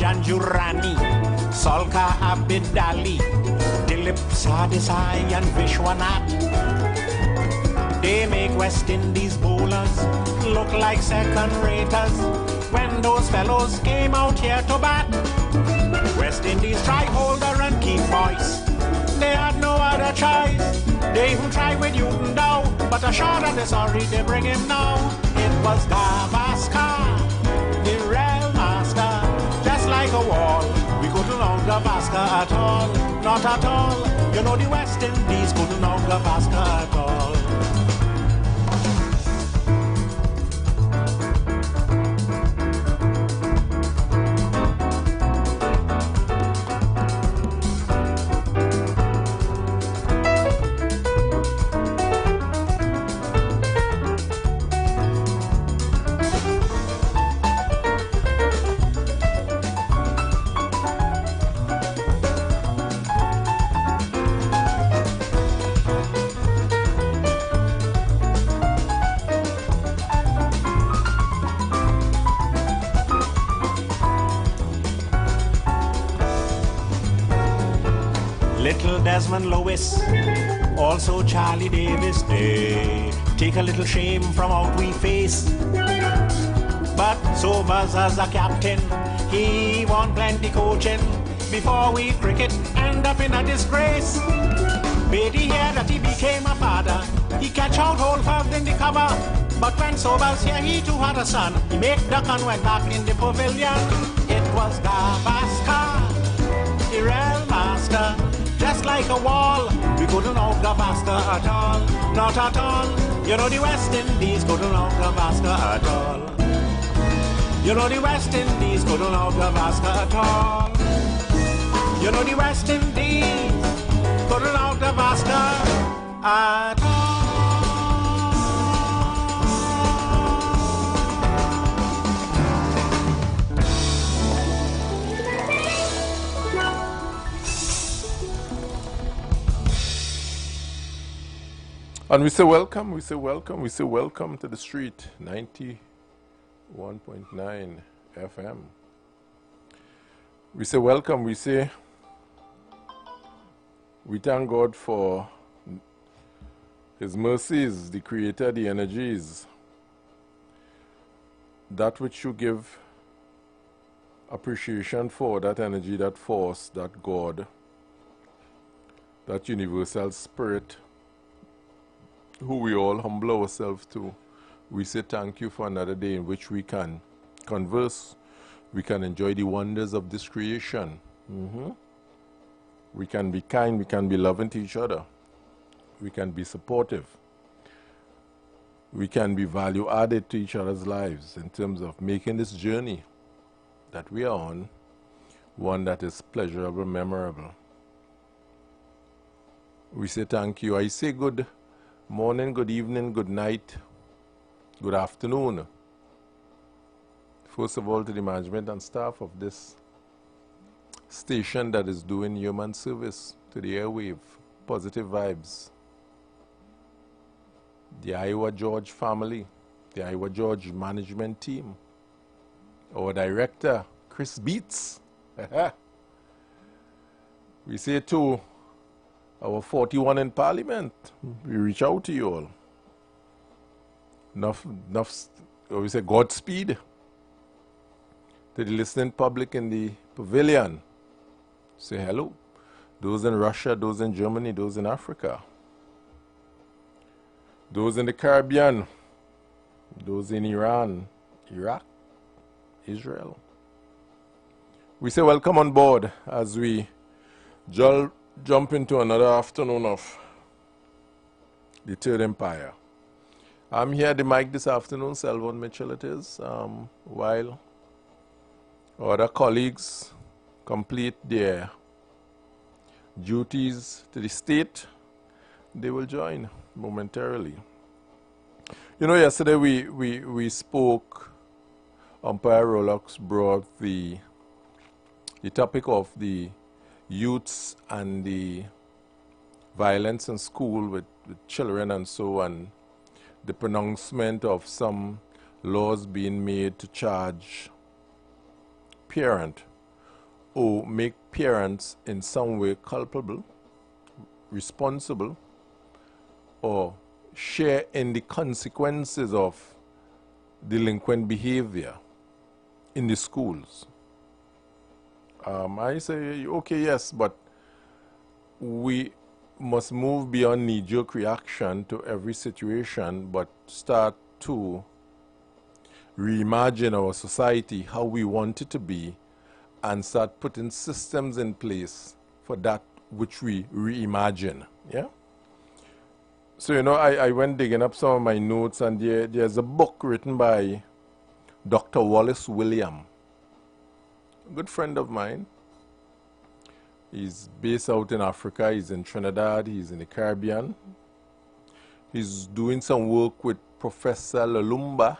Janjurani, Solka Abidali, Dilip Sadisai and Vishwanath. They make West Indies bowlers look like second-raters when those fellows came out here to bat. West Indies tried holder and keep voice. They had no other choice. They even tried with Newton Dow, but a shot at the sorry they bring him now. It was Gavaskar, the real master, just like a wall. We couldn't out Gavaskar at all, not at all. You know the West Indies couldn't out Gavaskar at all. Little Desmond Lewis, also Charlie Davis, they take a little shame from out we face. But Sobers as a captain, he won plenty coaching before we cricket end up in a disgrace. Beatty here that he became a father, he catch out Holford in the cover. But when Sobers here, he too had a son. He make duck and went back in the pavilion. It was Gavaskar, the real master, just like a wall. We couldn't out Gavaskar at all, not at all. You know the West Indies couldn't out Gavaskar at all. You know the West Indies couldn't out Gavaskar at all. You know the West Indies couldn't out Gavaskar at all. And we say welcome, we say welcome, we say welcome to the street, 91.9 FM. We say welcome, we say we thank God for His mercies, the Creator, the energies, that which you give appreciation for, that energy, that force, that God, that universal spirit, who we all humble ourselves to. We say thank you for another day in which we can converse, we can enjoy the wonders of this creation. We can be kind, we can be loving to each other, we can be supportive, we can be value added to each other's lives in terms of making this journey that we are on one that is pleasurable, memorable. We say thank you. I say good morning, good evening, good night, good afternoon. First of all, to the management and staff of this station that is doing human service to the airwave, positive vibes. The Iowa George family, the Iowa George management team, our director, Chris Beats. We say to our 41 in Parliament, we reach out to you all. Enough, we say Godspeed to the listening public in the pavilion. Say hello. Those in Russia, those in Germany, those in Africa, those in the Caribbean, those in Iran, Iraq, Israel. We say welcome on board as we jump into another afternoon of the Third Empire. I'm here at the mic this afternoon, Selvon Mitchell it is, while other colleagues complete their duties to the state, they will join momentarily. You know, yesterday we spoke, Umpire Rolex brought the topic of the youths and the violence in school with children and so on, the pronouncement of some laws being made to charge parent or make parents in some way culpable, responsible, or share in the consequences of delinquent behavior in the schools. I say, okay, yes, but we must move beyond knee-jerk reaction to every situation, but start to reimagine our society, how we want it to be, and start putting systems in place for that which we reimagine. Yeah? So, you know, I went digging up some of my notes, and there's a book written by Dr. Wallace William, a good friend of mine. He's based out in Africa, he's in Trinidad, he's in the Caribbean. He's doing some work with Professor Lumumba.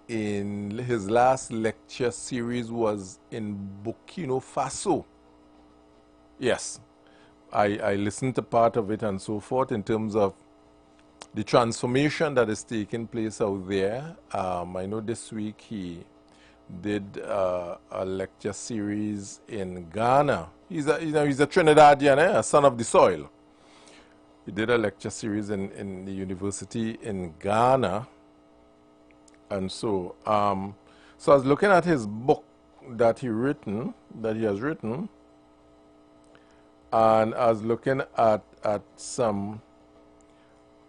In his last lecture series was in Burkina Faso. Yes, I listened to part of it and so forth in terms of the transformation that is taking place out there. I know this week he did a lecture series in Ghana. He's a Trinidadian, a son of the soil. He did a lecture series in the university in Ghana. And so, so I was looking at his book that he has written, and I was looking at some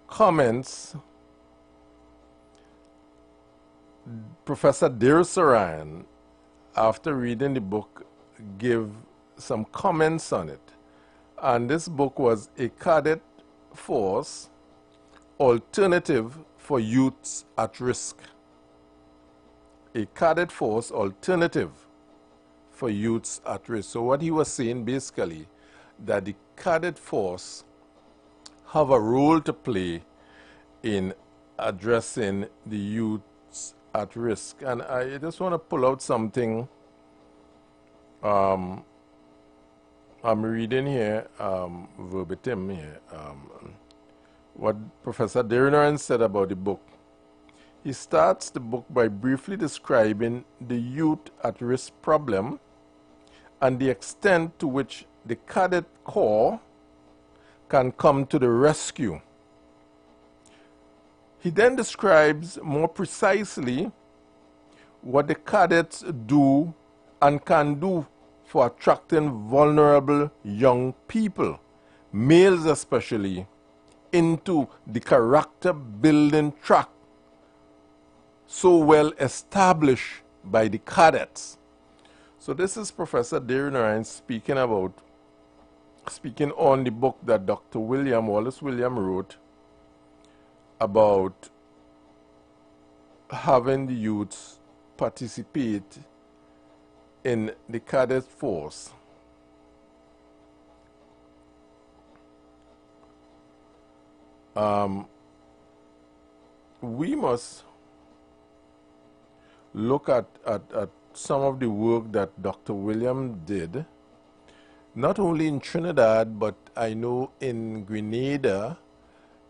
comments. Professor Dirsaran, after reading the book, gave some comments on it. And this book was A Cadet Force, Alternative for Youths at Risk. A Cadet Force Alternative for Youths at Risk. So what he was saying basically, that the Cadet Force have a role to play in addressing the youths at risk. And I just want to pull out something I'm reading here, verbatim here, what Professor Dirsaran said about the book. He starts the book by briefly describing the youth at risk problem and the extent to which the Cadet Corps can come to the rescue. He then describes more precisely what the cadets do and can do for attracting vulnerable young people, males especially, into the character building track so well established by the cadets. So this is Professor Dirsaran speaking on the book that Dr. Wallace William wrote about having the youths participate in the cadet force. We must look at some of the work that Dr. William did, not only in Trinidad, but I know in Grenada,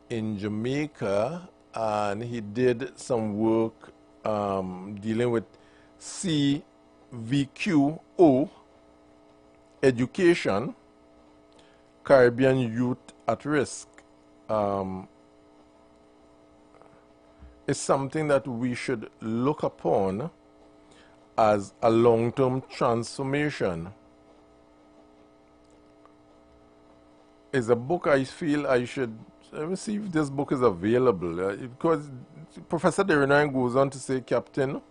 in Jamaica, and he did some work dealing with CVQO, education, Caribbean youth at risk. Is something that we should look upon as a long-term transformation. It's a book I feel I should, let me see if this book is available, because Professor Dirsaran goes on to say, Captain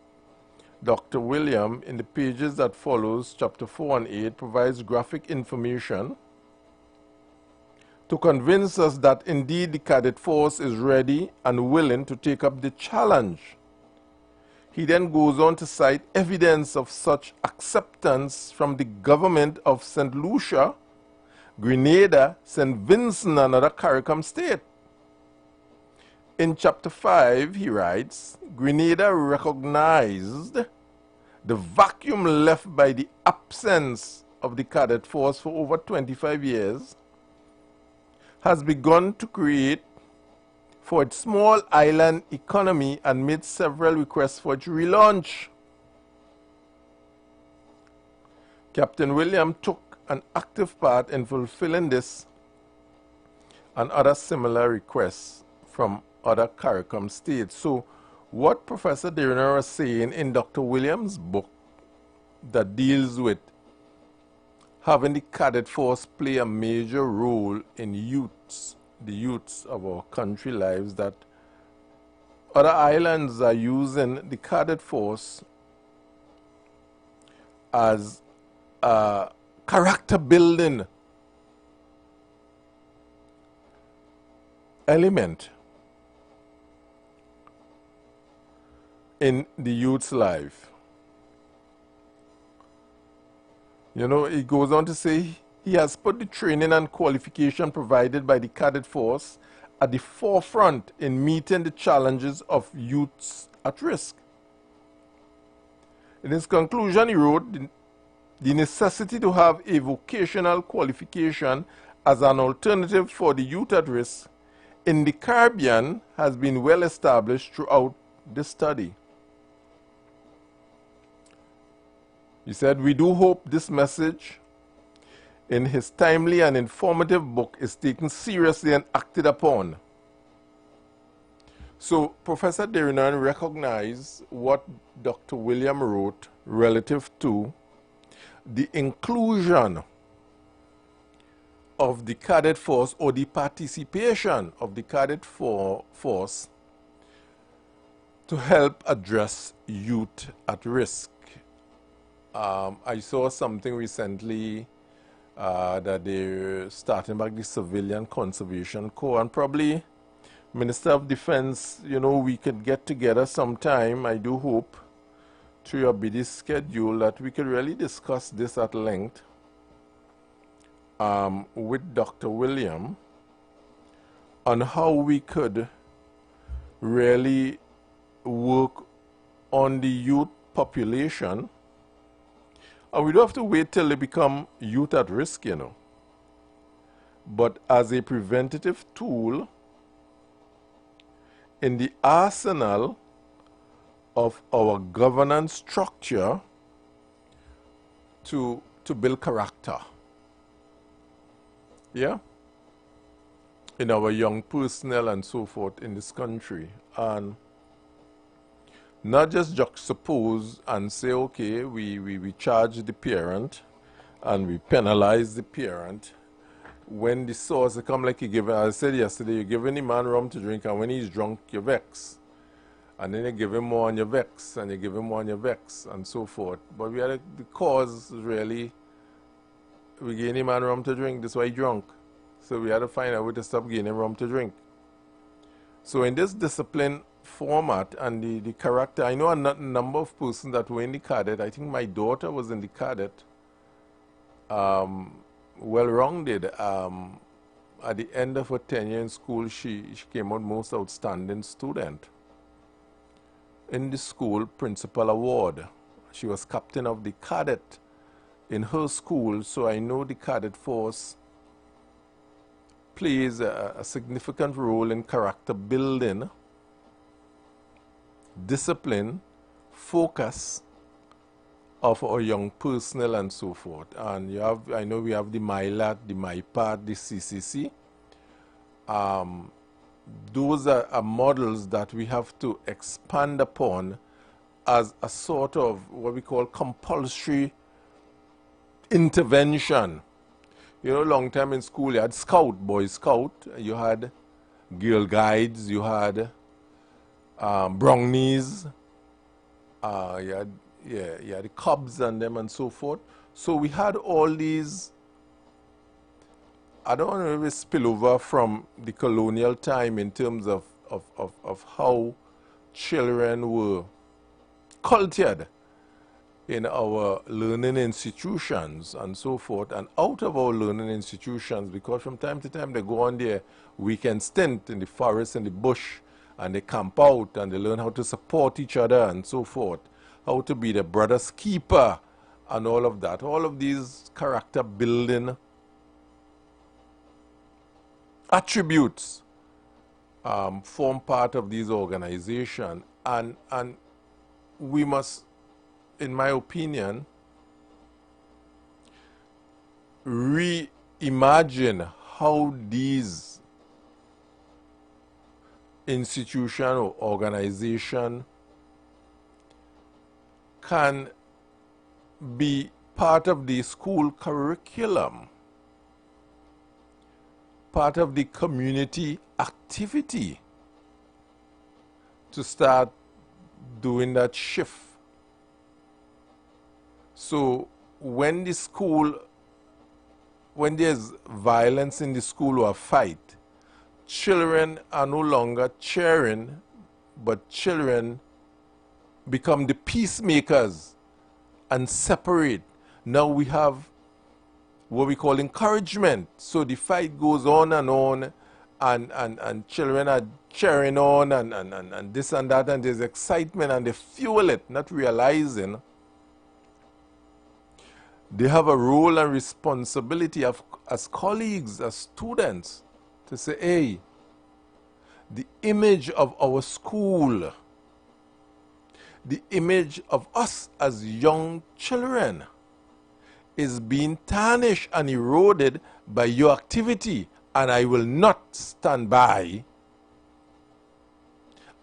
Dr. William, in the pages that follows, chapter 4 and 8, provides graphic information to convince us that indeed the cadet force is ready and willing to take up the challenge. He then goes on to cite evidence of such acceptance from the government of St. Lucia, Grenada, St. Vincent, and other CARICOM state. In chapter 5, he writes, Grenada recognized the vacuum left by the absence of the cadet force for over 25 years, has begun to create for its small island economy and made several requests for its relaunch. Captain William took an active part in fulfilling this and other similar requests from other CARICOM states. So what Professor Derriner was saying in Dr. Williams' book that deals with having the cadet force play a major role in the youths of our country lives, that other islands are using the cadet force as a character building element in the youth's life. You know, he goes on to say he has put the training and qualification provided by the cadet force at the forefront in meeting the challenges of youths at risk. In his conclusion, he wrote, the necessity to have a vocational qualification as an alternative for the youth at risk in the Caribbean has been well established throughout the study. He said, we do hope this message in his timely and informative book is taken seriously and acted upon. So Professor Derriner recognized what Dr. William wrote relative to the inclusion of the cadet force, or the participation of the cadet force to help address youth at risk. I saw something recently that they're starting back the Civilian Conservation Corps, and probably Minister of Defense, you know, we could get together sometime, I do hope, through your busy schedule, that we could really discuss this at length with Dr. William on how we could really work on the youth population. And we don't have to wait till they become youth at risk, you know. But as a preventative tool in the arsenal of our governance structure to build character. Yeah? In our young personnel and so forth in this country. And not just juxtapose and say, okay, we charge the parent and we penalize the parent when the source come like you give, as I said yesterday, you give any man rum to drink, and when he's drunk, you vex. And then you give him more and you vex, and you give him more and you vex, and so forth. But we had the cause really, we gave any man rum to drink, that's why he's drunk. So we had to find a way to stop giving him rum to drink. So in this discipline format and the character, I know a number of persons that were in the cadet. I think my daughter was in the cadet. Well-rounded. At the end of her tenure in school, she came out most outstanding student. In the school principal award. She was captain of the cadet in her school, so I know the cadet force plays a significant role in character building, discipline, focus of our young personnel and so forth. And you have, I know we have the MILAT, the MIPAT, the CCC. Those are models that we have to expand upon as a sort of what we call compulsory intervention. You know, long time in school you had Scout, Boy Scout, you had Girl Guides, you had Brownies, you had the Cubs and them and so forth. So we had all these, I don't want to really spill over from the colonial time in terms of how children were cultured in our learning institutions and so forth, and out of our learning institutions, because from time to time they go on their weekend stint in the forest and the bush, and they camp out and they learn how to support each other and so forth, how to be the brother's keeper and all of that. All of these character building attributes form part of these organizations, and we must, in my opinion, reimagine how these institution or organization can be part of the school curriculum, part of the community activity, to start doing that shift. So when the school, when there's violence in the school or a fight, children are no longer cheering, but children become the peacemakers and separate. Now we have what we call encouragement. So the fight goes on, and children are cheering on, and this and that, and there's excitement, and they fuel it, not realizing they have a role and responsibility as colleagues, as students, to say, hey, the image of our school, the image of us as young children is being tarnished and eroded by your activity, and I will not stand by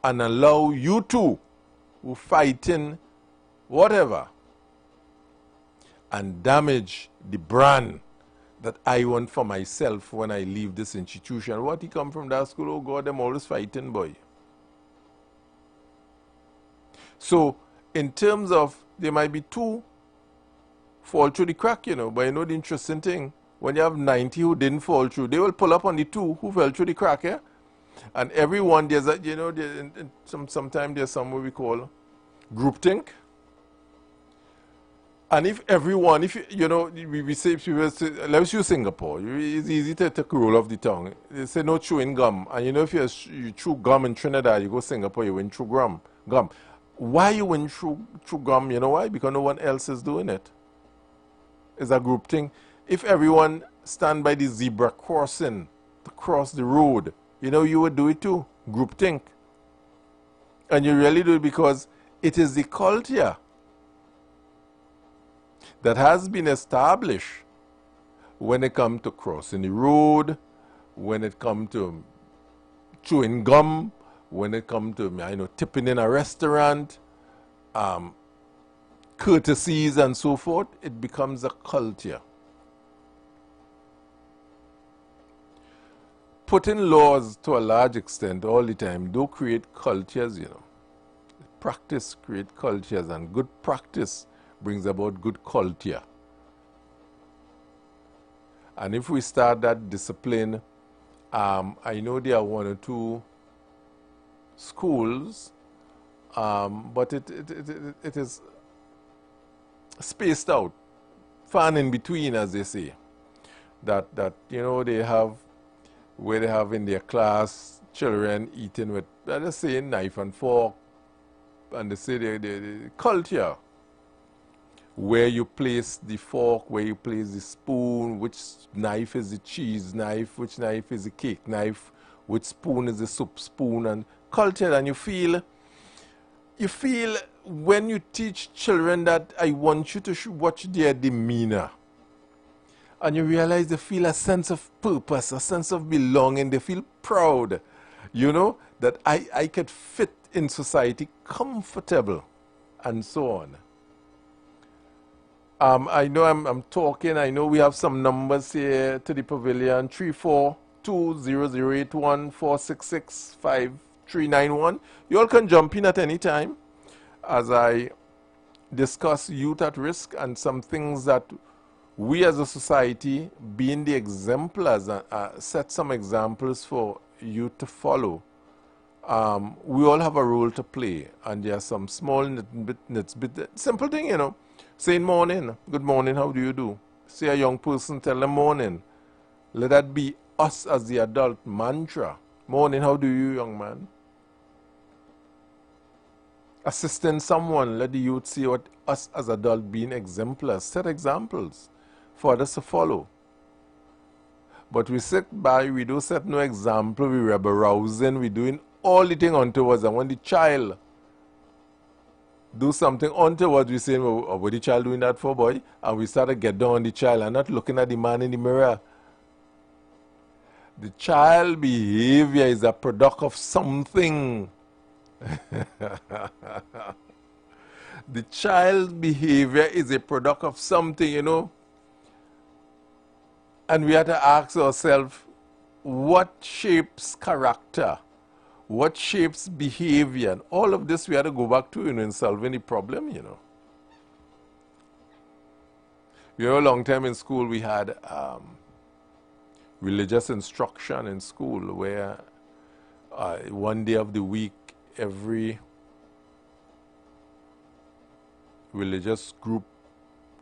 and allow you two who fighting whatever and damage the brand that I want for myself when I leave this institution. What he come from that school, oh God, them always fighting, boy. So in terms of, there might be two fall through the crack, you know, but you know the interesting thing, when you have 90 who didn't fall through, they will pull up on the two who fell through the crack, yeah? And everyone, there's a, you know, sometimes there's some what we call groupthink. And if everyone, if you know, we say, let's use Singapore. It's easy to take a roll off the tongue. They say no chewing gum. And you know, if you chew gum in Trinidad, you go Singapore, you win chew gum. Why you win chew gum? You know why? Because no one else is doing it. It's a group thing. If everyone stand by the zebra crossing to cross the road, you know, you would do it too. Group think. And you really do it because it is the culture that has been established when it comes to crossing the road, when it comes to chewing gum, when it comes to, you know, tipping in a restaurant, courtesies and so forth. It becomes a culture. Putting laws to a large extent all the time do create cultures, you know. Practice create cultures, and good practice brings about good culture. And if we start that discipline, I know there are one or two schools, but it is spaced out, far in between, as they say. That you know, they have, where they have in their class children eating with, let us say, knife and fork, and they say the culture, where you place the fork, where you place the spoon, which knife is the cheese knife, which knife is the cake knife, which spoon is the soup spoon, and culture. And you feel when you teach children that, I want you to watch their demeanor, and you realize they feel a sense of purpose, a sense of belonging. They feel proud, you know, that I could fit in society, comfortable, and so on. I know I'm talking. I know we have some numbers here to the pavilion. 342-0081-466-5391. You all can jump in at any time as I discuss youth at risk and some things that we as a society, being the exemplars, set some examples for you to follow. We all have a role to play, and there are some small simple thing, you know. Saying morning, good morning, how do you do? See a young person, tell them morning. Let that be us as the adult mantra. Morning, how do you, young man? Assisting someone, let the youth see what us as adults being exemplars. Set examples for others to follow. But we sit by, we don't set no example, we rebel rousing, we doing all the thing unto us. And when the child do something untoward, we say, oh, what the child doing that for, boy? And we start to get down on the child and not looking at the man in the mirror. The child behavior is a product of something. The child behavior is a product of something, you know. And we have to ask ourselves, what shapes character? What shapes behavior? And all of this we have to go back to, you know, in solving the problem, you know. You know, a long time in school we had religious instruction in school where one day of the week every religious group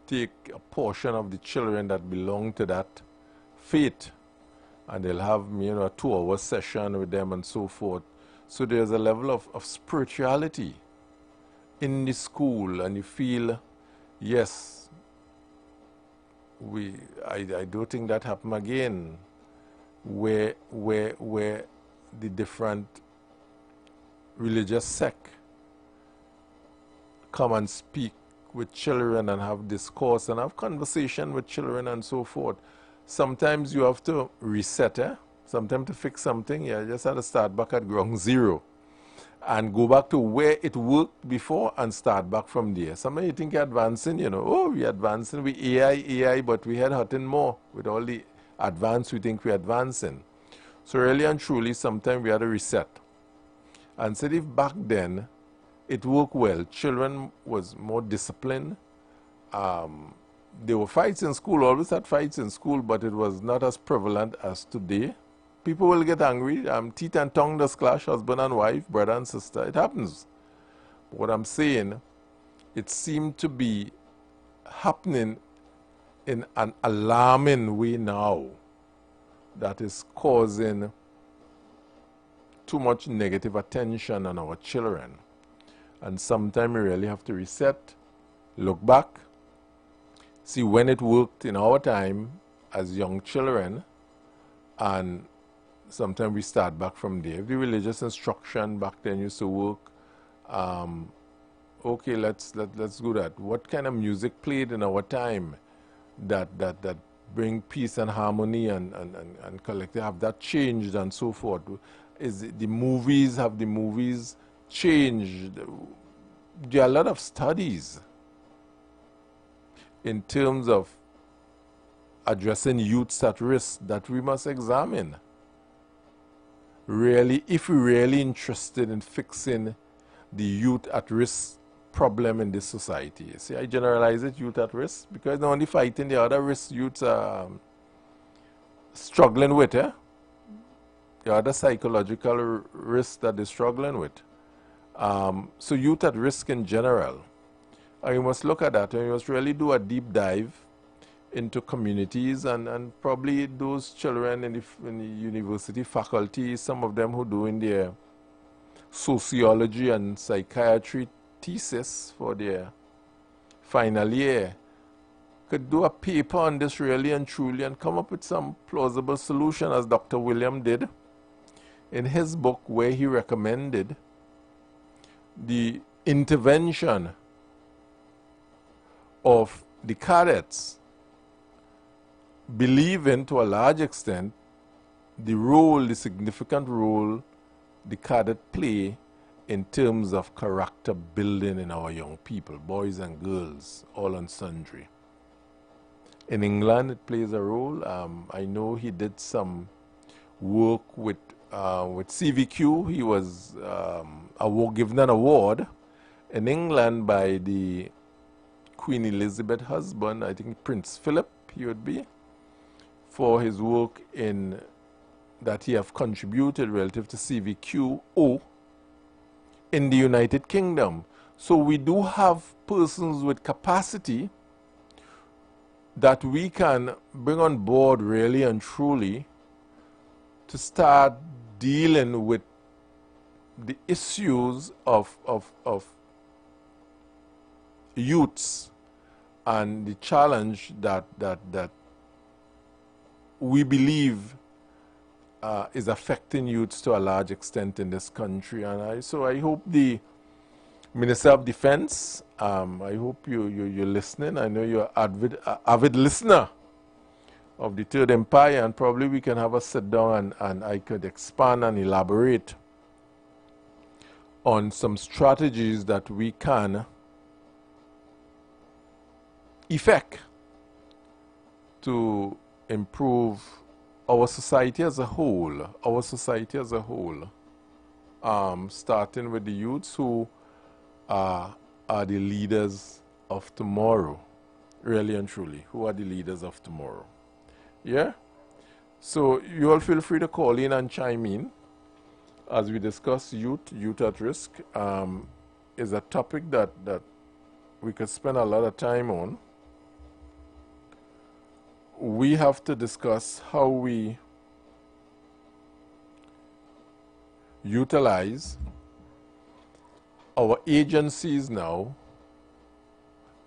take a portion of the children that belong to that faith, and they'll have, you know, a 2-hour session with them and so forth. So there's a level of spirituality in the school, and you feel, yes, I don't think that happen again, where the different religious sect come and speak with children and have discourse and have conversation with children and so forth. Sometimes you have to reset, sometimes to fix something, you just have to start back at ground zero and go back to where it worked before and start back from there. Some of you think you're advancing, you know, oh, we're advancing with AI, but we had hurting more. With all the advance, we think we're advancing. So really and truly, sometimes we had to reset. And said if back then, it worked well. Children was more disciplined. There were fights in school, always had fights in school, but it was not as prevalent as today. People will get angry. Teeth and tongue does clash, husband and wife, brother and sister. It happens. But what I'm saying, it seemed to be happening in an alarming way now that is causing too much negative attention on our children. And sometimes we really have to reset, look back, see when it worked in our time as young children, and sometimes we start back from there. If the religious instruction back then used to work, okay, let's do that. What kind of music played in our time that bring peace and harmony and collective, have that changed and so forth? Is it the movies, have the movies changed? There are a lot of studies in terms of addressing youths at risk that we must examine. Really, if we're really interested in fixing the youth at risk problem in this society. See, I generalize it, youth at risk, because not only fighting the other risk youths are struggling with, the other psychological risks that they're struggling with. So youth at risk in general. And you must look at that, and you must really do a deep dive into communities and probably those children in the university faculty, some of them who doing their sociology and psychiatry thesis for their final year could do a paper on this really and truly and come up with some plausible solution, as Dr. William did in his book, where he recommended the intervention of the cadets, believing to a large extent the significant role the cadet play in terms of character building in our young people, boys and girls, all and sundry. In England, it plays a role. I know he did some work with CVQ. He was given an award in England by the Queen Elizabeth husband, I think Prince Philip he would be, for his work in that he have contributed relative to CVQO in the United Kingdom. So we do have persons with capacity that we can bring on board really and truly to start dealing with the issues of youths and the challenge that we believe is affecting youths to a large extent in this country. And so I hope the Minister of Defense, I hope you're listening. I know you're an avid listener of the Third Empire, and probably we can have a sit down and I could expand and elaborate on some strategies that we can effect to improve our society as a whole, starting with the youths who are the leaders of tomorrow, really and truly, who are the leaders of tomorrow. Yeah? So you all feel free to call in and chime in as we discuss youth at risk. Is a topic that we could spend a lot of time on. We have to discuss how we utilize our agencies now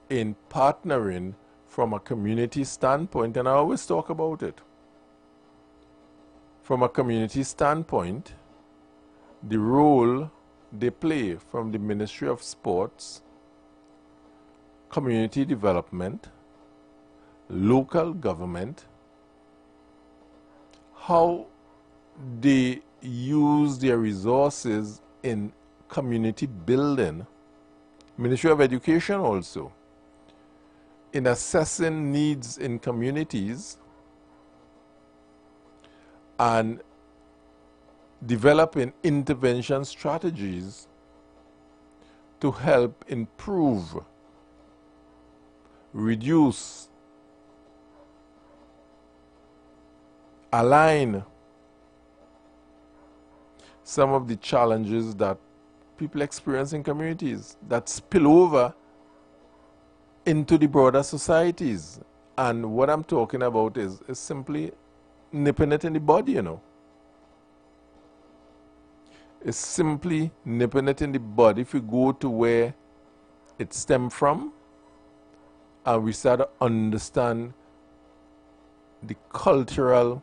in partnering from a community standpoint, and I always talk about it. From a community standpoint, the role they play from the Ministry of Sports, community development, local government, how they use their resources in community building, Ministry of Education also, in assessing needs in communities and developing intervention strategies to help improve, reduce, align some of the challenges that people experience in communities that spill over into the broader societies. And what I'm talking about is simply nipping it in the bud, you know. It's simply nipping it in the bud. If we go to where it stemmed from and we start to understand the cultural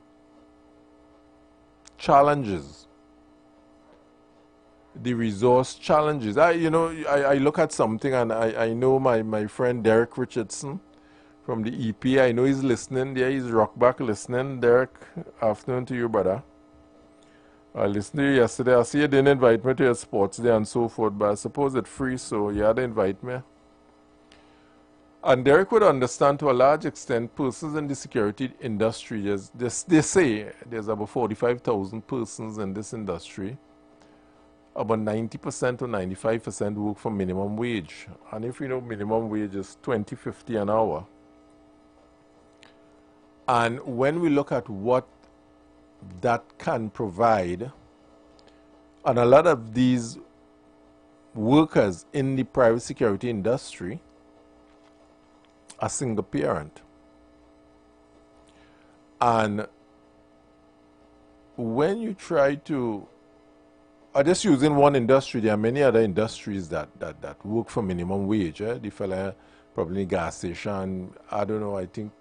challenges, the resource challenges. I look at something and I know my friend Derek Richardson from the EP. I know he's listening there. He's rock back listening. Derek, afternoon to you, brother. I listened to you yesterday. I see you didn't invite me to your sports day and so forth, but I suppose it's free, so you had to invite me. And Derek would understand to a large extent persons in the security industry. They say there's about 45,000 persons in this industry. About 90% or 95% work for minimum wage. And if you know minimum wage is $20.50 an hour. And when we look at what that can provide, and a lot of these workers in the private security industry are single parent. And when you try to, just using one industry, there are many other industries that work for minimum wage. The fella probably in gas station, I don't know, I think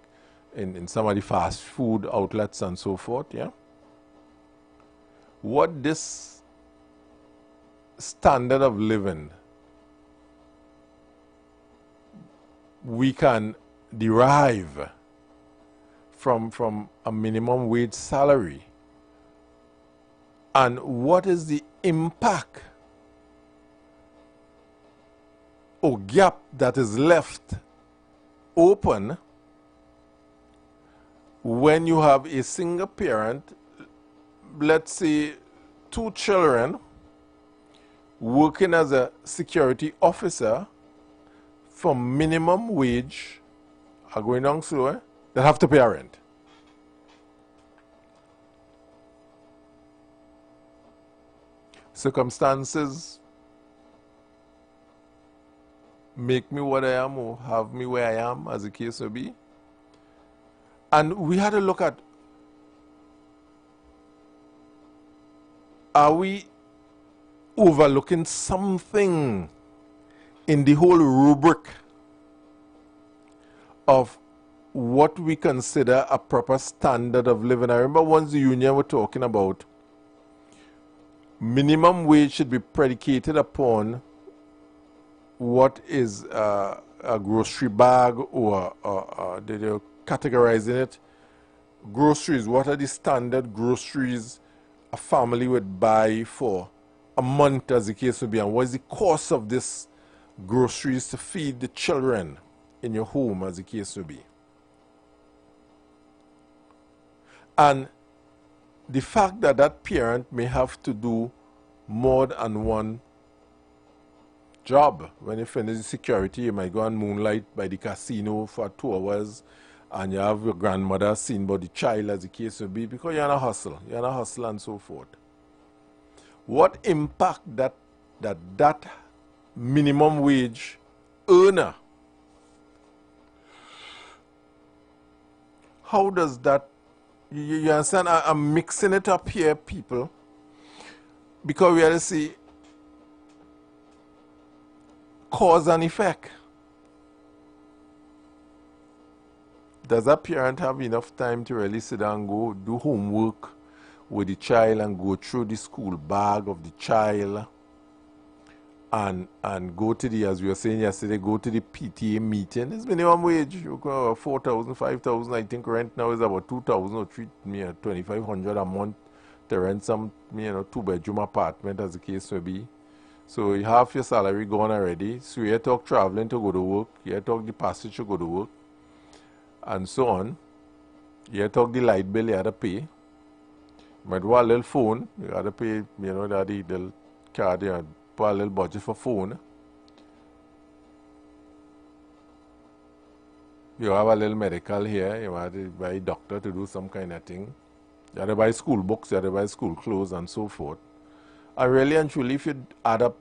in some of the fast food outlets and so forth, yeah. What this standard of living we can derive from a minimum wage salary, and what is the impact or gap that is left open when you have a single parent, let's say 2 children, working as a security officer for minimum wage, are going on slow, they have to pay a rent. Circumstances make me what I am or have me where I am, as the case may be. And we had to look at, are we overlooking something in the whole rubric of what we consider a proper standard of living? I remember once the union were talking about minimum wage should be predicated upon what is a grocery bag, or they're categorizing it. Groceries, what are the standard groceries a family would buy for a month, as the case would be, and what is the cost of this groceries to feed the children in your home, as the case would be. And the fact that that parent may have to do more than one job. When you finish the security, you might go and moonlight by the casino for 2 hours, and you have your grandmother seen by the child, as the case may be, because you're in a hustle. You're in a hustle and so forth. What impact that minimum wage earner, how does that, you understand, I'm mixing it up here, people, because we have to see cause and effect. Does a parent have enough time to really sit down and go do homework with the child and go through the school bag of the child and go to the, as we were saying yesterday, go to the PTA meeting? It's minimum wage. You go 4,000, 5,000. I think rent now is about 2,000 or 2,500 a month to rent some, 2-bedroom apartment, as the case may be. So you have your salary gone already. So you talk traveling to go to work. You talk the passage to go to work, and so on. You talk the light bill you have to pay. You might want a little phone. You have to pay, that the little card, you put a little budget for phone. You have a little medical here. You have to buy a doctor to do some kind of thing. You have to buy school books. You have to buy school clothes and so forth. And really and truly, if you add up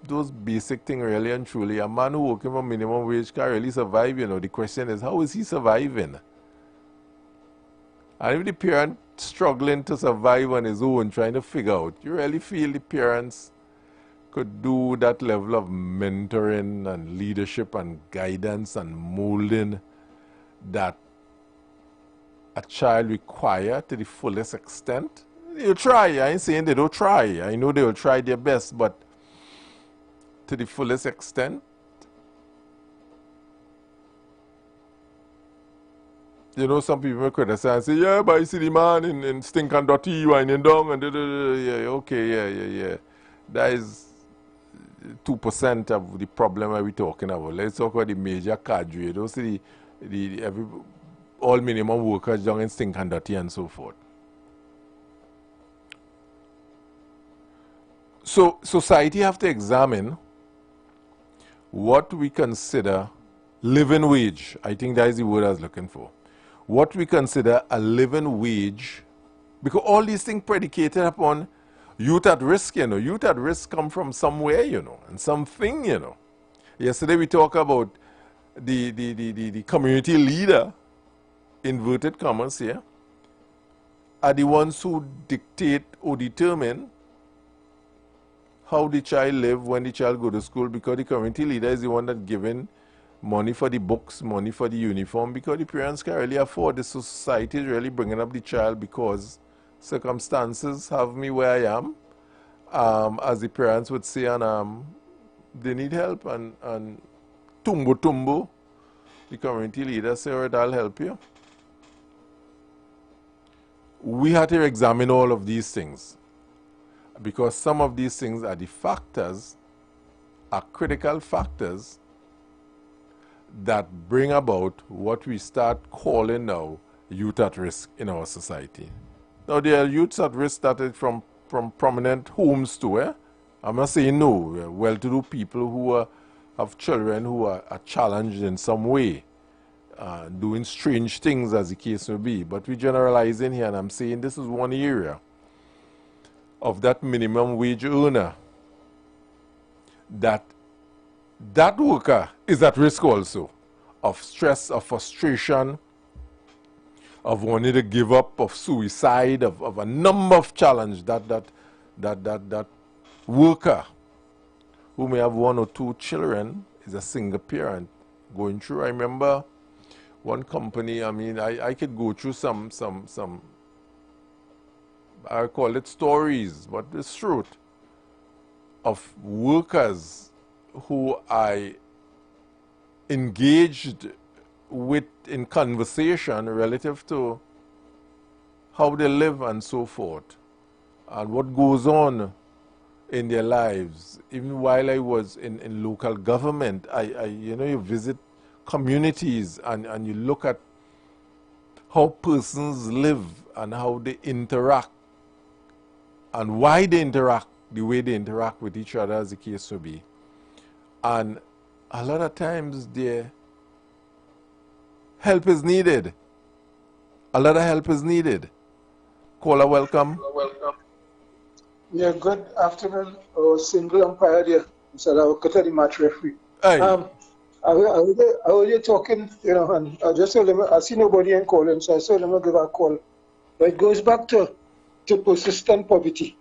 those basic things, really and truly, a man who working for minimum wage can really survive. The question is, how is he surviving? And if the parent struggling to survive on his own, trying to figure out, you really feel the parents could do that level of mentoring and leadership and guidance and molding that a child requires to the fullest extent? They'll try. I ain't saying they don't try. I know they will try their best, but to the fullest extent, some people may criticize and say, yeah, but you see the man in stink and dirty, whining down, and yeah, okay, yeah. That is 2% of the problem that we're talking about. Let's talk about the major cadre. Those see all minimum workers down in stink and dirty and so forth. So society have to examine what we consider living wage. I think that is the word I was looking for. What we consider a living wage, because all these things predicated upon youth at risk, Youth at risk come from somewhere, and something, Yesterday we talked about the community leader, inverted commas here, are the ones who dictate or determine how the child live when the child go to school, because the community leader is the one that giving money for the books, money for the uniform, because the parents can really afford. The society is really bringing up the child because circumstances have me where I am, as the parents would say, and they need help, and tumbo, the community leader say, all right, I'll help you. We had to examine all of these things, because some of these things are the factors, are critical factors that bring about what we start calling now youth at risk in our society. Now, there are youths at risk that is from prominent homes too. I'm not saying no. Well-to-do people who have children who are challenged in some way, doing strange things, as the case may be. But we're generalizing here, and I'm saying this is one area of that minimum wage earner that worker is at risk also of stress, of frustration, of wanting to give up, of suicide, of a number of challenges that worker who may have 1 or 2 children is a single parent going through. I remember one company, I could go through some I call it stories, but it's truth, of workers who I engaged with in conversation relative to how they live and so forth, and what goes on in their lives. Even while I was in local government, you visit communities and you look at how persons live and how they interact and why they interact the way they interact with each other, as the case may be. And a lot of times their help is needed. A lot of help is needed. Caller, welcome. Yeah, good afternoon. Single umpire there. So I will cut the match referee. Hey. I was here talking, and I just told them, I see nobody in calling, so I told them I'll give a call. But it goes back to persistent poverty.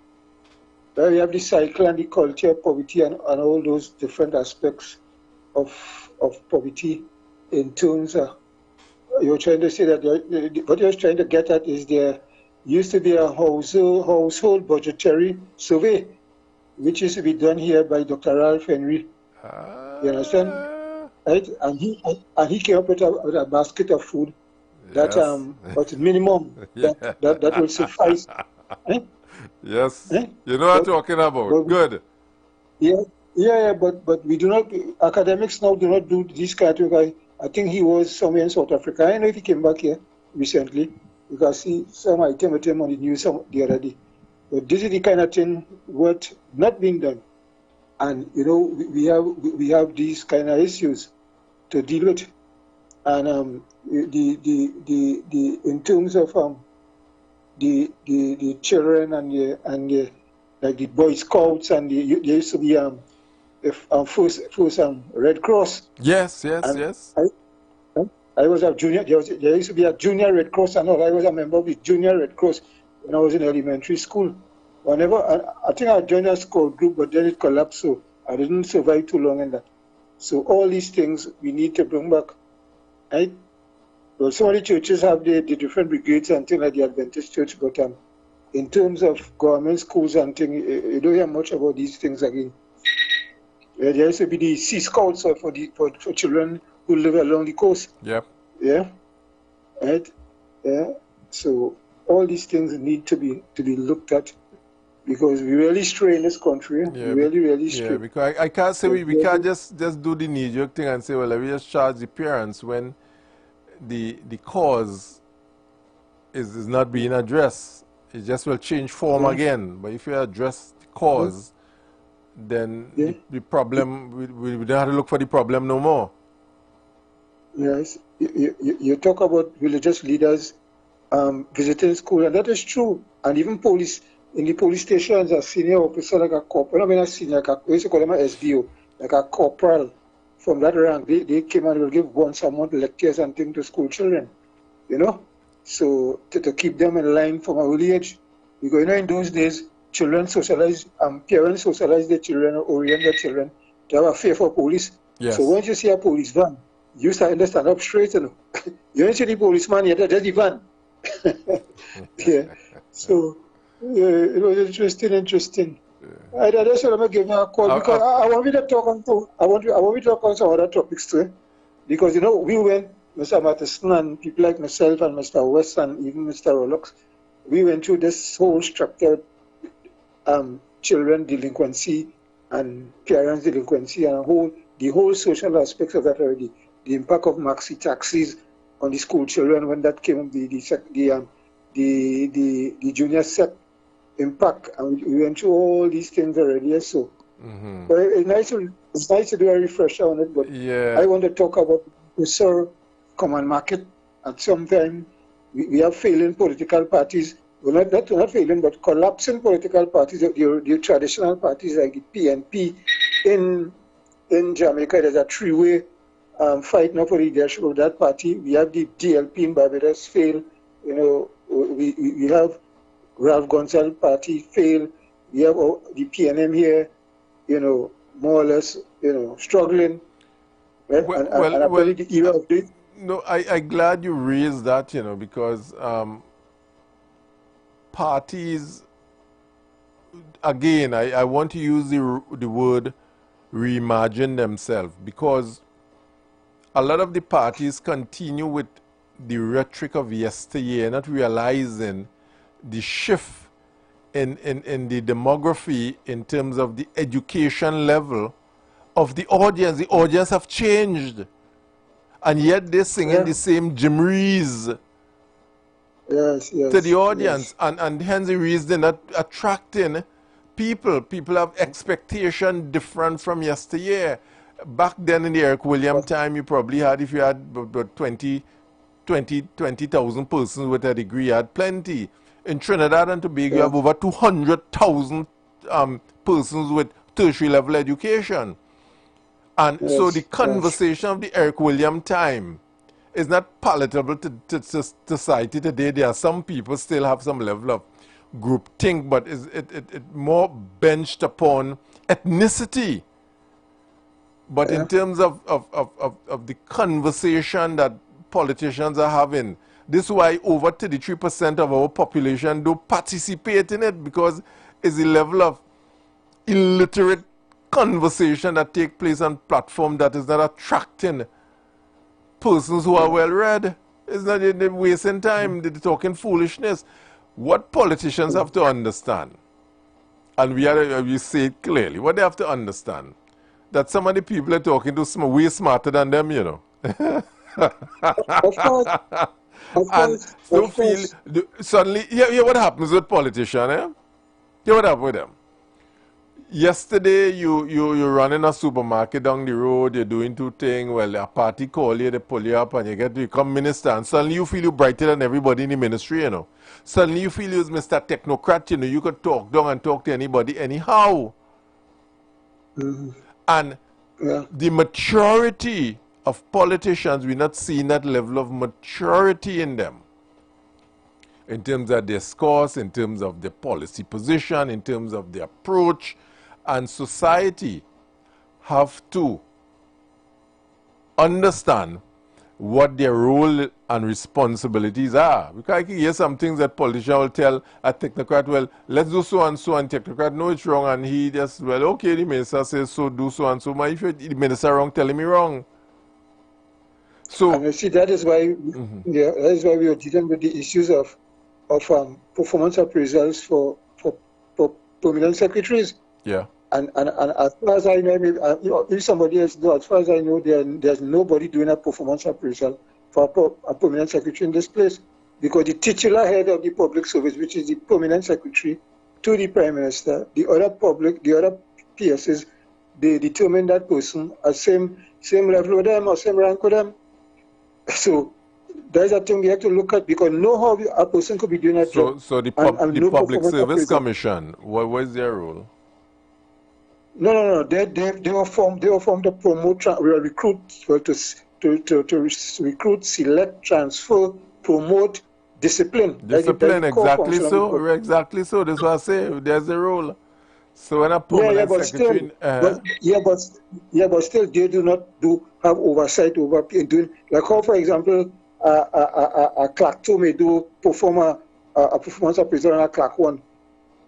Where we have the cycle and the culture of poverty and all those different aspects of poverty in terms of, you're trying to say that what you're trying to get at is there used to be a household budgetary survey, which used to be done here by Dr. Ralph Henry. You understand? Right? And he came up with a basket of food that but minimum that will suffice. Yes. You know what I'm talking about. Good. Yeah, but we do not, academics now do not do this kind of thing. I think he was somewhere in South Africa. I don't know if he came back here recently, because he some item with him on the news the other day. But this is the kind of thing what not being done. And we have these kind of issues to deal with. And the in terms of the children and the like the Boy Scouts, and there used to be first Red Cross. Yes. I was a junior. There used to be a junior Red Cross, and all. I was a member of the junior Red Cross when I was in elementary school. I think I joined a school group, but then it collapsed, so I didn't survive too long in that. So all these things we need to bring back, right? Well, some of the churches have the different brigades and things like the Adventist Church, but in terms of government schools and things, you don't hear much about these things again. There used to be the Sea Scouts for children who live along the coast. Yep. Yeah. Right. Yeah. So all these things need to be looked at, because we really stray in this country. Yeah, we really stray. Yeah, because I can't say we can't just do the knee-jerk thing and say, well, let me just charge the parents when the cause is not being addressed. It just will change form again. But if you address the cause, then the problem, we don't have to look for the problem no more. Yes. You talk about religious leaders visiting school, and that is true. And even police, in the police stations, a senior officer like a corporal, I mean a senior, we used to call him an SBO, like a corporal from that rank, they came and will give once a month lectures and things to school children, so to keep them in line from an early age. Because in those days, children socialize, parents socialize their children, or orient their children to have a fear for police. Yes. So once you see a police van, you start to stand up straight, You don't see the policeman yet, that's the van. Yeah. So it was interesting. Yeah. I just want to give me a call because I want me to talk on some other topics too. Because we went, Mr. Matheson and people like myself and Mr. West and even Mr. Rolox, we went through this whole structured children delinquency and parents delinquency and the whole social aspects of that already. The impact of maxi taxis on the school children when that came, the junior set impact, and we went through all these things already. So, but it's nice to do a refresher on it. But I want to talk about the common market. At some time, we have failing political parties. Well, not failing, but collapsing political parties. The traditional parties like the PNP in Jamaica. There's a three-way fight now for the leadership of that party. We have the DLP in Barbados fail. We have Ralph Gonzalez party fail. We have the PNM here, more or less, struggling. Right? The era of this. No, I'm glad you raised that, because parties, again, I want to use the word reimagine themselves, because a lot of the parties continue with the rhetoric of yesteryear, not realizing the shift in the demography in terms of the education level of the audience. The audience have changed, and yet they're singing the same jimrees to the audience, and hence the reason they're not attracting people. People have expectation different from yesteryear. Back then in the Eric Williams time, you probably had, if you had about 20,000 persons with a degree, you had plenty. In Trinidad and Tobago, you have over 200,000 persons with tertiary level education. And so the conversation of the Eric Williams time is not palatable to society today. There are some people still have some level of groupthink, but it more benched upon ethnicity. But in terms of the conversation that politicians are having, this is why over 33% of our population do participate in it, because it's the level of illiterate conversation that take place on platform that is not attracting persons who are well read. It's not wasting time. They're talking foolishness. What politicians have to understand, and we say it clearly, what they have to understand, that some of the people are talking to way smarter than them, you know. Of course. And so feel suddenly, hear what happens with politicians, eh? Hear what happens with them. Yesterday, you run in a supermarket down the road, you're doing two things, well, a party call you, they pull you up, and you become minister, and suddenly you feel you're brighter than everybody in the ministry, you know. Suddenly you feel you're Mr. Technocrat, you know, you could talk down and talk to anybody anyhow. And the maturity of politicians, we're not seeing that level of maturity in them. In terms of their discourse, in terms of their policy position, in terms of their approach. And society have to understand what their role and responsibilities are. Because I can hear some things that politicians will tell a technocrat, well, let's do so and so, and technocrat, no, it's wrong, and he just, well, okay, the minister says so, do so and so. But if the minister wrong, telling me wrong. So, and you see, that is why, that is why we are dealing with the issues of performance appraisals for permanent secretaries. Yeah. And as far as I know, if somebody else knows, as far as I know, there's nobody doing a performance appraisal for a permanent secretary in this place, because the titular head of the public service, which is the permanent secretary to the prime minister, the other PSs, they determine that person as same level with them or same rank with them. So there's a thing we have to look at, because know how a person could be doing a job. So the Public Service Commission, what was their role? No. They were formed to promote, recruit, to recruit, select, transfer, promote, discipline. Discipline, exactly so. Exactly so. That's what I say. There's a role. So when a permanent secretary, but still they do not have oversight over doing, like how, for example, a clerk 2 may perform a performance appraisal on a clerk 1.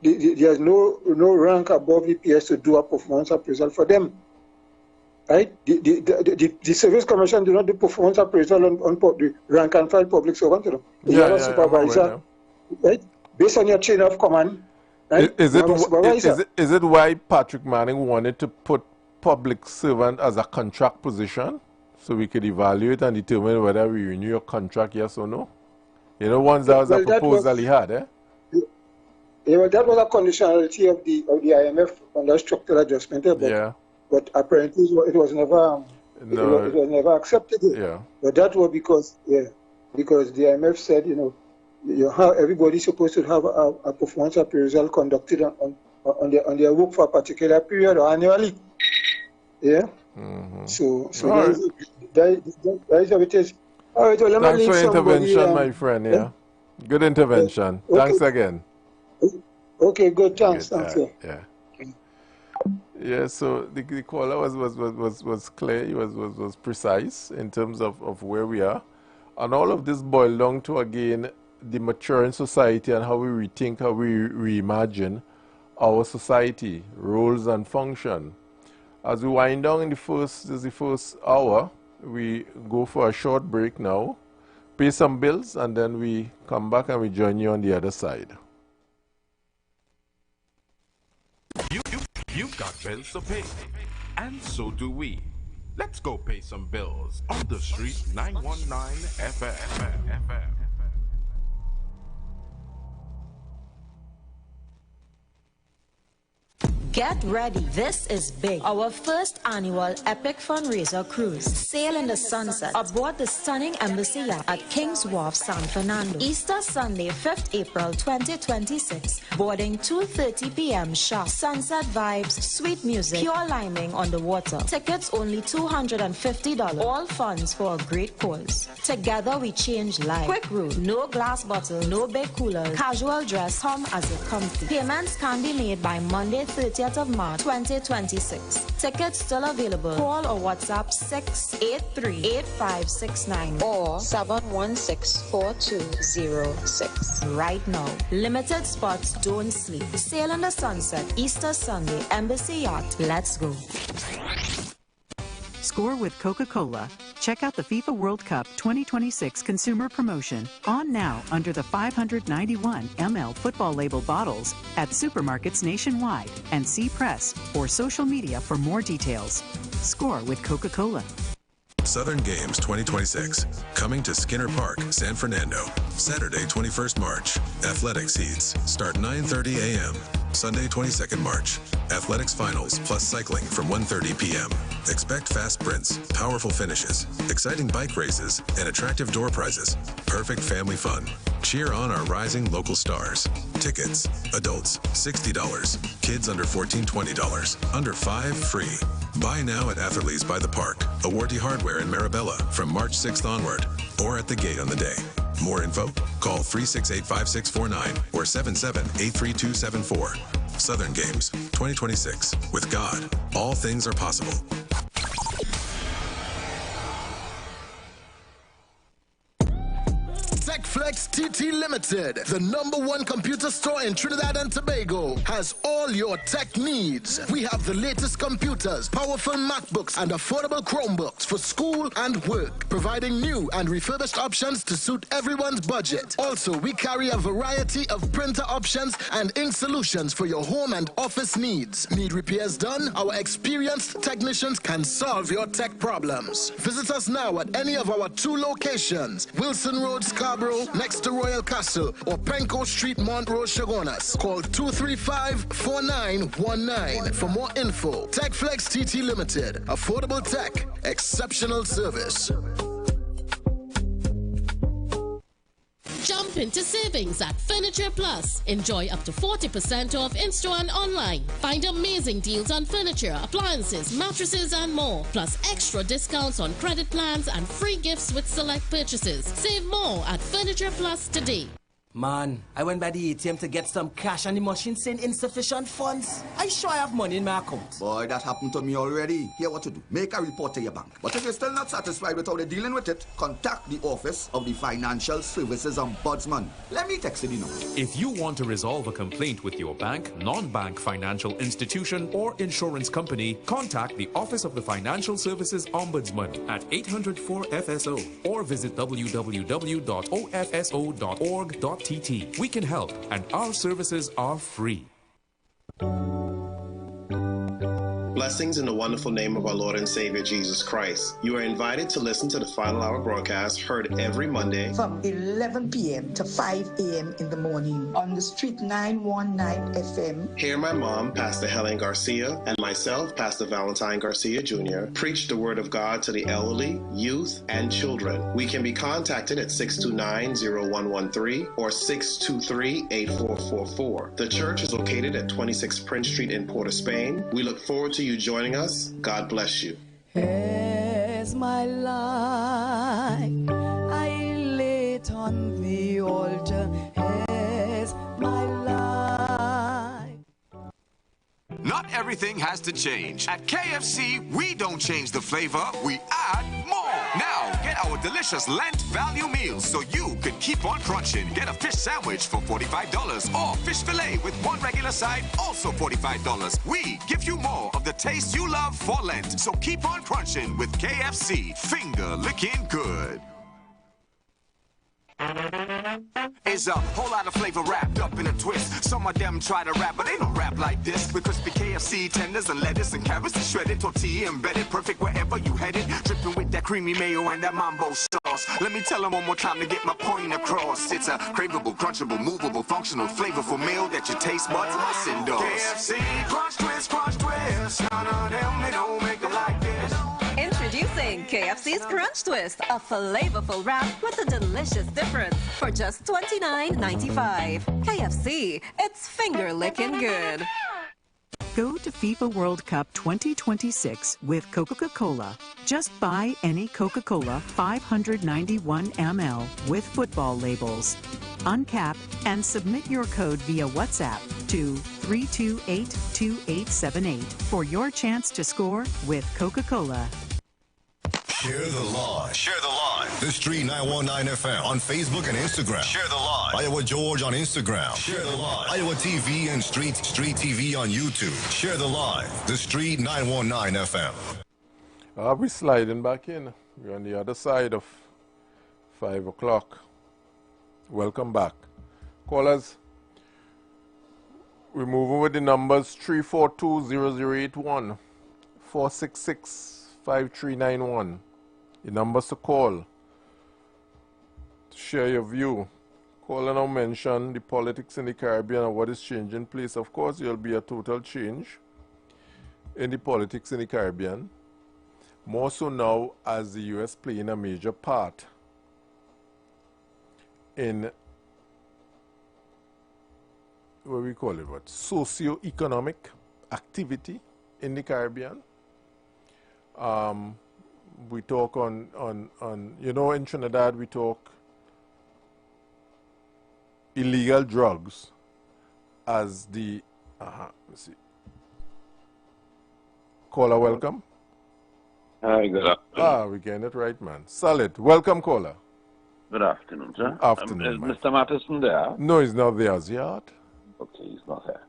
There's no rank above the PS to do a performance appraisal for them, right? The Service Commission do not do performance appraisal on the rank and file public servant. You know, you have a supervisor, right? Based on your chain of command. Right? Is it why Patrick Manning wanted to put public servant as a contract position, so we could evaluate and determine whether we renew your contract, yes or no? You know, once that was a proposal he had, eh? Yeah, that was a conditionality of the IMF under structural adjustment, but apparently it was never it was never accepted. Yeah. But that was because the IMF said, everybody's supposed to have a performance appraisal conducted on their work for a particular period or annually. Yeah. So that is how it is. All right, well, thanks for intervention, my friend. Yeah. Good intervention. Okay. Thanks again. Okay, good. Thanks. Yeah. So the caller was clear. He was precise in terms of where we are, and all of this boiled down to, again, the maturing society and how we rethink, how we reimagine our society roles and function. As we wind down in the first hour, we go for a short break now, pay some bills, and then we come back and we join you on the other side. You've got bills to pay, and so do we. Let's go pay some bills on the street 919 FM. Get ready, this is big. Our first annual Epic Fundraiser Cruise. Sail in the sunset aboard the stunning Embassy yacht at King's Wharf, San Fernando. Easter Sunday, 5th April 2026. Boarding 2:30 p.m. sharp. Sunset vibes, sweet music, pure liming on the water. Tickets only $250. All funds for a great cause. Together we change lives. Quick rule, no glass bottle, no big coolers. Casual dress, come as it comfy. Payments can be made by Monday, 30th of March 2026. Tickets still available. Call or WhatsApp 683-8569 or 716-4206 right now. Limited spots, don't sleep. Sail in the sunset, Easter Sunday, Embassy Yacht. Let's go. Score with Coca-Cola. Check out the FIFA World Cup 2026 consumer promotion on now under the 591 ml football label bottles at supermarkets nationwide and see press or social media for more details. Score with Coca-Cola. Southern Games 2026, coming to Skinner Park, San Fernando, Saturday, 21st March. Athletics heats start 9:30 a.m. Sunday, 22nd March. Athletics finals plus cycling from 1:30 p.m. Expect fast sprints, powerful finishes, exciting bike races, and attractive door prizes. Perfect family fun. Cheer on our rising local stars. Tickets, adults, $60. Kids under 14, $20. Under 5, free. Buy now at Atherley's by the Park, Awardee Hardware in Marabella from March 6th onward, or at the gate on the day. More info? Call 368-5649 or 77-83274. Southern Games 2026. With God, all things are possible. TechFlex TT Limited, the #1 computer store in Trinidad and Tobago, has all your tech needs. We have the latest computers, powerful MacBooks, and affordable Chromebooks for school and work, providing new and refurbished options to suit everyone's budget. Also, we carry a variety of printer options and ink solutions for your home and office needs. Need repairs done? Our experienced technicians can solve your tech problems. Visit us now at any of our 2 locations, Wilson Road, Scarborough, next to Royal Castle, or Penco Street, Montrose, Chagonas. Call 235-4919 for more info. TechFlex TT Limited. Affordable tech. Exceptional service. Jump into savings at Furniture Plus. Enjoy up to 40% off in-store and online. Find amazing deals on furniture, appliances, mattresses, and more. Plus extra discounts on credit plans and free gifts with select purchases. Save more at Furniture Plus today. Man, I went by the ATM to get some cash and the machine saying insufficient funds. I sure I have money in my account. Boy, that happened to me already. Here what to do. Make a report to your bank. But if you're still not satisfied with how they're dealing with it, contact the Office of the Financial Services Ombudsman. Let me text you now. If you want to resolve a complaint with your bank, non-bank financial institution, or insurance company, contact the Office of the Financial Services Ombudsman at 800-4FSO or visit www.ofso.org.tr. We can help, and our services are free. Blessings in the wonderful name of our Lord and Savior Jesus Christ. You are invited to listen to the Final Hour broadcast heard every Monday from 11 p.m. to 5 a.m. in the morning on the Street 919 FM. Hear my mom, Pastor Helen Garcia, and myself, Pastor Valentine Garcia Jr., preach the Word of God to the elderly, youth, and children. We can be contacted at 629-0113 or 623-8444. The church is located at 26 Prince Street in Port of Spain. We look forward to you joining us. God bless you. As my life I lay it on the altar, as my life. Not everything has to change. At KFC, we don't change the flavor, we add more. Now, get our delicious Lent value meals so you can keep on crunching. Get a fish sandwich for $45 or fish fillet with one regular side, also $45. We give you more of the taste you love for Lent. So keep on crunching with KFC. Finger licking good. Is a whole lot of flavor wrapped up in a twist. Some of them try to rap, but they don't rap like this. With crispy KFC tenders and lettuce and carrots and shredded tortilla embedded, perfect wherever you headed. Dripping with that creamy mayo and that mambo sauce. Let me tell them one more time to get my point across. It's a craveable, crunchable, movable, functional, flavorful meal that your taste buds must endorse. KFC, crunch twist, crunch twist. None of them, they don't make it like this. Introducing KFC's Crunch Twist, a flavorful wrap with a delicious difference for just $29.95. KFC, it's finger licking good. Go to FIFA World Cup 2026 with Coca-Cola. Just buy any Coca-Cola 591 ml with football labels. Uncap and submit your code via WhatsApp to 3282878 for your chance to score with Coca-Cola. Share the live. Share the live. The Street 919 FM on Facebook and Instagram. Share the live. Iowa George on Instagram. Share the live. Iowa TV and Street TV on YouTube. Share the live. The Street 919 FM. We're sliding back in. We're on the other side of 5 o'clock. Welcome back. Callers, we're moving with the numbers 342-0081, 466-5391. The numbers to call to share your view. Call and now mention the politics in the Caribbean and what is changing place. Of course, there'll be a total change in the politics in the Caribbean. More so now as the U.S. playing a major part in what we call it, socio-economic activity in the Caribbean. We talk on you know, in Trinidad we talk illegal drugs as the, let's see. Caller, welcome. Hi, good afternoon. We're getting it right, man. Solid. Welcome, caller. Good afternoon, sir. Afternoon, is Mr. Matheson there? No, he's not there as yet. Okay, he's not here.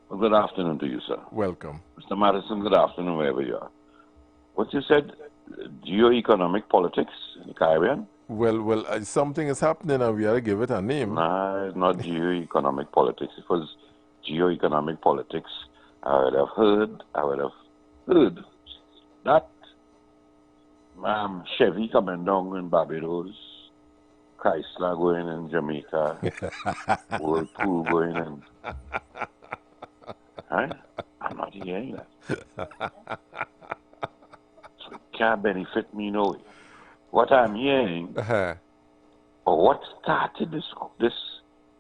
Well, good afternoon to you, sir. Welcome. Mr. Matheson, good afternoon, wherever you are. What you said, geo-economic politics in the Caribbean? Well, something is happening and we have to give it a name. No, it's not geo-economic politics. If it was geo-economic politics, I would have heard that Chevy coming down in Barbados, Chrysler going in Jamaica, Whirlpool going in. Right? I'm not hearing that. So it can't benefit me no way. What I'm hearing, or what started this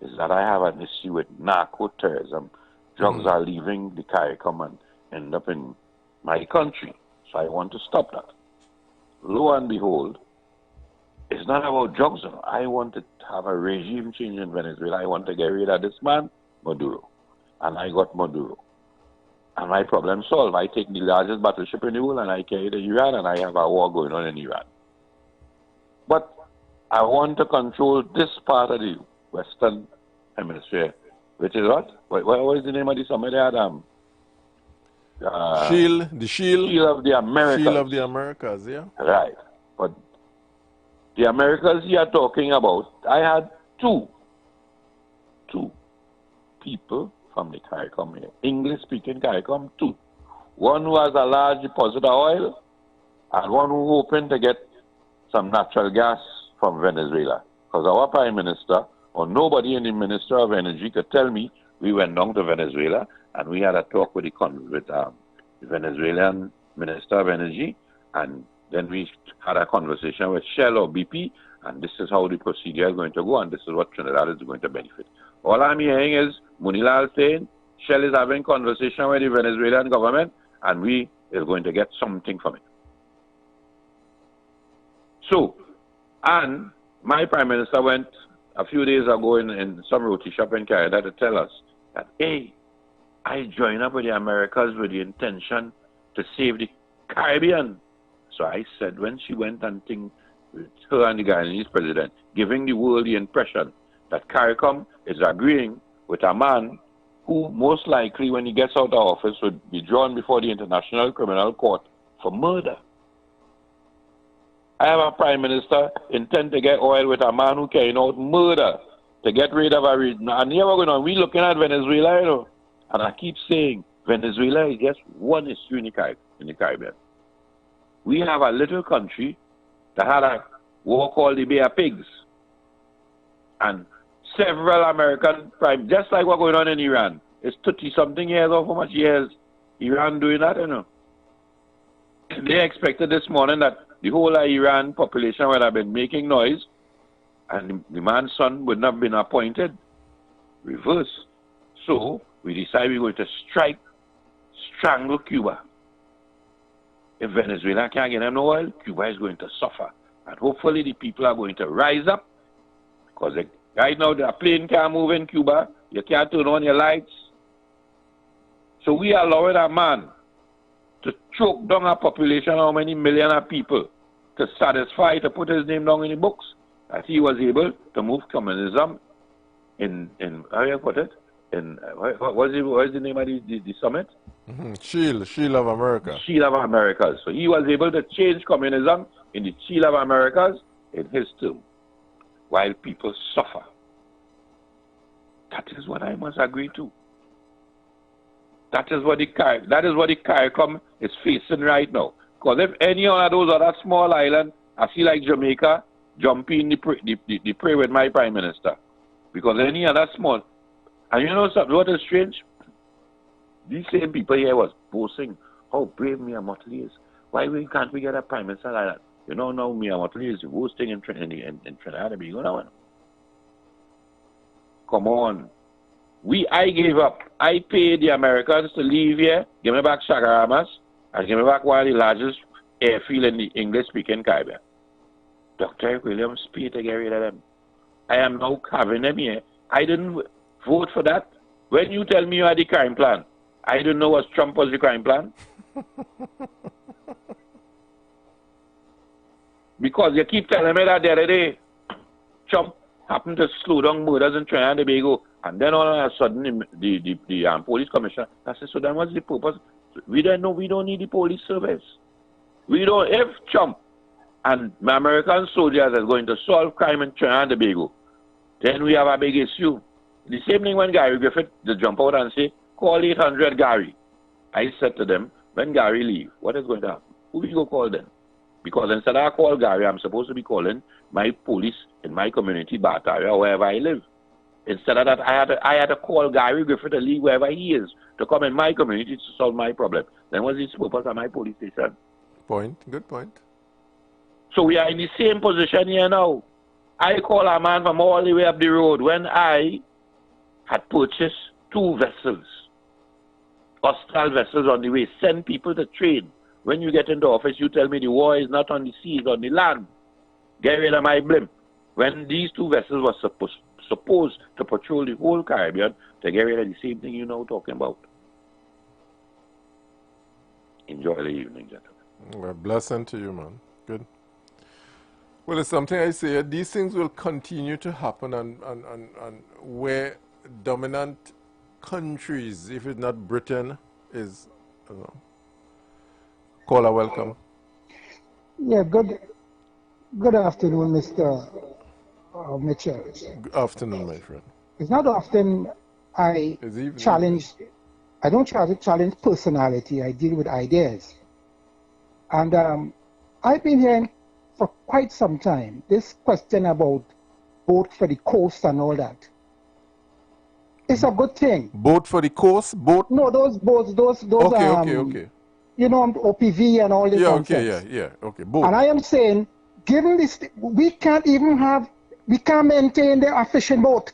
is that I have an issue with narco-terrorism. Drugs are leaving the CARICOM and end up in my country. So I want to stop that. Lo and behold, it's not about drugs. I want to have a regime change in Venezuela. I want to get rid of this man, Maduro. And I got Maduro. And my problem solved. I take the largest battleship in the world and I carry to Iran and I have a war going on in Iran. But I want to control this part of the Western Hemisphere, which is what? What was the name of the summit they had? Shield of the Americas. Shield of the Americas, yeah. Right. But the Americas you are talking about, I had two people from the CARICOM here, English-speaking CARICOM, two. One who has a large deposit of oil, and one who hoping to get some natural gas from Venezuela. Because our Prime Minister, or nobody in the Minister of Energy could tell me, we went down to Venezuela, and we had a talk with the Venezuelan Minister of Energy, and then we had a conversation with Shell or BP, and this is how the procedure is going to go, and this is what Trinidad is going to benefit. All I'm hearing is Munilal saying Shell is having conversation with the Venezuelan government, and we are going to get something from it. So, and my Prime Minister went a few days ago in some roti shop in Canada to tell us that, hey, I joined up with the Americas with the intention to save the Caribbean. So I said, when she went and with her and the Guyanese president, giving the world the impression that CARICOM is agreeing with a man who most likely, when he gets out of office, would be drawn before the International Criminal Court for murder. I have a prime minister intent to get oil with a man who carrying out murder to get rid of a region. And here we're going on. We're looking at Venezuela, you know. And I keep saying, Venezuela is just one issue in the Caribbean. We have a little country that had a war called the Bay of Pigs. And several American prime, just like what's going on in Iran. It's 30-something years or how much years Iran doing that, you know. They expected this morning that the whole Iran population would have been making noise and the man's son would not have been appointed. Reverse. So we decided we were going to strangle Cuba. If Venezuela can't get them no oil, Cuba is going to suffer. And hopefully the people are going to rise up, because right now the plane can't move in Cuba. You can't turn on your lights. So we are allowing a man to choke down a population of how many million of people to satisfy, to put his name down in the books, that he was able to move communism in how do you put it? In, what was the name of the summit? Shield of America. Shield of Americas. So he was able to change communism in the Shield of Americas in his term, while people suffer. That is what I must agree to. That is what the CARICOM is facing right now. Because if any one of those other small islands, I feel like Jamaica, jump in the prey with my prime minister. Because any other small, and you know something, what is strange? These same people here was boasting how brave Mia Motley is. Why can't we get a prime minister like that? You know now Mia Motley is hosting in Trinidad and Tobago now. Come on. I gave up. I paid the Americans to leave here, give me back Chagaramas, and give me back one of the largest airfield in the English-speaking Caribbean. Dr. Williams paid to get rid of them. I am now having them here. I didn't vote for that. When you tell me you had the crime plan, I didn't know what Trump was the crime plan. Because you keep telling me that the other day, Trump happened to slow down murders in Trinidad and Tobago, and then all of a sudden the police commissioner, I said, so then what's the purpose? We don't know, we don't need the police service. We don't, if Trump and American soldiers are going to solve crime in Trinidad and Tobago, then we have a big issue. The same thing when Gary Griffith to jump out and say, call 800 Gary. I said to them, when Gary leave, what is going to happen? Who will you go call then? Because instead of call Gary, I'm supposed to be calling my police in my community, Batavia, or wherever I live. Instead of that, I had to call Gary Griffith to leave wherever he is to come in my community to solve my problem. Then what's the purpose of my police station? Point. Good point. So we are in the same position here now. I call a man from all the way up the road when I had purchased 2 vessels, hostile vessels on the way, send people to trade. When you get into office, you tell me the war is not on the sea, it's on the land. Get rid of my blimp. When these 2 vessels were supposed to patrol the whole Caribbean, to get rid of the same thing you're now talking about. Enjoy the evening, gentlemen. Well, blessing to you, man. Good. Well, it's something I say, these things will continue to happen, and where dominant countries, if it's not Britain, is, you know. Caller, welcome. Yeah, good afternoon, Mr. Mitchell. Good afternoon, my friend. It's not often I don't challenge personality, I deal with ideas. And I've been hearing for quite some time this question about boat for the coast and all that. It's a good thing. Boat for the coast? Boat? No, those boats, those okay. You know, OPV and all this nonsense. Okay, boat. And I am saying, given this, we can't maintain the fishing boat.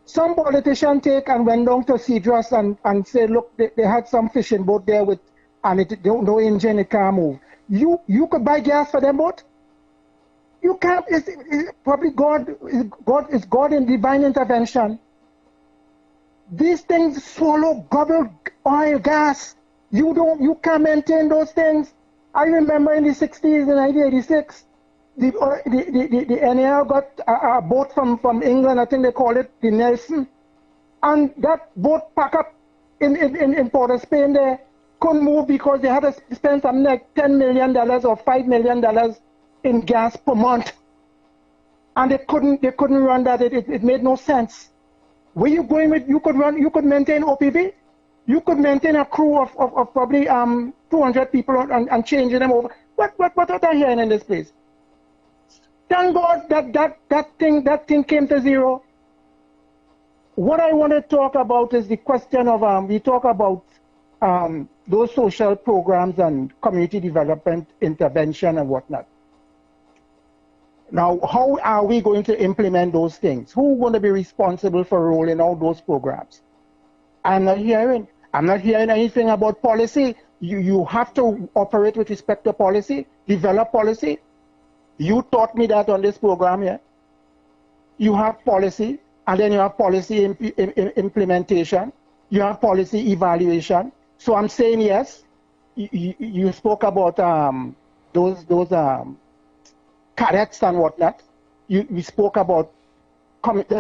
Some politician take and went down to Cedros and say, look, they had some fishing boat there with, and it no engine, it can't move. You could buy gas for them boat? You can't. It's probably God in divine intervention. These things swallow, gobble oil, gas. You can't maintain those things. I remember in the 60s, in 1986, The NAL got a boat from England, I think they call it the Nelson, and that boat packed up in Port of Spain there, couldn't move because they had to spend something like $10 million or $5 million in gas per month, and they couldn't run that. It made no sense. Where you going with? You could maintain OPB, you could maintain a crew of probably 200 people and changing them over. What are they hearing in this place? Thank God that thing came to zero. What I want to talk about is the question of we talk about those social programs and community development intervention and whatnot. Now, how are we going to implement those things? Who's going to be responsible for rolling out those programs? I'm not hearing anything about policy. You have to operate with respect to policy, develop policy. You taught me that on this program here. You have policy, and then you have policy implementation. You have policy evaluation. So I'm saying yes. You spoke about those cadets and whatnot. We spoke about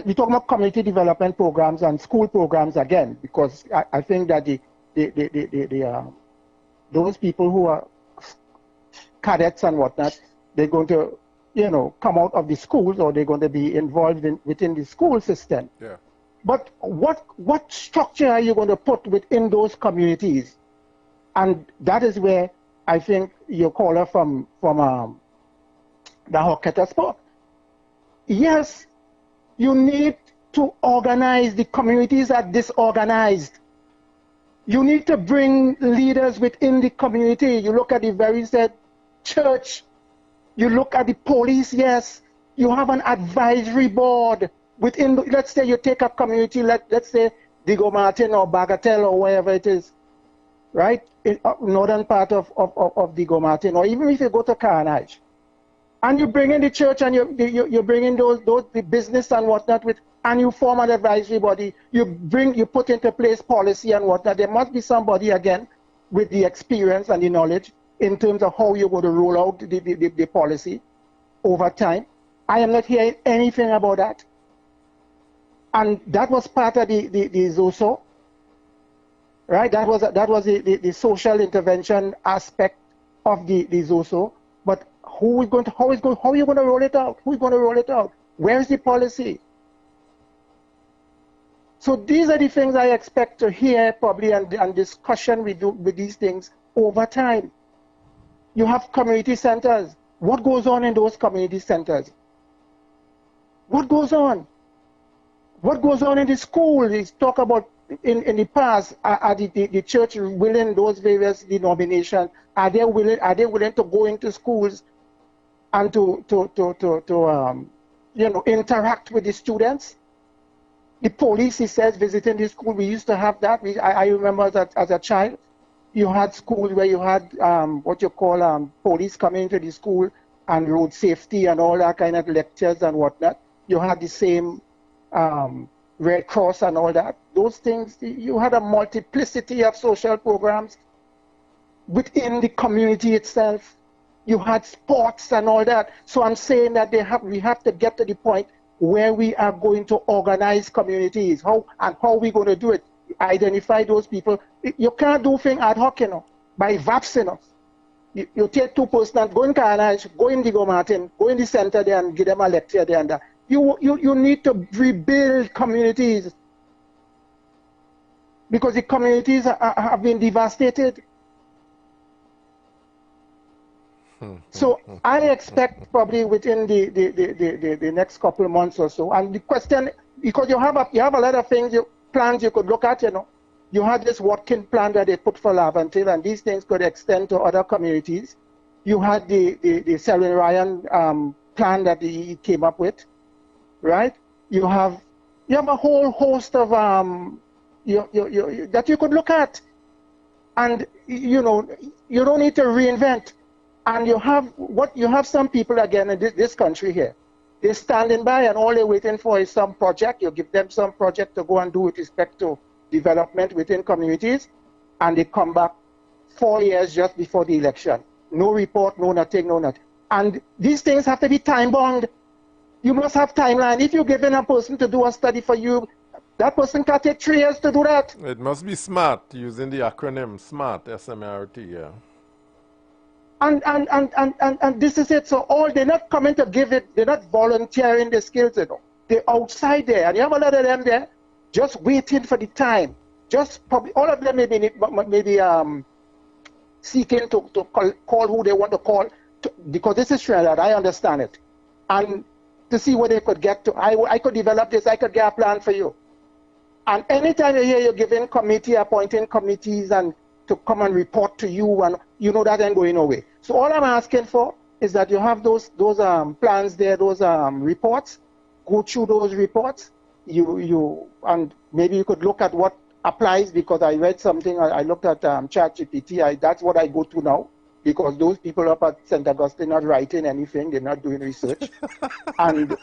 we talk about community development programs and school programs again, because I think that those people who are cadets and whatnot, they're going to, come out of the schools, or they're going to be involved within the school system. Yeah. But what structure are you going to put within those communities? And that is where I think your caller from the Hawketta spoke. Yes, you need to organize. The communities are disorganized. You need to bring leaders within the community. You look at the very said church. You look at the police, yes. You have an advisory board within, let's say you take a community, let's say Diego Martin or Bagatelle or wherever it is, right? In northern part of Diego Martin, or even if you go to Carnage, and you bring in the church and you bring in those the business and whatnot and you form an advisory body, you put into place policy and whatnot. There must be somebody again with the experience and the knowledge in terms of how you're going to roll out the policy over time. I am not hearing anything about that. And that was part of the ZOSO, right? That was the social intervention aspect of the ZOSO. But how are you going to roll it out? Who's going to roll it out? Where's the policy? So these are the things I expect to hear probably and discussion we do with these things over time. You have community centers. What goes on in those community centers? What goes on? What goes on in the school? They talk about in the past, are the church willing, those various denominations, are they willing to go into schools and to interact with the students? The police, he says, visiting the school. We used to have that. I remember that as a child, you had schools where you had what you call police coming into the school and road safety and all that kind of lectures and whatnot. You had the same Red Cross and all that. Those things, you had a multiplicity of social programs within the community itself. You had sports and all that. So I'm saying that we have to get to the point where we are going to organize communities. How are we going to do it? Identify those people. You can't do things ad hoc, by VAPs, You take two persons, go in Carnage, go in Diego Martin, go in the center there and give them a lecture there and that. You need to rebuild communities because the communities have been devastated. So I expect probably within the next couple of months or so. And the question, because you have a lot of things, plans you could look at, You had this Watkins plan that they put for Laventille, and these things could extend to other communities. You had the Selwyn Ryan plan that he came up with, right? You have a whole host of that you could look at, and you don't need to reinvent. And you have some people again in this country here. They're standing by, and all they're waiting for is some project. You give them some project to go and do with respect to development within communities, and they come back 4 years just before the election. No report, no nothing, no nothing. And these things have to be time-bound. You must have timeline. If you're giving a person to do a study for you, that person can take 3 years to do that. It must be SMART, using the acronym SMART, S-M-A-R-T, yeah. And this is it. So they're not coming to give it, they're not volunteering the skills, you know. They're outside there, and you have a lot of them there just waiting for the time. Just probably, all of them maybe seeking to call who they want to call, because this is Trinidad, I understand it. And to see what they could get to. I could develop this, I could get a plan for you. And anytime you hear you're giving committee, appointing committees and to come and report to you, and you know that ain't going away. So all I'm asking for is that you have those plans there, those reports, go through those reports, and maybe you could look at what applies, because I read something, I looked at ChatGPT, that's what I go to now, because those people up at St. Augustine not writing anything, they're not doing research. And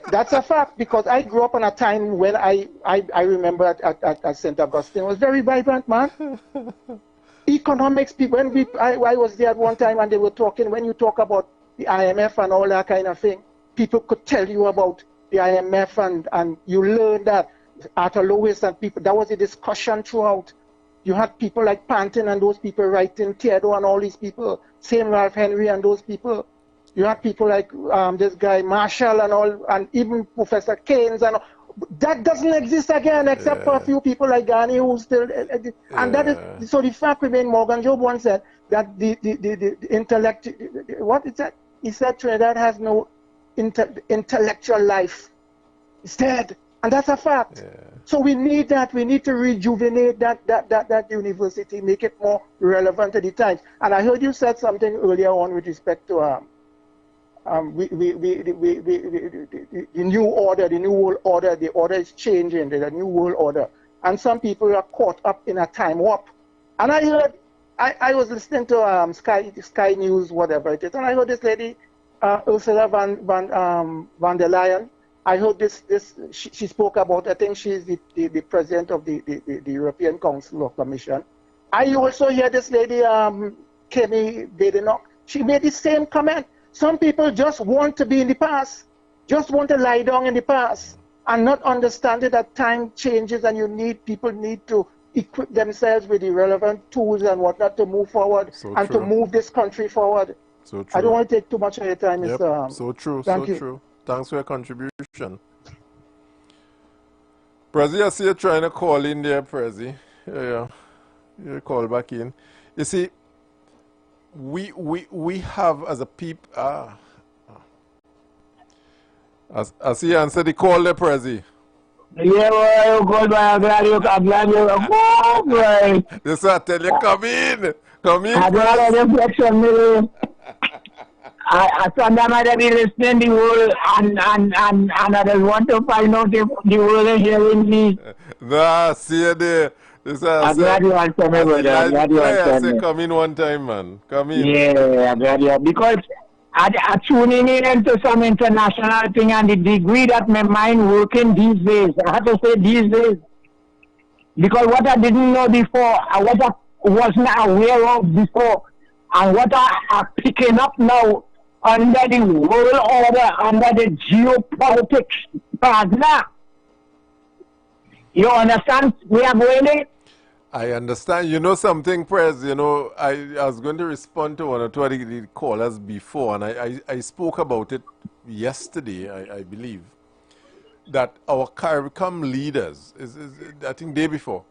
that's a fact, because I grew up in a time when I remember at St. Augustine, it was very vibrant, man. Economics, people, I was there at one time and they were talking, when you talk about the IMF and all that kind of thing, people could tell you about the IMF and you learn that. Arthur Lewis and people, that was a discussion throughout. You had people like Panton and those people writing, Theodore and all these people, same Ralph Henry and those people. You had people like this guy Marshall and all, and even Professor Keynes and all. That doesn't exist again, except for a few people like Ghani who still, and that is, so the fact remains. Morgan Job once said that the intellect, what is that? He said Trinidad has no intellectual life. It's dead. And that's a fact. Yeah. So we need that. We need to rejuvenate that university, make it more relevant to the times. And I heard you said something earlier on with respect to the new order, the new world order. The order is changing. There's a new world order, and some people are caught up in a time warp. And I heard, I was listening to Sky News, whatever it is, and I heard this lady, Ursula van der Leyen. I heard she spoke about, I think she's the president of the European Council or Commission. I also hear this lady, Kemi Badenoch, she made the same comment. Some people just want to be in the past, just want to lie down in the past, and not understanding that time changes and people need to equip themselves with the relevant tools and whatnot to move forward to move this country forward. So true. I don't want to take too much of your time, yep. Mr. So true, Thank so you. true. Thanks for your contribution. Prezi, I see you trying to call in there, Prezi. Yeah. You call back in. You see, we have as a people... I see you answer the call there, Prezi. Yeah, well, you call by, I'm glad you oh, boy. Yes, I tell you, come in. Come in, I don't have a reflection, maybe. I sometimes I be listening the whole and I just want to find out if the whole is hearing me. Nah, see you there. I'm glad you answer me, brother. I'm glad you answer me. Come in one time, man. Come in. Yeah, I'm glad you, because I tuning in into some international thing and the degree that my mind working these days. I have to say these days. Because what I didn't know before, what I wasn't aware of before, and what I are picking up now under the world order, under the geopolitics partner. You understand where I'm going there? I understand. You know something, Prez, you know, I was going to respond to one or two of the callers before, and I spoke about it yesterday, I believe, that our CARICOM leaders, I think day before,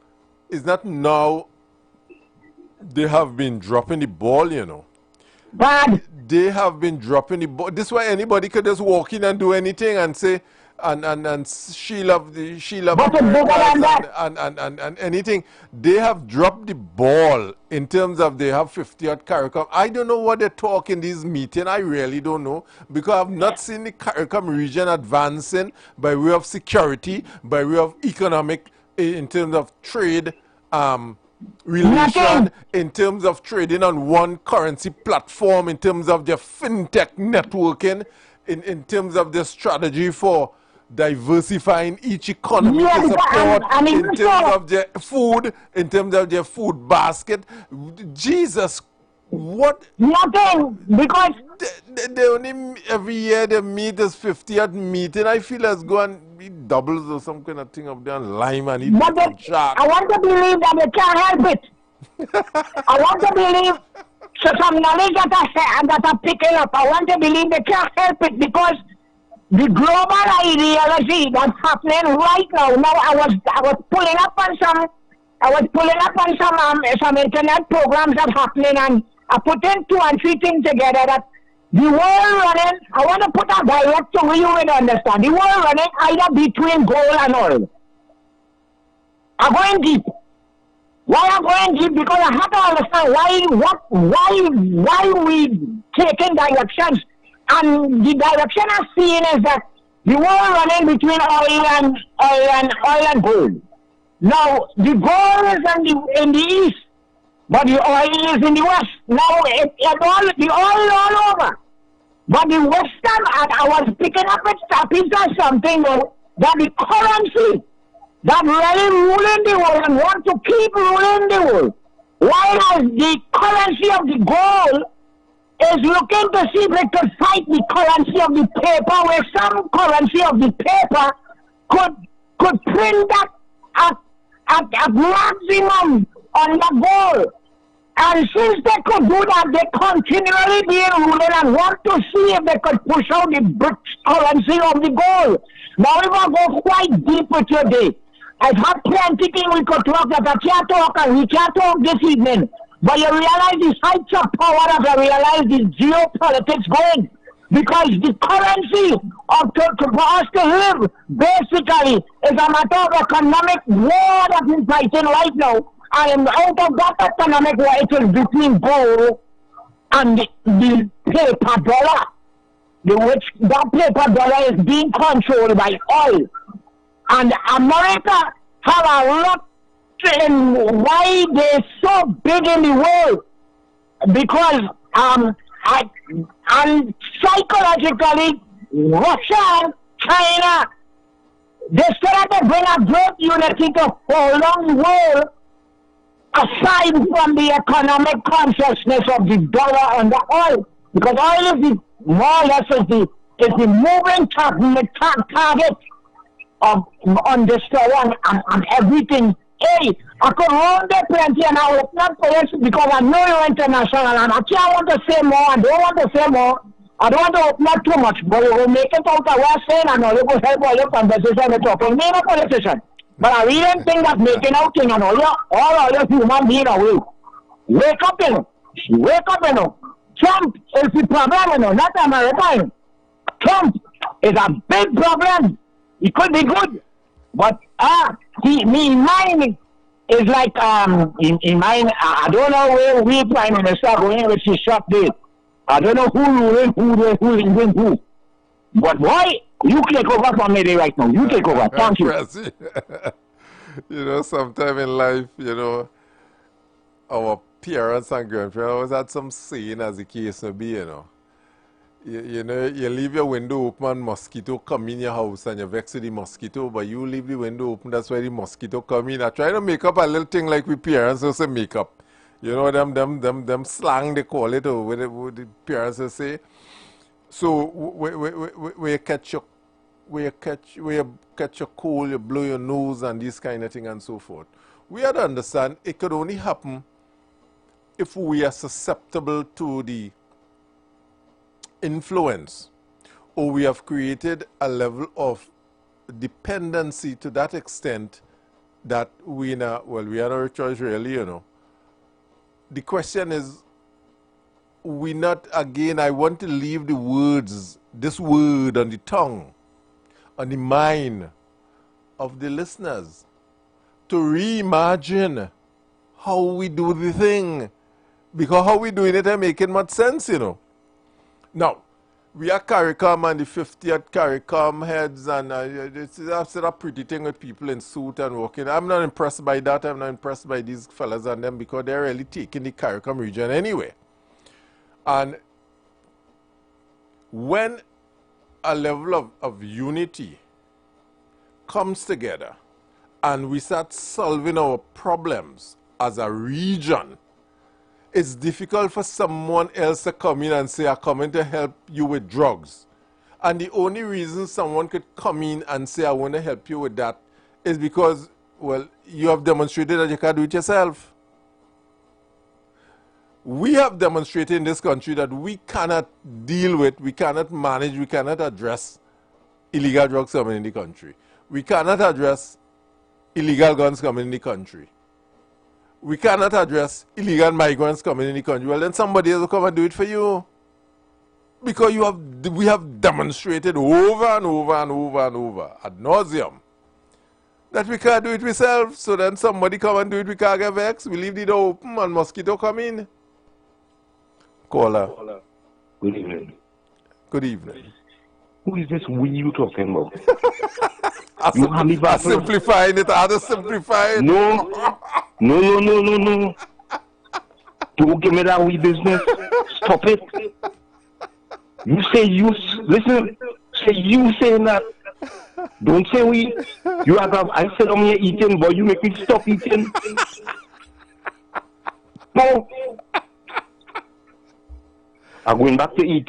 is that now they have been dropping the ball, you know. Bad. They have been dropping the ball. This is why anybody could just walk in and do anything and say, and Sheila and anything. They have dropped the ball in terms of they have 50 at CARICOM. I don't know what they talk in these meetings. I really don't know, because I've not seen the CARICOM region advancing by way of security, by way of economic, in terms of trade, relation, in terms of trading on one currency platform, in terms of their fintech networking, in terms of their strategy for diversifying each economy to support, in terms of their food, in terms of their food basket. Jesus What? Nothing, because they only every year they meet as 50th meeting. I feel let's go and eat doubles or some kind of thing up there and lime and eat shark. I want to believe that they can't help it. I want to believe so some knowledge that are picking up. I want to believe they can't help it because the global ideology that's happening right now. Now I was pulling up on some internet programs that's happening, and I put in 2 and 3 things together that the world running. I want to put a direct to where you will understand. The world running either between gold and oil. I'm going deep. Why I'm going deep? Because I have to understand why we taking directions. And the direction I'm seeing is that the world running between oil and gold. Now the gold is in the east, but the oil is in the west. Now the oil all over. But the western, and I was picking up with topics or something that the currency that really ruling the world and want to keep ruling the world, while the currency of the gold is looking to see if it could fight the currency of the paper, where some currency of the paper could print that at maximum on the gold. And since they could do that, they continually being ruling and want to see if they could push out the BRICS currency of the gold. Now we will go quite deep with your day. I've had plenty things we could talk that I can't talk, and we can't talk this evening. But you realize the heights of power as I realize the geopolitics going. Because the currency for us to live basically is a matter of economic war that is fighting right now. And out of that economic war, it is between gold and the paper dollar. That paper dollar is being controlled by oil. And America have a lot in why they're so big in the world. Because and psychologically, Russia and China, they started to bring a great unity to hold on the world, aside from the economic consciousness of the dollar and the oil. Because oil is more or less is the moving target of understanding and everything. Hey, I could hold there plenty and I will not for this because I know you're international and I can't want to say more. I don't want to say more. I don't want to open up too much, but you will make it out of what I'm saying and all you will help all your conversation with talking. Me, no politician. But I really think that making out thing and all your human being away. Wake up, you know. Wake up, you know. Trump is the problem, you know, not America. Trump is a big problem. He could be good. But mine is like in mine. I don't know where we prime minister going with his short day. I don't know who is who. But boy, you take over from me right now. You take over. Thank you. You know, sometime in life, you know, our parents and grandparents always had some saying, as the case may be, you know. You know, you leave your window open and mosquito come in your house and you vex with the mosquito, but you leave the window open, that's why the mosquito come in. I try to make up a little thing like we parents also make up. You know, them slang they call it, or what the parents will say. So where you catch your cold, you blow your nose and this kind of thing and so forth. We have to understand it could only happen if we are susceptible to the influence, or we have created a level of dependency to that extent that we are no choice really, you know. The question is, I want to leave the words, this word on the tongue, on the mind of the listeners, to reimagine how we do the thing, because how we doing it ain't making much sense, you know. Now, we are CARICOM and the 50th CARICOM heads, and it's a pretty thing with people in suit and walking. I'm not impressed by that. I'm not impressed by these fellas and them because they're really taking the CARICOM region anyway. And when a level of unity comes together and we start solving our problems as a region, it's difficult for someone else to come in and say, I'm coming to help you with drugs. And the only reason someone could come in and say, I want to help you with that is because, well, you have demonstrated that you can do it yourself. We have demonstrated in this country that we cannot deal with, we cannot manage, we cannot address illegal drugs coming in the country. We cannot address illegal guns coming in the country. We cannot address illegal migrants coming in the country. Well, then somebody else will come and do it for you. Because we have demonstrated over and over and over and over, ad nauseum, that we can't do it ourselves. So then somebody come and do it, we can't get vexed. We leave the door open and mosquito come in. Caller. Good evening. Good evening. Who is this we you talking about? I'm simplifying it. I had to simplify it. No. Don't give me that wee business. Stop it. You say you. Listen. Say you saying that. Don't say we. You have. I said I'm here eating, but you make me stop eating. No. I'm going back to eat.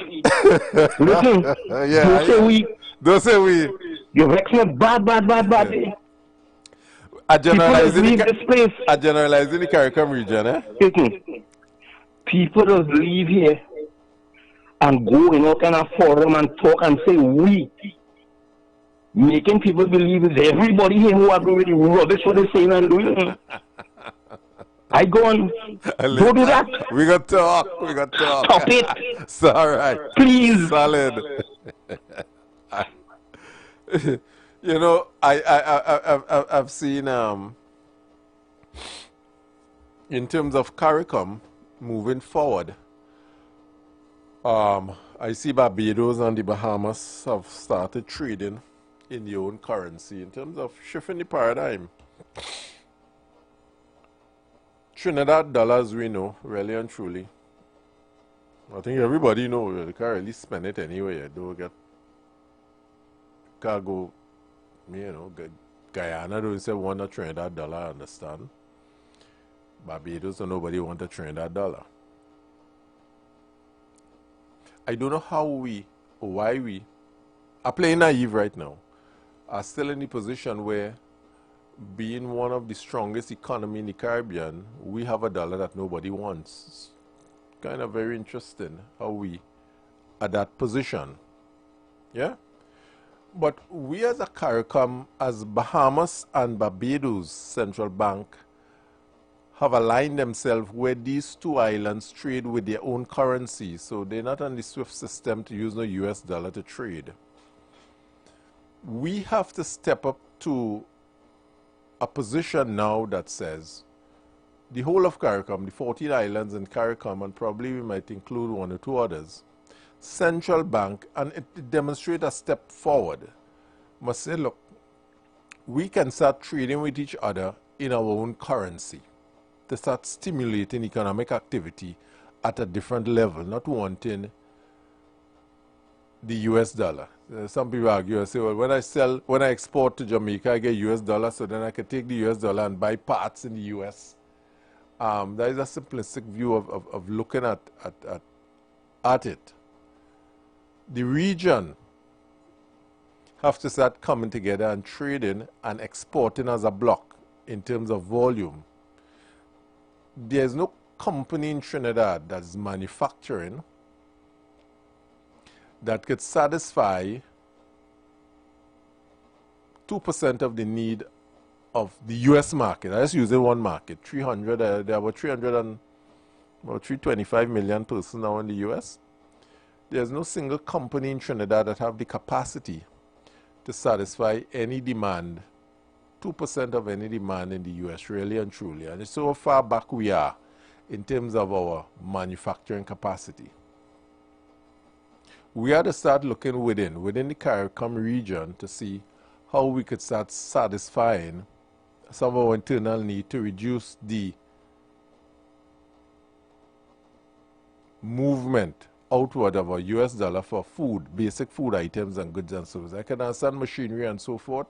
Listen. Don't say we. Don't say we. You're vexing me bad. I generalize in the CARICOM region, eh? Listen. People just leave here and go in all kind of forum and talk and say we. Making people believe it's everybody here who agree with the rubbish what they're saying and doing. I go on. Don't do that. We got to talk. Stop it. It's all right. Please. Solid. You know, I've seen in terms of CARICOM moving forward. I see Barbados and the Bahamas have started trading in their own currency in terms of shifting the paradigm. Trinidad dollars, we know, really and truly. I think everybody knows you can't really spend it anyway. You don't get cargo, you know, Guyana don't say want a Trinidad dollar, I understand. Barbados, so nobody want a Trinidad dollar. I don't know how we, or why we, are playing naive right now, are still in the position where, being one of the strongest economy in the Caribbean, we have a dollar that nobody wants. It's kind of very interesting how we are that position. Yeah? But we as a CARICOM, as Bahamas and Barbados Central Bank, have aligned themselves where these two islands trade with their own currency. So they're not on the SWIFT system to use no US dollar to trade. We have to step up to a position now that says the whole of CARICOM, the 14 islands in CARICOM, and probably we might include one or two others, central bank, and it demonstrates a step forward, must say, look, we can start trading with each other in our own currency to start stimulating economic activity at a different level, not wanting the US dollar. Some people argue and say, well, when I export to Jamaica, I get US dollars, so then I can take the US dollar and buy parts in the US. That is a simplistic view of looking at it. The region have to start coming together and trading and exporting as a block in terms of volume. There's no company in Trinidad that's manufacturing that could satisfy 2% of the need of the US market. I just use it one market. 300, there are about 325 million persons now in the US. There's no single company in Trinidad that have the capacity to satisfy any demand, 2% of any demand in the US, really and truly. And it's so far back we are in terms of our manufacturing capacity. We have to start looking within the CARICOM region to see how we could start satisfying some of our internal need to reduce the movement outward of our US dollar for food, basic food items and goods and services. I can understand machinery and so forth.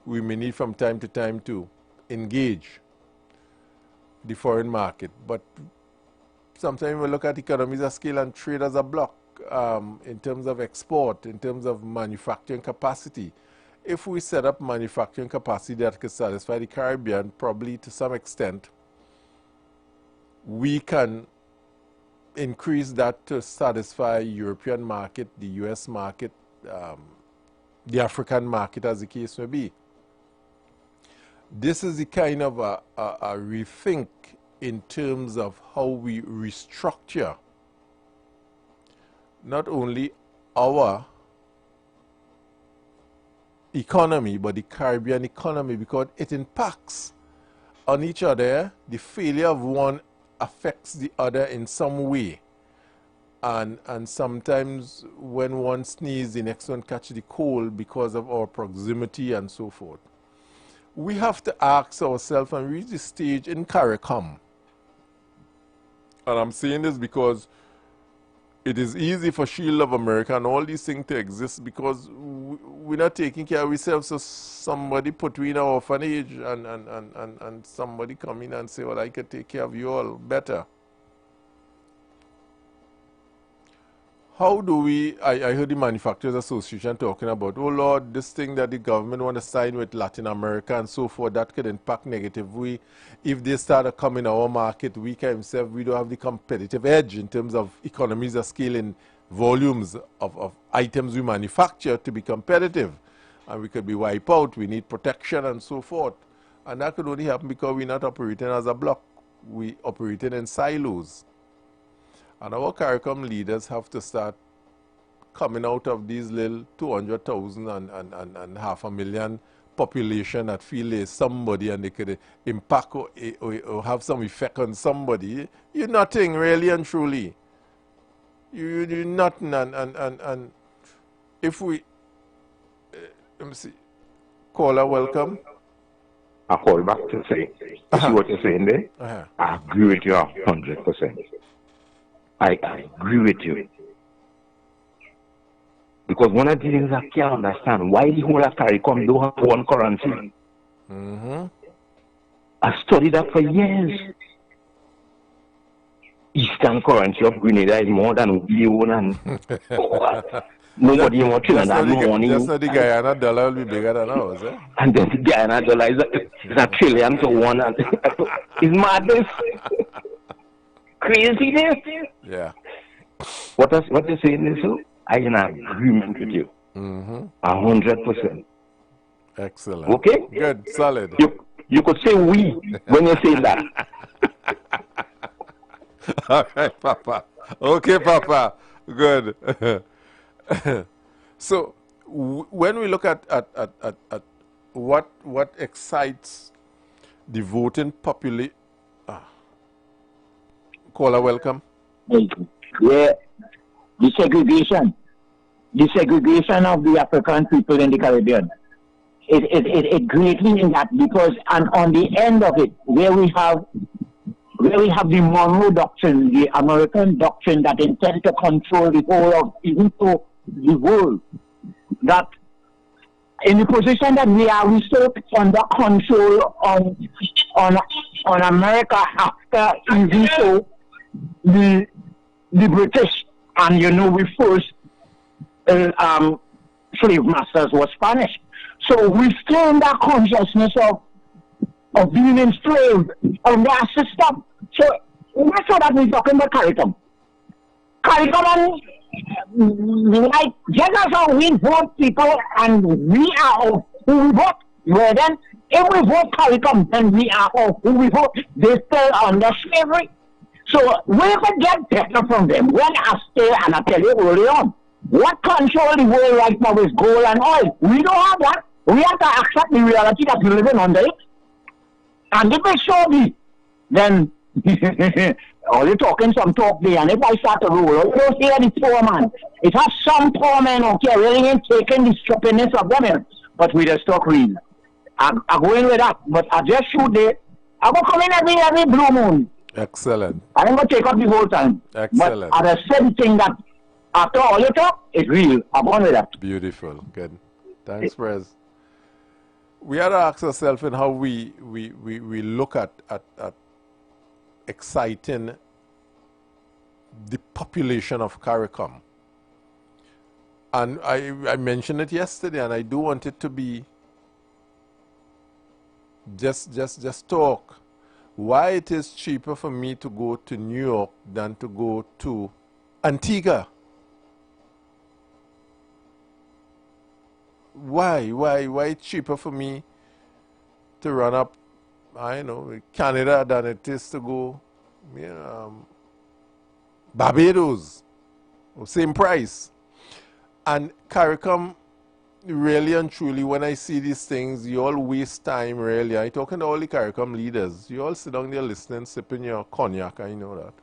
We may need from time to time to engage the foreign market, but sometimes we look at economies of scale and trade as a block in terms of export, in terms of manufacturing capacity. If we set up manufacturing capacity that could satisfy the Caribbean, probably to some extent, we can increase that to satisfy European market, the US market, the African market, as the case may be. This is the kind of a rethink in terms of how we restructure not only our economy, but the Caribbean economy, because it impacts on each other. The failure of one affects the other in some way. And sometimes when one sneezes, the next one catches the cold because of our proximity and so forth. We have to ask ourselves and reach the stage in CARICOM. And I'm saying this because it is easy for Shield of America and all these things to exist because we're not taking care of ourselves. So somebody put we in an orphanage and somebody come in and say, well, I can take care of you all better. How do we, I heard the Manufacturers Association talking about, oh Lord, this thing that the government want to sign with Latin America and so forth, that could impact negatively. If they start coming our market, we can say we don't have the competitive edge in terms of economies of scale and volumes of items we manufacture to be competitive. And we could be wiped out, we need protection and so forth. And that could only happen because we're not operating as a block. We operating in silos. And our CARICOM leaders have to start coming out of these little 200,000 and 500,000 population that feel there's somebody and they could impact or have some effect on somebody. You're nothing, really and truly. You're nothing. And if we, let me see, caller, welcome. I call back to say, you see what you're saying there? I agree with you 100%. I agree with you. Because one of the things I can't understand, why the whole of CARICOM don't have one currency. I studied that for years. Eastern currency of Grenada is more than we own, and nobody wants to that money. Just the Guyana dollar will be bigger than ours, eh? And then the Guyana dollar is a trillion to one. It's madness. Craziness. Yeah. What you're saying is so? I am in agreement with you. 100%. Excellent. Okay? Good. Solid. You could say we when you say that. All right, Papa. Okay, Papa. Good. So, when we look at what excites the voting population, caller, welcome. Yeah, the segregation of the African people in the Caribbean. It greatly in that because, and on the end of it, where we have the Monroe Doctrine, the American doctrine that intends to control the whole of, even so the world, that in the position that we are, we still under control on America after even so the British, and we first slave masters were Spanish. So we still in that consciousness of being enslaved under our system. So that's what we're talking about CARICOM. CARICOM, like, just as how we vote people and we are who we vote, well then, if we vote CARICOM, then we are who we vote. They're still under slavery. So we could get better from them. When I stay, and I tell you early on, what control the world right now is gold and oil. We don't have that. We have to accept the reality that we're living under it. And if it show me, then all you talking some talk there, and if I start to roll, you don't hear the poor man. It has some poor men out here really ain't taking the stupidness of them here. But we just talk real. I go in with that, but I just shoot there. I go come in every blue moon. Excellent. I ain't going to take up the whole time. Excellent. But I said thing that after all you talk, it's real. I'm on with that. Beautiful. Good. Thanks, Prez. We have to ask ourselves in how we look at exciting the population of CARICOM. And I mentioned it yesterday, and I do want it to be just talk. Why it is cheaper for me to go to New York than to go to Antigua? Why it's cheaper for me to run up, I know, Canada than it is to go Barbados? Same price. And CARICOM, really and truly, when I see these things, you all waste time, really. I'm talking to all the CARICOM leaders. You all sit down there listening, sipping your cognac, I know that.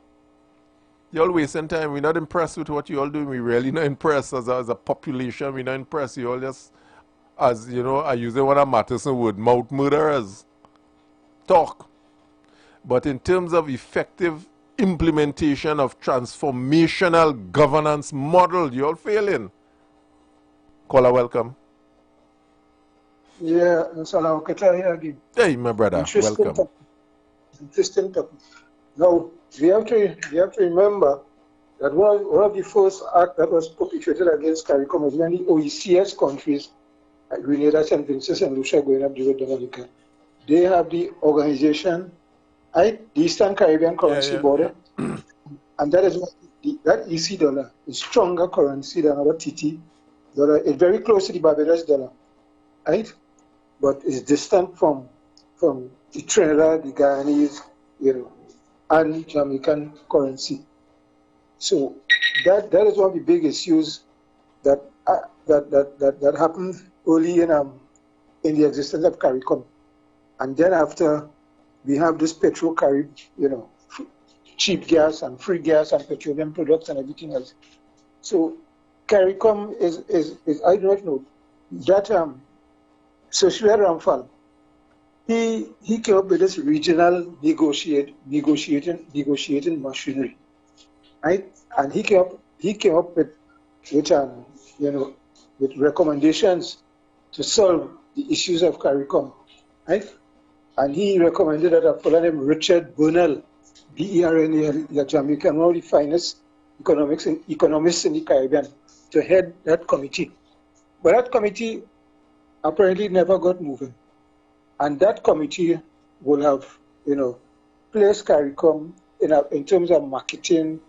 You all wasting time. We're not impressed with what you all doing. We're really not impressed as a population. We're not impressed. You all just, as you know, I use one of Matteson word, mouth murderers. Talk. But in terms of effective implementation of transformational governance model, you all failing. Caller, welcome. Yeah, Salam here again. Hey, my brother, welcome. Interesting topic. Now, we have to remember that one of the first acts that was perpetrated against CARICOM was when the OECS countries, like Grenada, St. Vincent, and Lucia, going up the Dominica, they have the organization, the Eastern Caribbean Currency Border, and that is what that EC dollar is stronger currency than our TT dollar. It's very close to the Barbados dollar, right? But it's distant from the Trinidad, the Guyanese, and Jamaican currency. So that is one of the big issues that happened early in the existence of CARICOM, and then after we have this Petro-Carib, cheap gas and free gas and petroleum products and everything else. So CARICOM is I don't know that Sir Ramphal, he came up with this regional negotiating machinery, right? And he came up with recommendations to solve the issues of CARICOM, right? And he recommended that a fellow named Richard Burnell, B-E-R-N-A-L, the Jamaican, one of the finest economists in the Caribbean, to head that committee. But that committee apparently never got moving. And that committee will have, placed CARICOM in terms of marketing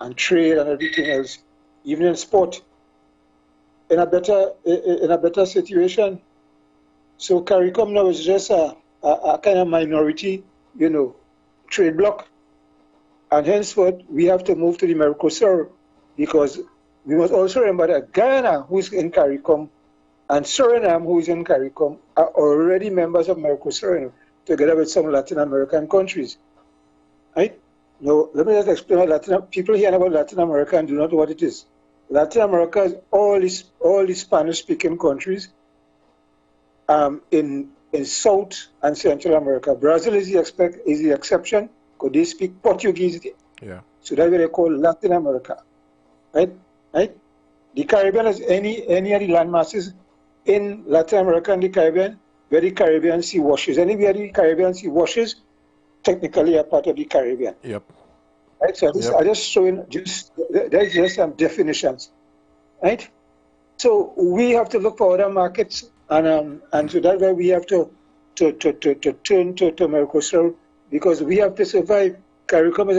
and trade and everything else, even in sport, in a better situation. So CARICOM now is just a kind of minority, trade bloc. And henceforth, we have to move to the Mercosur, because we must also remember that Guyana, who is in CARICOM, and Suriname, who is in CARICOM, are already members of Mercosur, together with some Latin American countries. Right? Now, let me just explain what people hear about Latin America and do not know what it is. Latin America is all the Spanish-speaking countries in South and Central America. Brazil is the exception, because they speak Portuguese. Yeah. So that's what they call Latin America. Right? The Caribbean is any of the land masses in Latin America and the Caribbean where the Caribbean Sea washes. Anywhere the Caribbean Sea washes, technically a part of the Caribbean. Yep. Right? So I just showing there's just some definitions. Right? So we have to look for other markets, and so that's why we have to turn to Mercosur, because we have to survive. CARICOM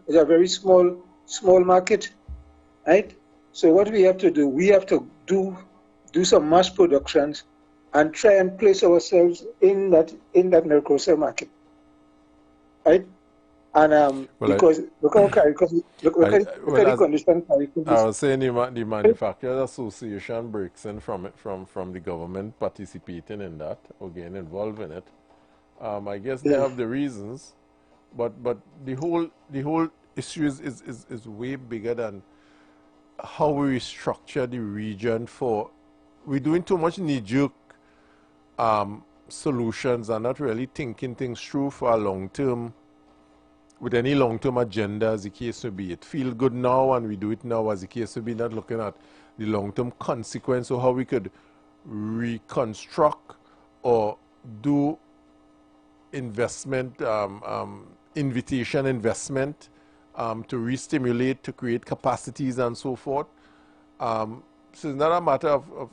is a very small market, right? So what we have to do, we have to do some mass productions and try and place ourselves in that Mercosur market, right? And because look at the condition CARICOM is. I was saying the Manufacturers Association breaks in from the government participating in that or getting involved in it. I guess they have the reasons, but the whole issue is way bigger than how we restructure the region. For we're doing too much knee-jerk solutions and not really thinking things through for a long term, with any long-term agenda, as the case may be. It feels good now and we do it now, as the case may be, not looking at the long-term consequence of how we could reconstruct or do investment, invitation investment, to re-stimulate, to create capacities and so forth. So it's not a matter of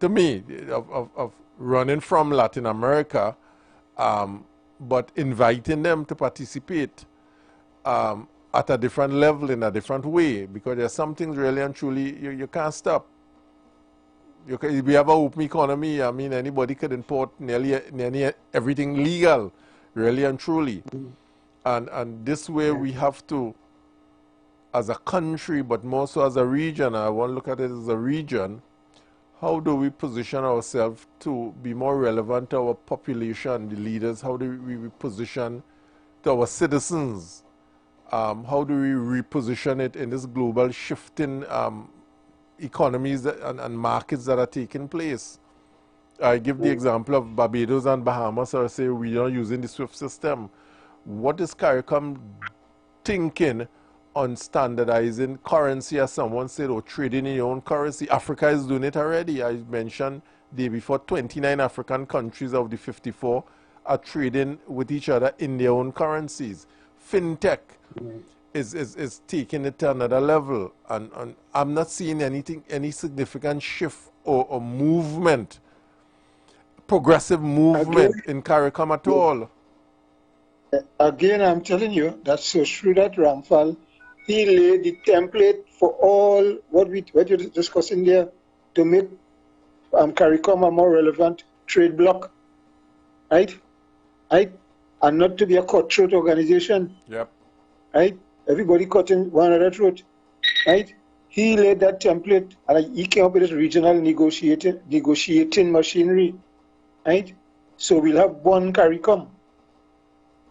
to me, of running from Latin America, but inviting them to participate at a different level, in a different way, because there's some things really and truly you can't stop. We have an open economy. I mean, anybody could import nearly everything legal, really and truly. And this way we have to, as a country, but more so as a region, I want to look at it as a region, how do we position ourselves to be more relevant to our population, the leaders? How do we position to our citizens? How do we reposition it in this global shifting economies and markets that are taking place? I give the example of Barbados and Bahamas, or say we are using the SWIFT system. What is CARICOM thinking on standardizing currency, as someone said, or trading in your own currency? Africa is doing it already. I mentioned the day before 29 African countries of the 54 are trading with each other in their own currencies. Fintech is taking it to another level, and I'm not seeing any significant shift or movement, progressive movement in CARICOM at all. Again, I'm telling you, that's so true that Ramphal, he laid the template for all what you're discussing there to make CARICOM a more relevant trade bloc, right? And not to be a cutthroat organization. Yep. Right? Everybody cutting one another throat. Right? He laid that template, and he came up with this regional negotiating machinery. Right? So we'll have one CARICOM.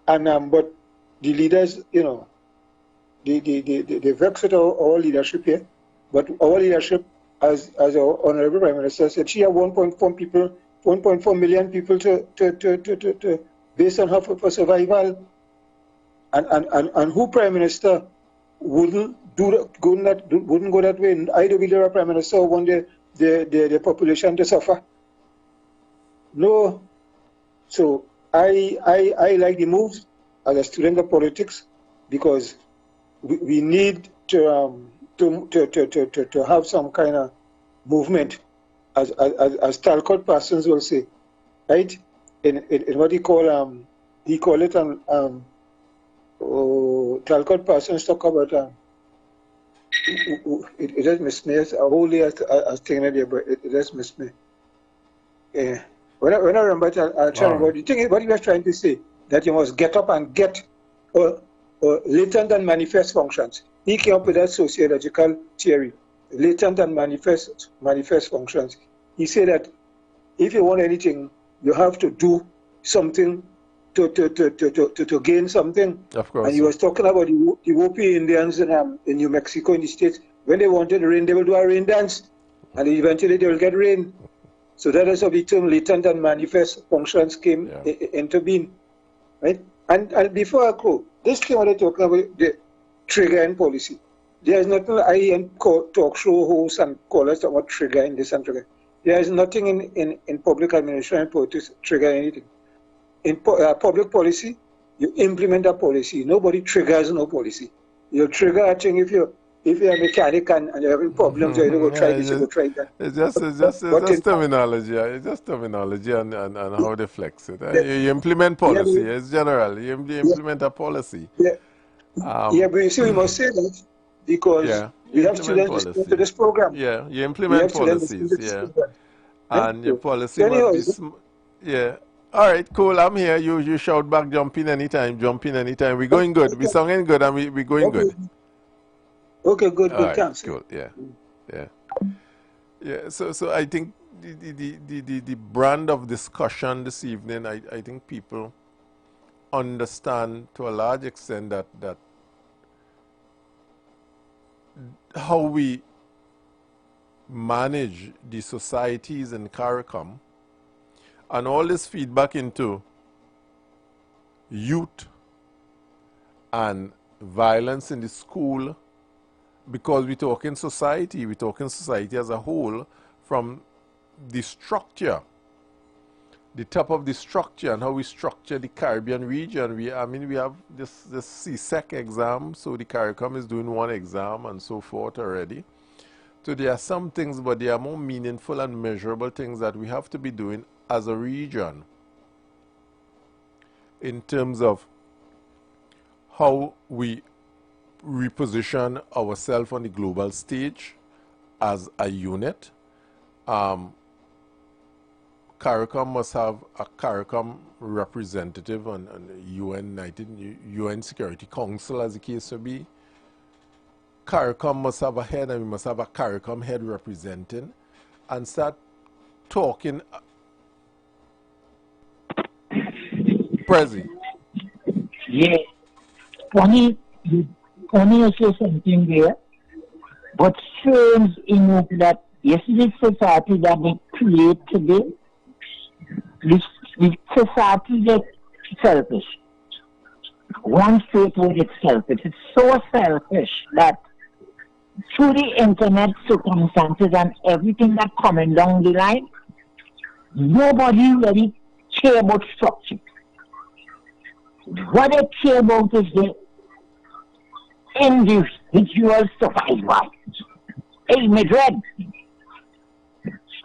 And but the leaders, you know, they vex with our leadership here. But our leadership, as our Honorable Prime Minister said, she had 1.4 million people to based on her for survival. And who Prime Minister wouldn't go that way? IWER Prime Minister want the population to suffer. No. So I like the moves as a student of politics, because we need to have some kind of movement, as Talcott Parsons will say, right? In what he call it Talcott Parsons talk about it just missed me. A whole day I was thinking of it, but it just missed me. Yeah. When I remember, I'll try to remember. The thing is, what he was trying to say, that you must get up and get latent and manifest functions. He came up with that sociological theory, latent and manifest functions. He said that if you want anything, you have to do something to gain something. Of course. And he was talking about the Wopi Indians in New Mexico, in the States. When they wanted rain, they will do a rain dance, and eventually they will get rain. So that is how the term latent and manifest functions came into being, right? And before I go, this thing what I'm talking about, the triggering policy. There is nothing I hear talk show hosts and callers about triggering this and triggering. There is nothing in public administration and politics trigger anything. In public policy, you implement a policy. Nobody triggers no policy. You trigger a thing if you're a mechanic and you're having problems, you go try this, you go try that. It's just terminology. It's just terminology and how they flex it. You implement policy. It's general. You implement a policy. Yeah. But you see, we must say that because we have students listening to this program. Yeah, you implement policies. Yeah. And your policy must be all right, cool. I'm here. You shout back, jump in anytime. We're going good. We're singing good, and we're going good. Okay, good. All right, Thanks. cool. Yeah. So I think the brand of discussion this evening, I think people understand to a large extent that how we manage the societies in CARICOM, and all this feedback into youth and violence in the school, because we're talking society as a whole, from the structure the top of the structure and how we structure the Caribbean region. We have this CSEC exam, so the CARICOM is doing one exam and so forth already. So there are some things, but they are more meaningful and measurable things that we have to be doing as a region in terms of how we reposition ourselves on the global stage as a unit. CARICOM must have a CARICOM representative on the UN Security Council, as the case may be. CARICOM must have a head, and we must have a CARICOM head representing, and start talking. Prezi. Yeah. Funny you say something there, but firms enough that yesterday's society that we create today, this society is selfish. One straightforward, it's selfish. It's so selfish that through the internet circumstances and everything that's coming down the line, nobody really care about structure. What they care about is the individual survival. Hey, Madrid,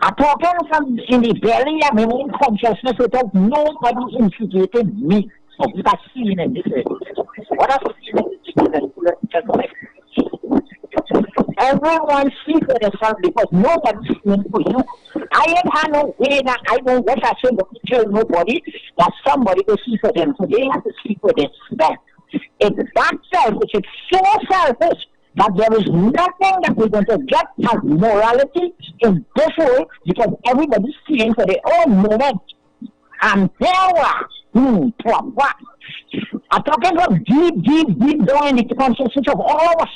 I'm talking from in the belly of my own consciousness without nobody instigating me of what I've seen in this area. What I've seen in this area. Everyone see for themselves because nobody's seeing for you. I ain't had no way that I don't wish I should tell nobody that somebody will see for them. So they have to see for themselves. It's that selfish. It's so selfish that there is nothing that we're going to get as morality in this world because everybody's seeing for their own moment. And power. What? I'm talking about deep down in the consciousness of all of us.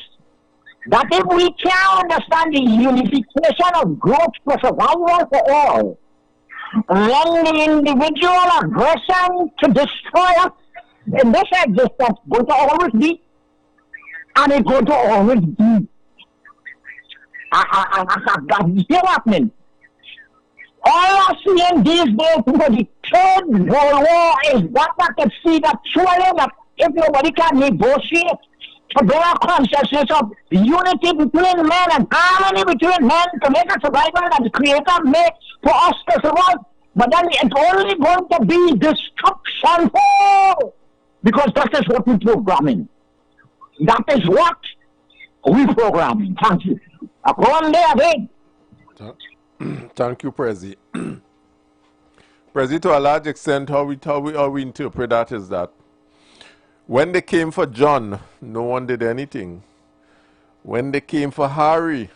That if we can understand the unification of growth for survival for all, then the individual aggression to destroy us in this existence going to always be, and it's going to always be. That's still happening. All I'm seeing these days for the third World War is what I can see that surely that if nobody can negotiate to bring a consciousness of unity between men and harmony between men to make a survival that the Creator made for us to survive. But then it's only going to be destruction for, because that is what we're programming. That is what we're programming. Thank you. I go on there again. Thank you, Prezi. Prezi, to a large extent, how we interpret that is that when they came for John, no one did anything. When they came for Harry,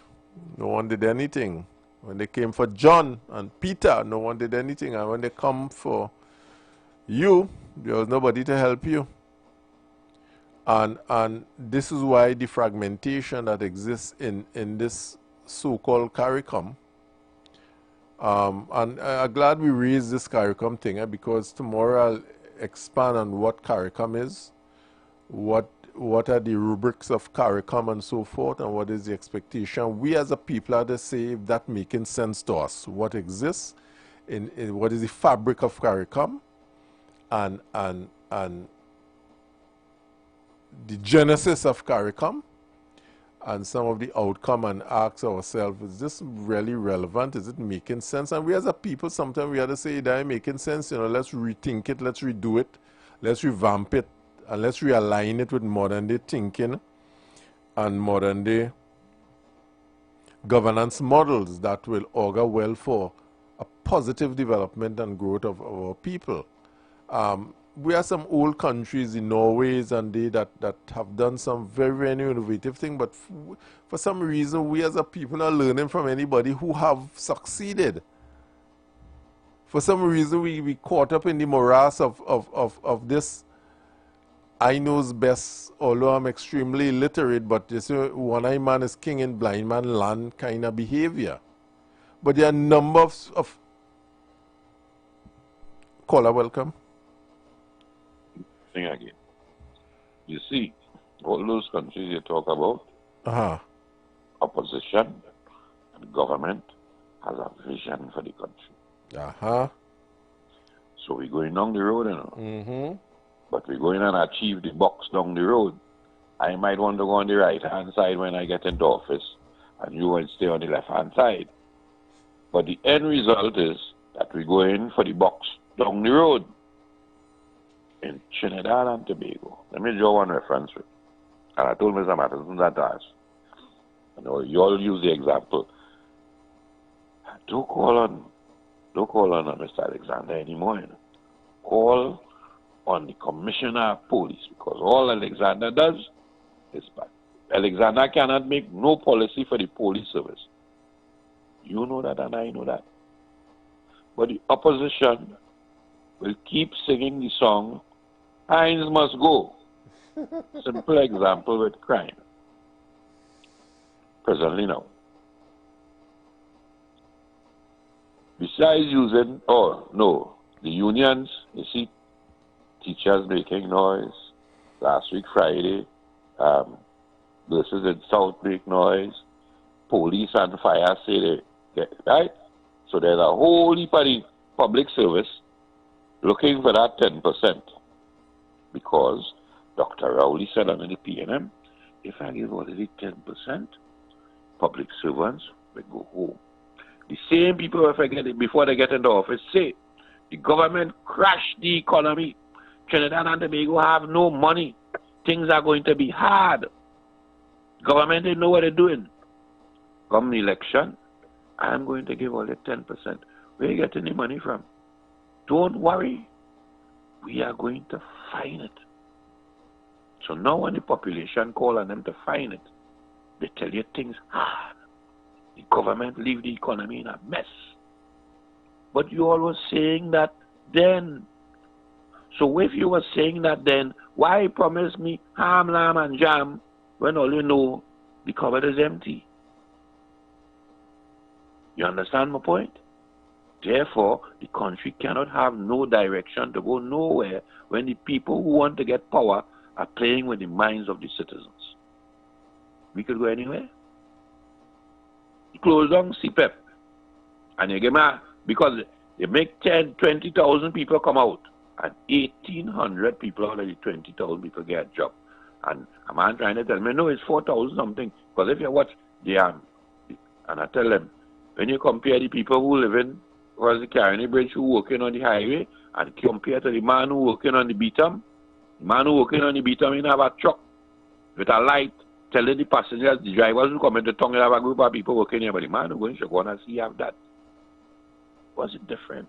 no one did anything. When they came for John and Peter, no one did anything. And when they come for you, there was nobody to help you. And this is why the fragmentation that exists in this so-called CARICOM. And I'm glad we raised this CARICOM thing because tomorrow I'll expand on what CARICOM is, what are the rubrics of CARICOM and so forth, and what is the expectation. We as a people are to say if that making sense to us, what exists, in what is the fabric of CARICOM, and the genesis of CARICOM, and some of the outcome, and ask ourselves, is this really relevant? Is it making sense? And we as a people, sometimes we have to say, that ain't making sense, let's rethink it, let's redo it, let's revamp it, and let's realign it with modern day thinking and modern day governance models that will augur well for a positive development and growth of our people. We have some old countries in Norway and they that have done some very, very innovative things, but for some reason we as a people are learning from anybody who have succeeded. For some reason we caught up in the morass of this I knows best, although I'm extremely illiterate, but this one-eyed man is king and blind man land kind of behavior. But there are a number of caller, welcome. Thing again. You see, all those countries you talk about, opposition and government has a vision for the country. So we're going down the road, you know. Mm-hmm. But we're going and achieve the box down the road. I might want to go on the right-hand side when I get into office, and you will stay on the left-hand side. But the end result is that we go in for the box down the road in Trinidad and Tobago. Let me draw one reference with. And I told Mr. Mattinson that as. You know, you all use the example. Don't call on Mr. Alexander anymore. You know. Call on the Commissioner of Police, because all Alexander does is bad. Alexander cannot make no policy for the police service. You know that and I know that. But the opposition will keep singing the song, Hines must go. Simple example with crime. Presently now. Besides using, the unions, you see, teachers making noise. Last week, Friday, nurses in South make noise. Police and fire say they get, right? So there's a whole heap of the public service looking for that 10%. Because Dr. Rowley said under the PNM, if I give already 10%, public servants will go home. The same people, before they get into office, say the government crashed the economy. Trinidad and Tobago have no money. Things are going to be hard. Government didn't know what they're doing. Come the election, I'm going to give all the 10%. Where are you getting the money from? Don't worry. We are going to find it. So now when the population call on them to find it, they tell you things hard. The government leave the economy in a mess. But you all were saying that then. So if you were saying that then, why promise me ham, lamb, and jam when all you know the cupboard is empty? You understand my point? Therefore, the country cannot have no direction to go nowhere when the people who want to get power are playing with the minds of the citizens. We could go anywhere. You close down CPEP, and you get mad because they make 10, 20,000 people come out, and 1,800 people out of the 20,000 people get a job. And a man trying to tell me, no, it's 4,000 something. Because if you watch the and I tell them, when you compare the people who live in the Caroni Bridge who working on the highway, and compare to the man who working on the beatum, the man who working on the beatum, he have a truck with a light, telling the passengers, the drivers who come into town, you have a group of people working here, but the man who going to go and see you have that. What's the difference?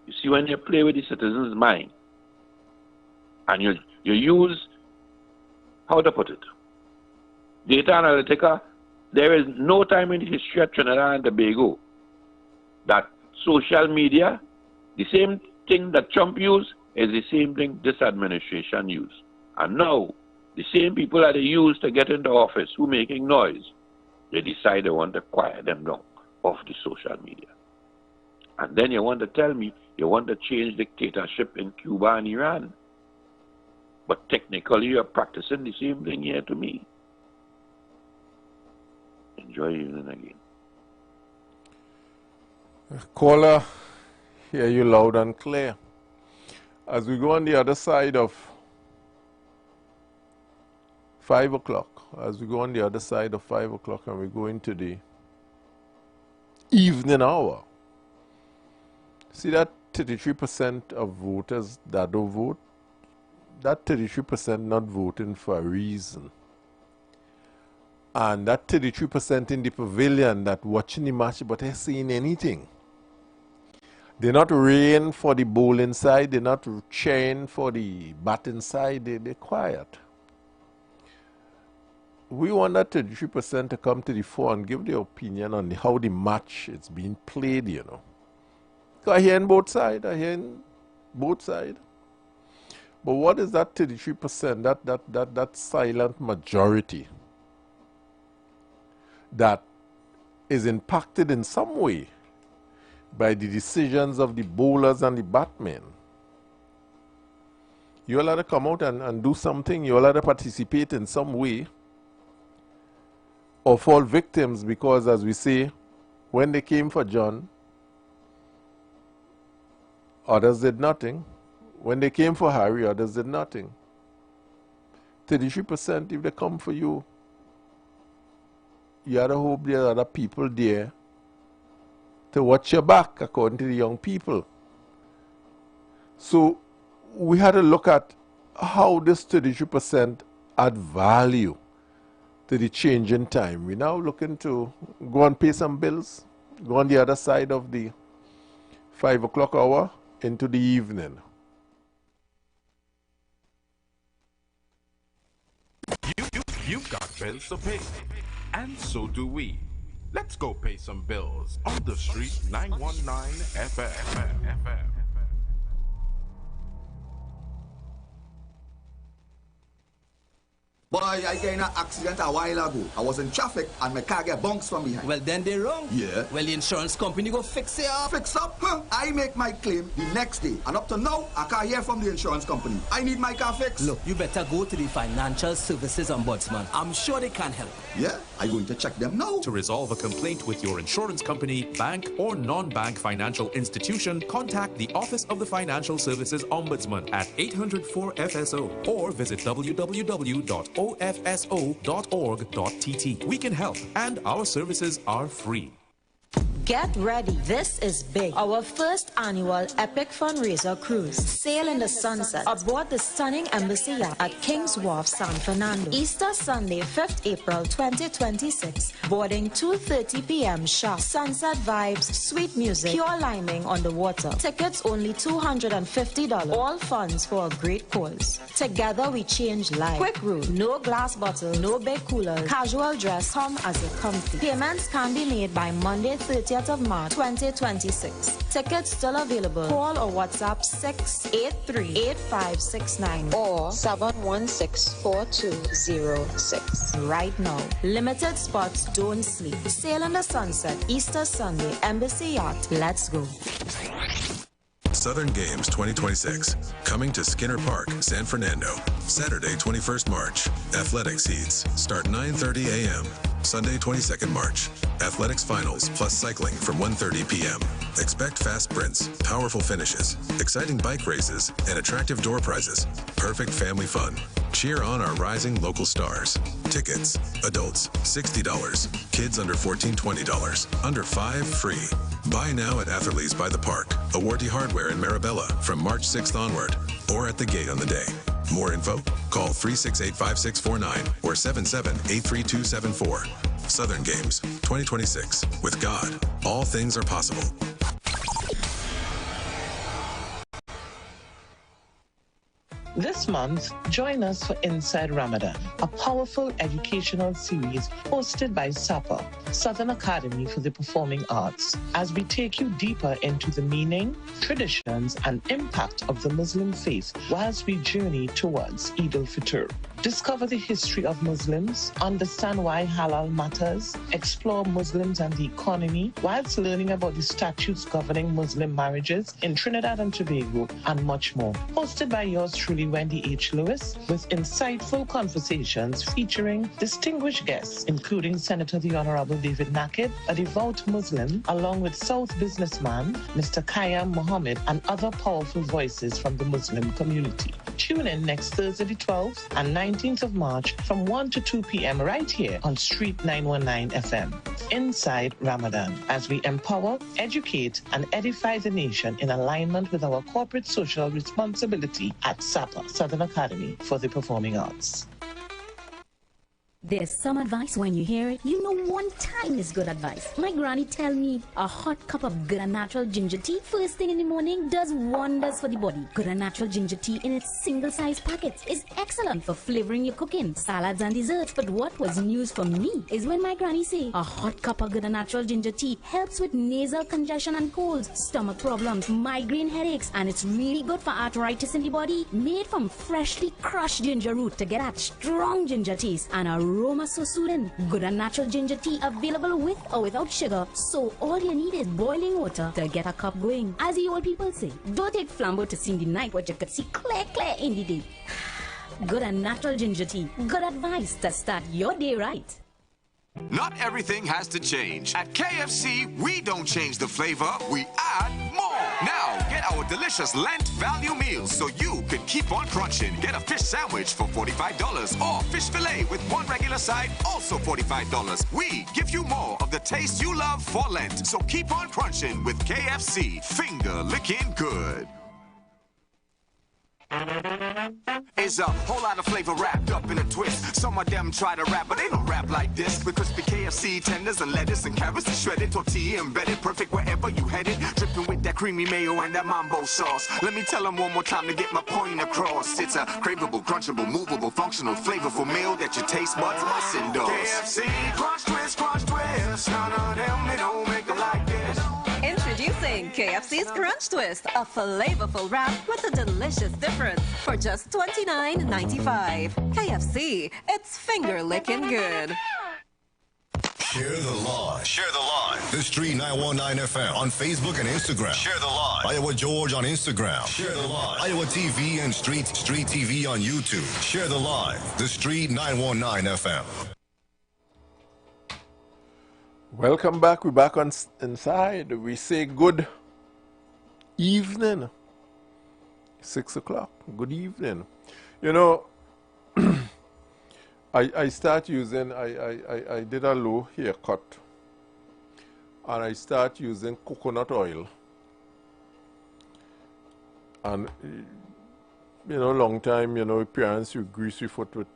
You see, when you play with the citizen's mind, and you use, how to put it, data analytica, there is no time in the history of Trinidad and Tobago that social media, the same thing that Trump used, is the same thing this administration used. And now, the same people that they use to get into office who making noise, they decide they want to quiet them down off the social media. And then you want to tell me you want to change dictatorship in Cuba and Iran. But technically you're practicing the same thing here to me. Enjoy your evening again. Caller, hear you loud and clear. As we go on the other side of 5 o'clock, as we go on the other side of 5 o'clock and we go into the evening hour, see that 33% of voters that don't vote, that 33% not voting for a reason. And that 33% in the pavilion that watching the match but they're seeing anything. They're not raying for the bowling side, they're not cheering for the batting side, they're quiet. We want that 33% to come to the fore and give their opinion on how the match is being played, you know. I hear in both sides, But what is that 33%, that silent majority that is impacted in some way by the decisions of the bowlers and the batsmen? You all have to come out and do something. You all have to participate in some way or fall victims, because as we say, when they came for John, others did nothing. When they came for Harry, others did nothing. 33%, if they come for you, you had to hope there are other people there to watch your back, according to the young people. So we had to look at how this 33% add value to the change in time. We're now looking to go and pay some bills, go on the other side of the 5 o'clock hour into the evening. You've got bills to pay, and so do we. Let's go pay some bills on the street 919 FM. Boy, I got in an accident a while ago. I was in traffic and my car get bounced from behind. Well, then they're wrong. Yeah. Well, the insurance company go fix it up. Fix up? Huh? I make my claim the next day. And up to now, I can't hear from the insurance company. I need my car fixed. Look, you better go to the Financial Services Ombudsman. I'm sure they can help. Yeah, I'm going to check them now. To resolve a complaint with your insurance company, bank, or non-bank financial institution, contact the Office of the Financial Services Ombudsman at 800-4FSO or visit www.ofso.org.tt. We can help, and our services are free. Get ready. This is big. Our first annual epic fundraiser cruise. Sail in the sunset aboard the stunning embassy yacht at King's Wharf, San Fernando. Easter Sunday, 5th April 2026. Boarding 2:30 p.m. sharp. Sunset vibes, sweet music, pure liming on the water. Tickets only $250. All funds for a great cause. Together we change lives. Quick rule, no glass bottle, no big coolers. Casual dress, come as a comfy. Payments can be made by Monday, 30th of March 2026. Tickets still available. Call or WhatsApp 683-8569 or 716-4206. Right now. Limited spots, don't sleep. Sail in the sunset, Easter Sunday, Embassy Yacht. Let's go. Southern Games 2026, coming to Skinner Park, San Fernando, Saturday, 21st March. Athletics heats start 9:30 a.m. Sunday, 22nd March. Athletics finals plus cycling from 1:30 p.m. Expect fast sprints, powerful finishes, exciting bike races, and attractive door prizes. Perfect family fun. Cheer on our rising local stars. Tickets, adults, $60. Kids under 14, $20. Under 5, free. Buy now at Atherley's by the Park, Awardy Hardware in Marabella from March 6th onward, or at the gate on the day. More info? Call 368-5649 or 77-83274. Southern Games 2026. With God, all things are possible. This month, join us for Inside Ramadan, a powerful educational series hosted by SAPA, Southern Academy for the Performing Arts, as we take you deeper into the meaning, traditions, and impact of the Muslim faith whilst we journey towards Eid al-Fitr. Discover the history of Muslims, understand why halal matters, explore Muslims and the economy, whilst learning about the statutes governing Muslim marriages in Trinidad and Tobago, and much more. Hosted by yours truly, Wendy H. Lewis, with insightful conversations featuring distinguished guests, including Senator the Honorable David Naked, a devout Muslim, along with South businessman Mr. Khayyam Mohammed, and other powerful voices from the Muslim community. Tune in next Thursday the 12th and 19th of March from 1 to 2 p.m. right here on Street 919 FM. Inside Ramadan, as we empower, educate, and edify the nation in alignment with our corporate social responsibility at SAPA, Southern Academy for the Performing Arts. There's some advice when you hear it. You know, one time is good advice. My granny tell me a hot cup of good and natural ginger tea first thing in the morning does wonders for the body. Good and natural ginger tea in its single-size packets is excellent for flavoring your cooking, salads and desserts. But what was news for me is when my granny say a hot cup of good and natural ginger tea helps with nasal congestion and colds, stomach problems, migraine headaches, and it's really good for arthritis in the body. Made from freshly crushed ginger root to get that strong ginger taste and aroma so soothing. Good and natural ginger tea available with or without sugar, so all you need is boiling water to get a cup going. As the old people say, don't take flambeau to see in the night what you could see clear in the day. Good and natural ginger tea. Good advice to start your day right. Not everything has to change. At KFC, we don't change the flavor, we add more. Now, get our our delicious Lent value meals so you can keep on crunching. Get a fish sandwich for $45 or fish fillet with one regular side, also $45. We give you more of the taste you love for Lent. So keep on crunching with KFC. Finger licking good. Is a whole lot of flavor wrapped up in a twist. Some of them try to rap, but they don't rap like this. With crispy KFC tenders and lettuce and carrots and shredded tortilla embedded, perfect wherever you headed. Dripping with that creamy mayo and that mambo sauce. Let me tell them one more time to get my point across. It's a craveable, crunchable, movable, functional, flavorful meal that your taste buds must endorse. KFC crunch twist, crunch twist. None of them, they don't make them like this. Introducing KFC's Crunch Twist, a flavorful wrap with a delicious difference for just $29.95. KFC, it's finger licking good. Share the live. Share the live. The Street 919 FM on Facebook and Instagram. Share the live. Iowa George on Instagram. Share the live. Iowa TV and Street TV on YouTube. Share the live. The Street 919 FM. Welcome back. We're back on inside. We say good evening. 6 o'clock. Good evening. You know, I start using, I did a low haircut, and I start using coconut oil. And, you know, long time, you know, parents, you grease your foot with,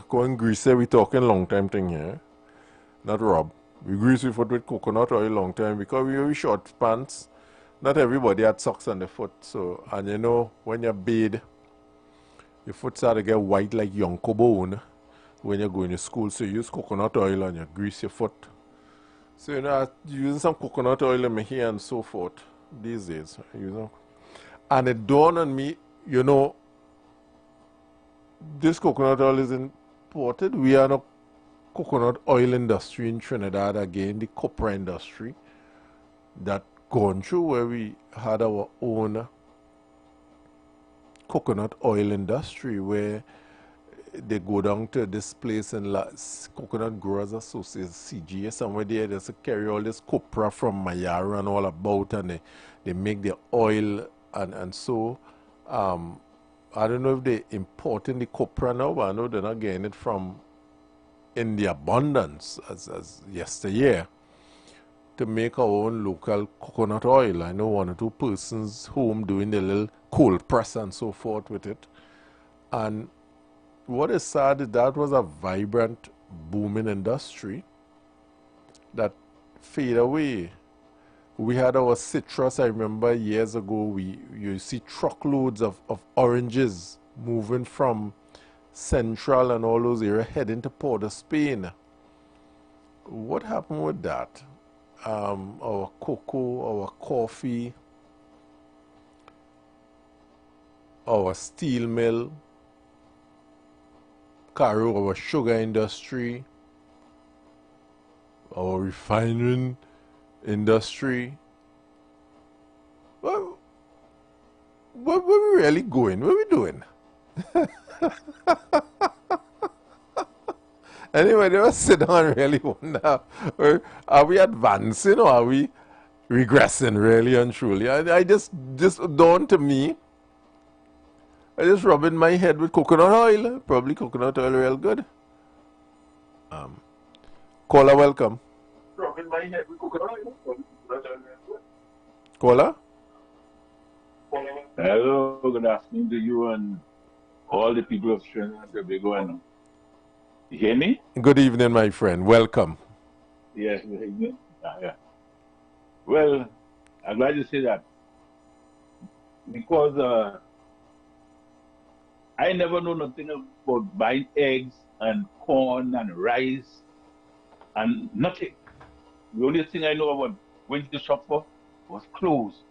going grease, we talking long time thing here, not rub. We grease your foot with coconut oil long time because we wear short pants. Not everybody had socks on the foot. So, and you know, when you bathe, your foot start to get white like yonko bone when you're going to school. So you use coconut oil and you grease your foot. So, you know, I'm using some coconut oil in my hair and so forth these days. You know. And it dawned on me, you know, this coconut oil is imported. We are not coconut oil industry in Trinidad again, the copra industry that gone through where we had our own coconut oil industry where they go down to this place in Coconut Growers Association, CGA, somewhere there, they carry all this copra from Mayara and all about, and they make the oil and so I don't know if they importing the copra now, but I know they're not getting it from in the abundance as yesteryear to make our own local coconut oil. I know one or two persons home doing the little cold press and so forth with it. And what is sad is that was a vibrant, booming industry that fade away. We had our citrus. I remember years ago, you see truckloads of oranges moving from Central and all those areas heading to Port of Spain. What happened with that? Our cocoa, our coffee, our steel mill, our sugar industry, our refining industry. Well, where we really going? What are we doing? Anyway, they must sit down and really wonder, are we advancing or are we regressing really and truly? I just dawned to me, I just rubbing my head with coconut oil, probably coconut oil real good. Caller, welcome. Rubbing my head with coconut oil, probably coconut oil real good. Caller? Hello, good afternoon to you and all the people of Trinidad and Tobago. And you hear me? Good evening, my friend. Welcome. Yes, good evening. Yeah. Well, I'm glad to say that because I never know nothing about buying eggs and corn and rice and nothing. The only thing I know about going to the shop for was clothes.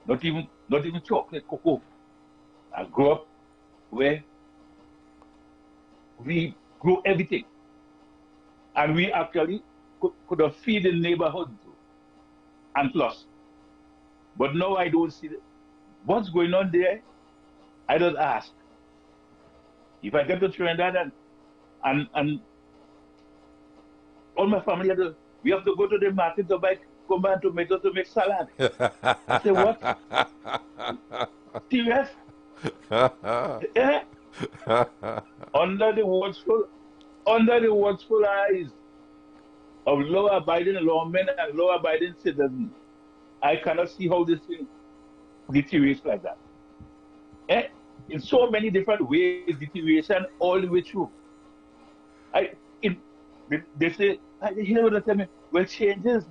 Not even chocolate, cocoa. I grew up where we grew everything. And we actually could have feed the neighborhood and plus. But now I don't see what's going on there. I don't ask. If I get to Trinidad and all my family we have to go to the market to buy cucumber and tomato to make salad. I said, what? Serious? Yeah? Under the watchful eyes of law-abiding lawmen and law-abiding citizens, I cannot see how this thing deteriorates like that. In so many different ways, deterioration all the way through. They say, I hear what they tell me, well, changes,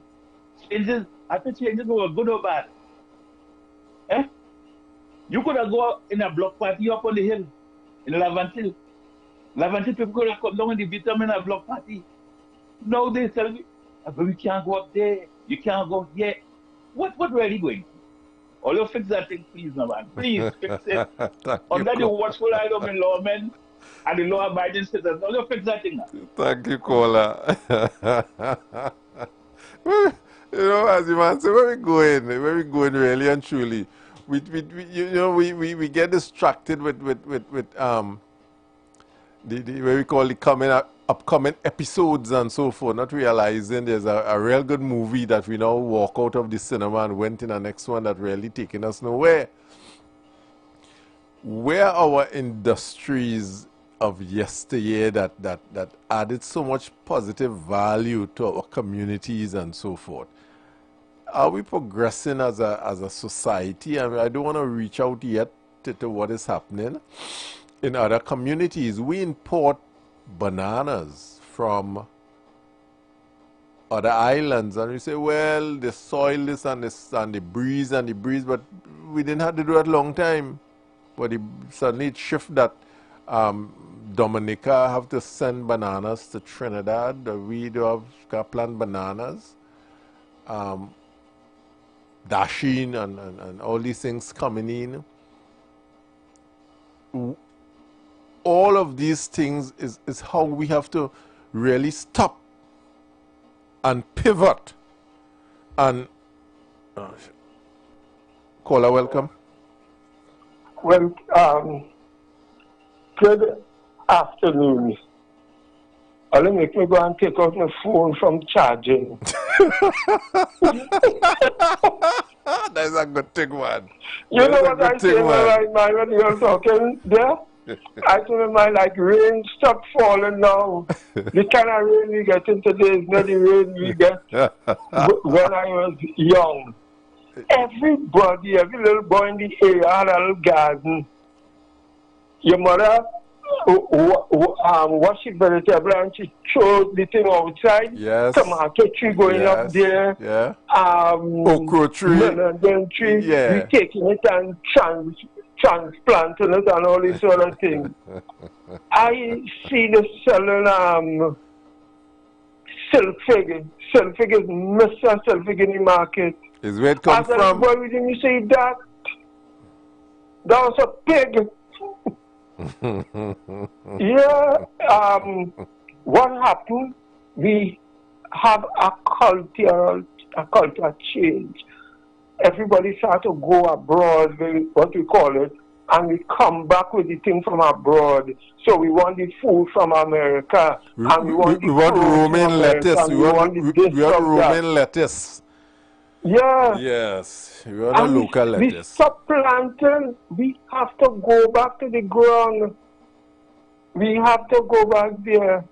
after changes were good or bad. You could have gone in a block party up on the hill, in Lavantil. Lavantil people could have come down in the vitamin a block party. Now they tell me, but we can't go up there, you can't go here. What really going? All you fix that thing, please, no man. Please fix it. Under the watchful eye of the lawmen and the law-abiding citizens, all you fix that thing now. Thank you, Kola. You know, as the man said, where we going really and truly? We get distracted with the what we call the upcoming episodes and so forth, not realizing there's a real good movie that we now walk out of the cinema and went in the next one that really taking us nowhere. Where our industries of yesteryear that added so much positive value to our communities and so forth, are we progressing as a society? I mean, I don't want to reach out yet to what is happening in other communities. We import bananas from other islands, and we say, well, the soil is and the breeze, but we didn't have to do it a long time. But suddenly it shifted that Dominica have to send bananas to Trinidad. We do have plant bananas. Dashing and all these things coming in. All of these things is how we have to really stop and pivot. And caller, welcome. Well, good afternoon. I'll make me go and take out my phone from charging. That's a good thing, man. You know what I say in my mind when you're talking there? I say in my mind, like, rain stop falling now. The kind of rain we get in today is not the rain we get when I was young. Everybody, every little boy in the area had a little garden. Your mother washing vegetable and she chose the thing outside. Yes. Tomato tree going up there. Yeah. Okra tree. Lemon tree. Yeah. We taking it and transplanting it and all this sort of thing. I see the selling silk fig. Silk fig is Mr. Silk fig in the market. Is where it comes from? Boy, didn't you say that? That was a pig. Yeah. What happened? We have a culture change. Everybody start to go abroad, what we call it, and we come back with the thing from abroad. So we want the food from America, and we want romaine lettuce. We want romaine lettuce. Yeah. Yes, we want a local lettuce. We stop planting. We have to go back to the ground. We have to go back there.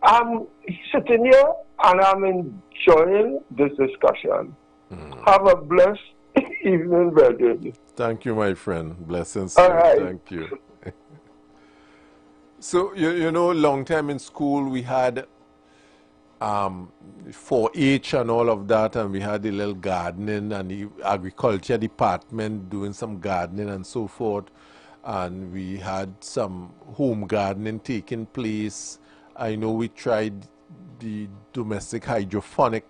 I'm sitting here and I'm enjoying this discussion. Have a blessed evening, brethren. Thank you, my friend. Blessings. All right. Thank you. So, you know, long time in school we had 4-H and all of that, and we had the little gardening and the agriculture department doing some gardening and so forth, and we had some home gardening taking place. I know we tried the domestic hydroponic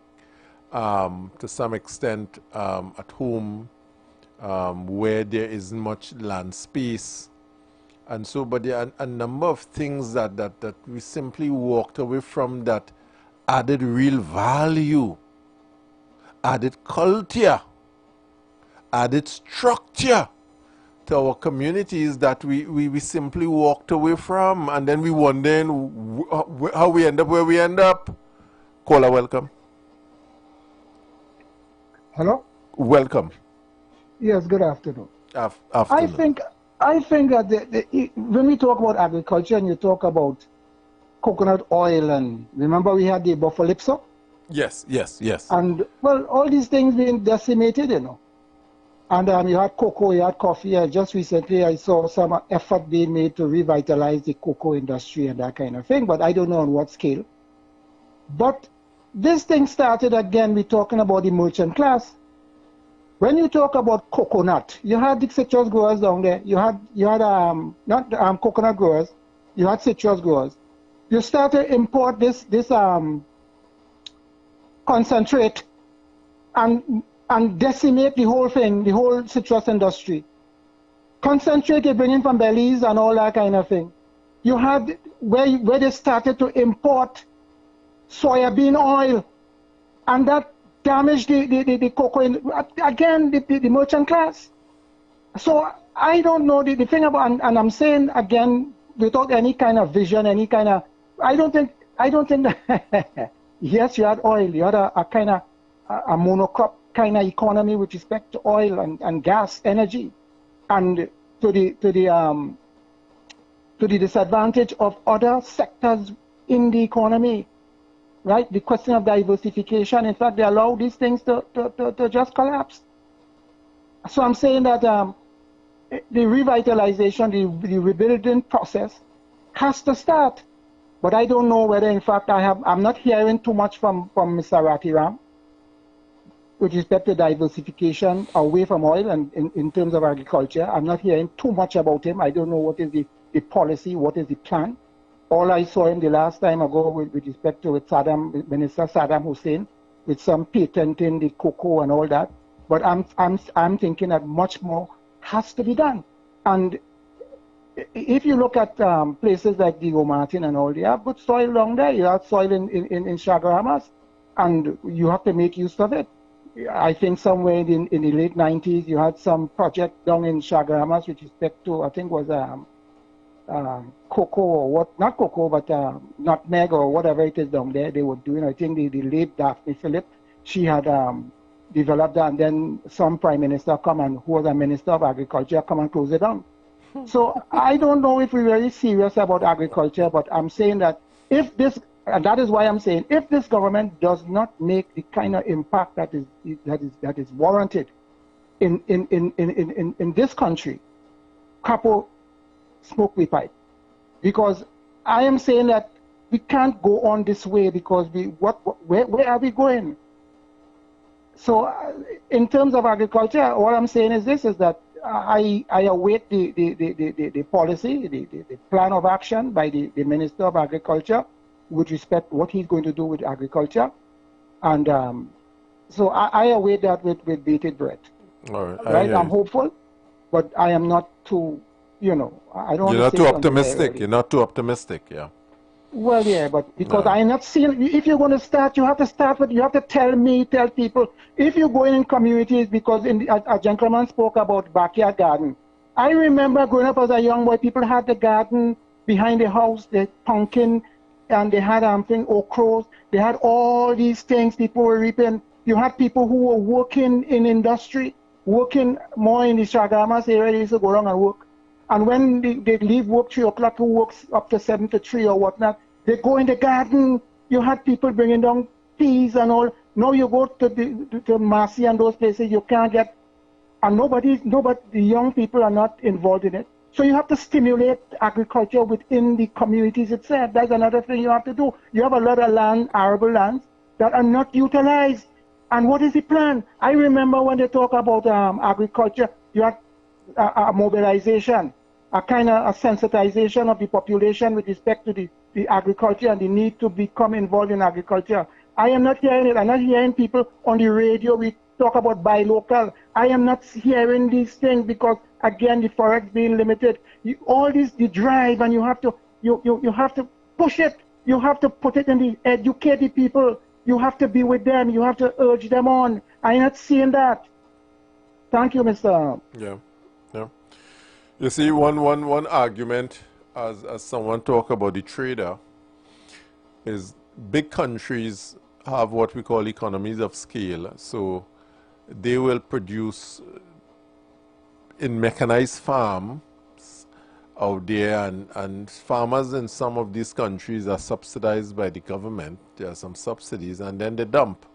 to some extent at home where there isn't much land space, and so, but there are a number of things that we simply walked away from that added real value, added culture, added structure to our communities that we simply walked away from, and then we wondering how we end up where we end up. Caller, welcome. Hello? Welcome. Yes, good afternoon. Afternoon. I think that when we talk about agriculture and you talk about coconut oil, and remember we had the Bofalypso? Yes. And, well, all these things being decimated, you know. And you had cocoa, you had coffee. Just recently I saw some effort being made to revitalize the cocoa industry and that kind of thing, but I don't know on what scale. But this thing started again, we're talking about the merchant class. When you talk about coconut, you had the citrus growers down there. You had not coconut growers, you had citrus growers. You start to import this concentrate and decimate the whole thing, the whole citrus industry. Concentrate you bring in from Belize and all that kind of thing. You had where they started to import soybean oil, and that damaged the cocoa, again, the merchant class. So I don't know the thing about, and I'm saying again, without any kind of vision, any kind of, I don't think that, yes, you had oil, you had a kind of a monocrop kind of economy with respect to oil and gas, energy, and to the disadvantage of other sectors in the economy. Right, the question of diversification. In fact, they allow these things to just collapse. So I'm saying that the revitalization, the rebuilding process has to start. But I don't know whether, in fact, I'm not hearing too much from Mr. Ratiram with respect to diversification away from oil and in terms of agriculture. I'm not hearing too much about him. I don't know what is the policy, what is the plan. All I saw him the last time ago with respect to with Minister Saddam Hussein, with some patenting the cocoa and all that. But I'm thinking that much more has to be done. And if you look at places like Diego Martin and all, they have good soil down there. You have soil in Chaguaramas, and you have to make use of it. I think somewhere in the late 90s, you had some project down in Chaguaramas with respect to, I think was cocoa or what, not cocoa, but nutmeg or whatever it is down there they were doing. I think the late Daphne Phillip, she had developed that, and then some prime minister come and who was a minister of agriculture come and close it down. So I don't know if we're really serious about agriculture, but I'm saying that if this, and that is why I'm saying, if this government does not make the kind of impact that is warranted in this country, couple smoke we pipe. Because I am saying that we can't go on this way, because where are we going? So in terms of agriculture, what I'm saying is this, is that I await the policy, the plan of action by the Minister of Agriculture with respect to what he's going to do with agriculture. And so I await that with bated breath. All right. Right? I'm hopeful, but I am not too, you know, I don't. You're not too optimistic. You're not too optimistic, yeah. Well, yeah, but because I'm not seeing, if you're going to start, you have to start with, you have to tell people, if you go in communities, because a gentleman spoke about backyard garden. I remember growing up as a young boy, people had the garden behind the house, the pumpkin, and they had okras, they had all these things people were reaping. You had people who were working in industry, working more in the Chaguaramas area, they used to go around and work. And when they leave work 3 o'clock, who works up to 7 to 3 or whatnot, they go in the garden. You had people bringing down peas and all. Now you go to Marcy and those places, you can't get, and nobody, the young people are not involved in it. So you have to stimulate agriculture within the communities itself. That's another thing you have to do. You have a lot of land, arable lands, that are not utilized. And what is the plan? I remember when they talk about agriculture, you have a mobilization, a kind of a sensitization of the population with respect to the agriculture and the need to become involved in agriculture. I am not hearing it. I'm not hearing people on the radio. We talk about buy local. I am not hearing these things because, again, the forex being limited. All this, the drive, and you have to push it. You have to put it in the, educate the people. You have to be with them. You have to urge them on. I'm not seeing that. Thank you, Mr. Yeah. Yeah. You see, one argument, as someone talk about the trader, is big countries have what we call economies of scale. So they will produce in mechanized farms out there, and farmers in some of these countries are subsidized by the government. There are some subsidies, and then they dump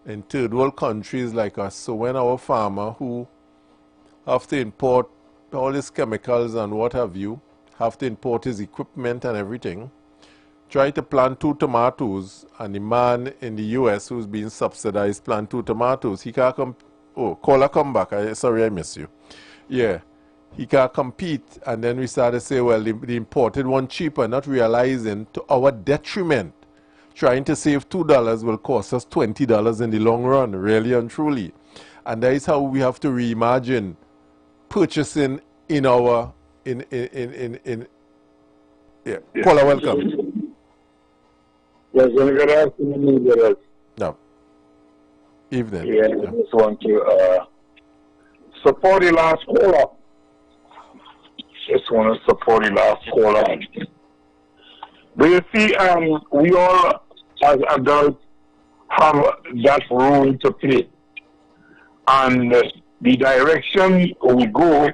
in third world countries like us. So when our farmer who have to import all his chemicals and what have you, have to import his equipment and everything, try to plant 2 tomatoes, and the man in the US who's being subsidized plant 2 tomatoes, he can't come. Oh, caller, come back. Sorry, I miss you. Yeah, he can't compete. And then we started to say, well, the imported one cheaper, not realizing to our detriment, trying to save $2 will cost us $20 in the long run, really and truly. And that is how we have to reimagine purchasing in our, yeah. Caller, welcome. Yes, good afternoon, brothers. No. Evening. Yeah, I just want to support the last caller. Just want to support the last caller. But you see, we all, as adults, have that role to play. And the direction we go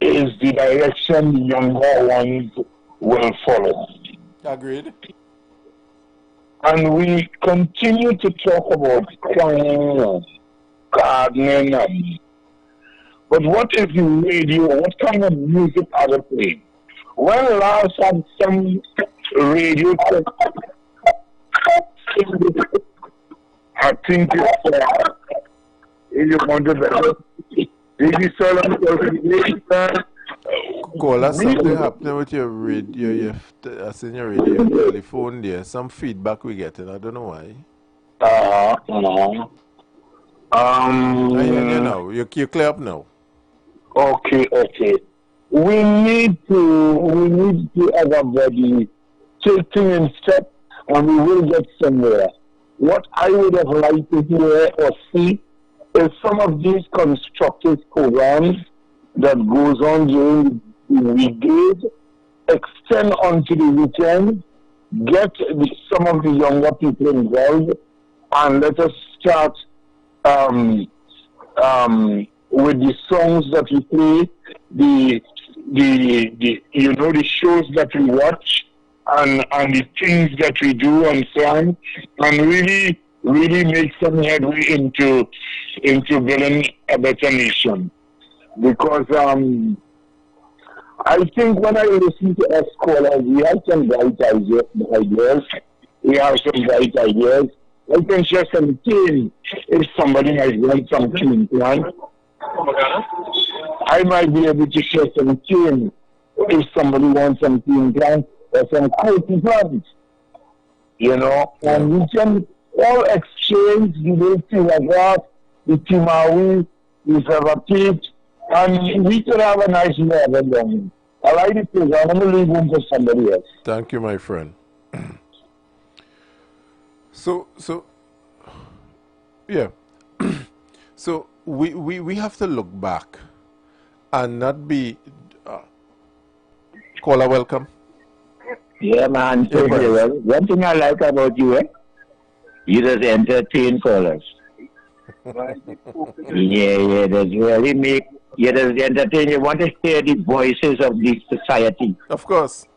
is the direction the younger ones will follow. Agreed. And we continue to talk about crying, gardening, but what is the radio? What kind of music are they playing? When last had some radio, I think it's if you want to maybe Caller, something happening with your radio, your radio telephone there. Some feedback we getting. I don't know why. I hear you now. You're clear up now. Okay. We need to everybody taking in step, and we will get somewhere. What I would have liked to hear or see is some of these constructive programs that goes on during the weekdays extend onto the weekend, get some of the younger people involved, and let us start with the songs that we play, the shows that we watch, and the things that we do and so on, and really make some headway into building a better nation. Because I think when I listen to us callers, we have some bright ideas. We have some bright ideas. I can share some cane if somebody has done some cane plan. I might be able to share some cane if somebody wants some cane plan or some coffee plants. And we can all exchange the Tiwagat, the Timawi, the Savapit, and we could have a nice morning. I like it, I'm going to leave room for somebody else. Thank you, my friend. So yeah. So we have to look back and not be caller, welcome. Yeah, man. One thing I like about you, you just entertain callers. Yeah, that's really you just entertain. You want to hear the voices of the society. Of course.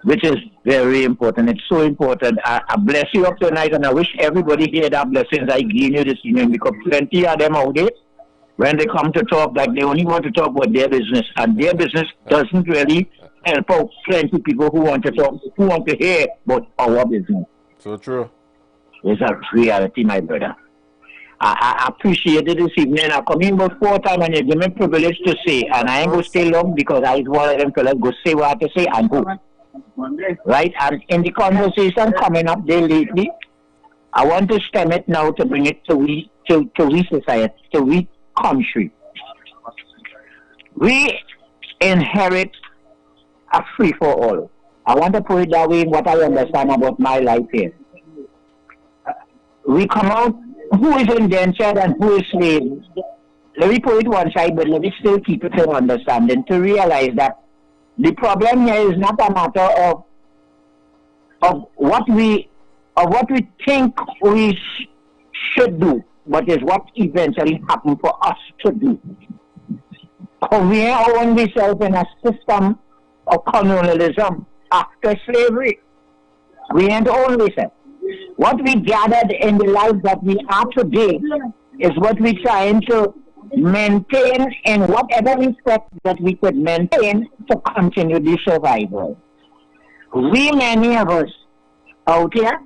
Which is very important. It's so important. I bless you up tonight, and I wish everybody here that blessings I gave you this evening, because plenty of them out there, when they come to talk, like they only want to talk about their business, and their business doesn't really help out plenty people who want to talk, who want to hear about our business. So true. It's a reality, my brother. I appreciate it this evening. I come in about 4 times and you give me privilege to say, and I ain't going to stay long because I want them to go say what I have to say and go. Right? And in the conversation coming up there lately, I want to stem it now to bring it to we society, to we country. We inherit a free for all. I want to put it that way in what I understand about my life here. We come out, who is indentured and who is slave. Let me put it one side, but let me still keep it in understanding to realize that the problem here is not a matter of what we think we should do. but is what eventually happened for us to do. We own ourselves in a system of colonialism after slavery. We ain't own ourselves. What we gathered in the life that we are today is what we're trying to maintain in whatever respect that we could maintain to continue the survival. We, many of us out here,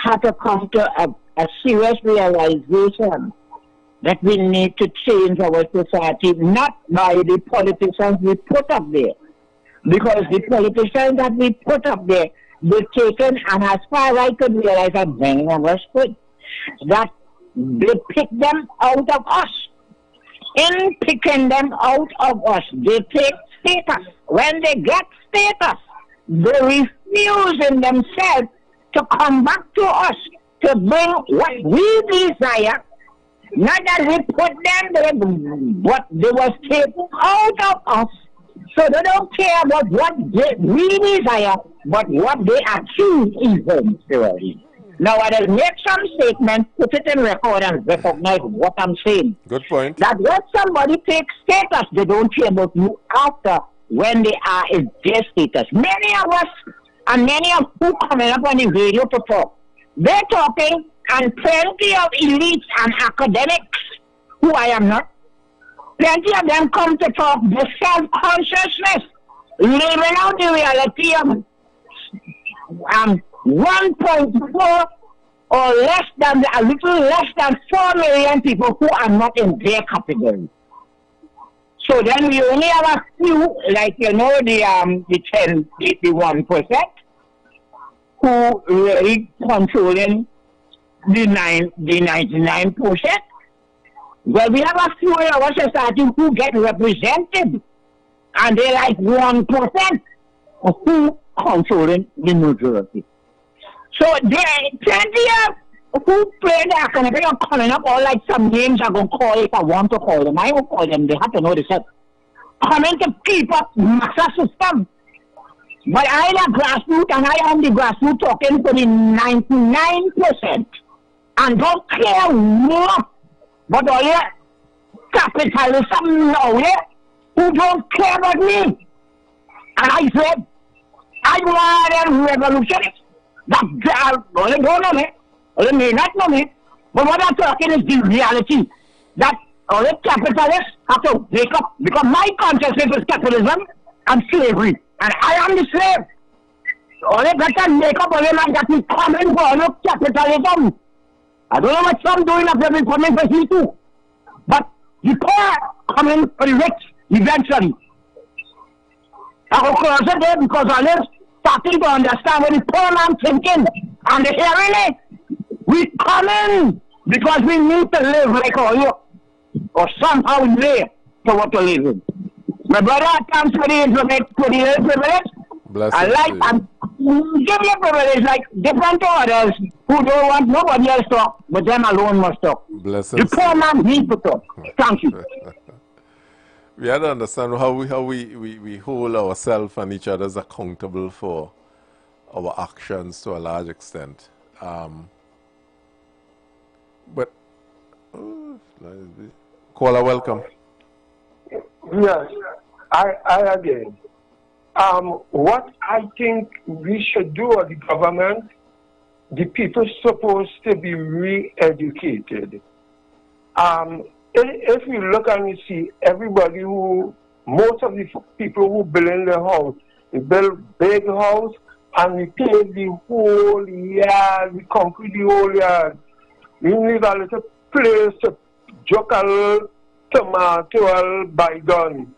have to come to a serious realization that we need to change our society, not by the politicians we put up there. Because the politicians that we put up there, they've taken, and as far as I could realize, and many of us could, that they pick them out of us. In picking them out of us, they take status. When they get status, they refuse in themselves to come back to us to bring what we desire. Not that we put them there, but they was taken out of us. So they don't care about what we desire, but what they achieve eventually. Now, I will make some statements, put it in record, and recognize what I'm saying. Good point. That when somebody takes status, they don't care about you after when they are in their status. Many of us, and many of who coming up on the radio to talk, they're talking, and plenty of elites and academics, who I am not, plenty of them come to talk the self-consciousness, living out the reality of 1.4 or less than, a little less than 4 million people who are not in their category. So then we only have a few, like, you know, the 1%, who really controlling the 99%. Well, we have a few in our society who get represented, and they're like 1% who controlling the majority. So there are plenty of who play the academic are calling up all like some names I'm going to call if I want to call them. I won't call them. They have to know this. Coming to keep up massa system. But I am the grassroots, and I am the grassroots talking to the 99% and don't care what. But all your capitalism now here who don't care about me. And I said, I want a revolutionist. That only don't know me, only may not know me. But what I'm talking is the reality that all the capitalists have to wake up, because my consciousness is capitalism and slavery. And I am the slave. All they got to make up on them and that we come in for all capitalism. I don't know what some doing up there will come in for you too. But the poor come in for the rich eventually. I will close it there because I live starting to understand what the poor man thinking. And the hearing it. We come in because we need to live like all you. Or somehow live to what to live in. My brother, thanks for the privilege. I like and give me a privilege like different to others who don't want nobody else to talk, but them alone must talk. Blessings. The poor man needs to talk. Thank you. We have to understand how we hold ourselves and each other accountable for our actions to a large extent. But caller, welcome. Yes, I again. What I think we should do as the government, the people supposed to be re-educated. If you look and you see everybody most of the people who build in the house, they build big house and we pave the whole yard, we concrete the whole yard. We need a little place to joke a little tomato bygone.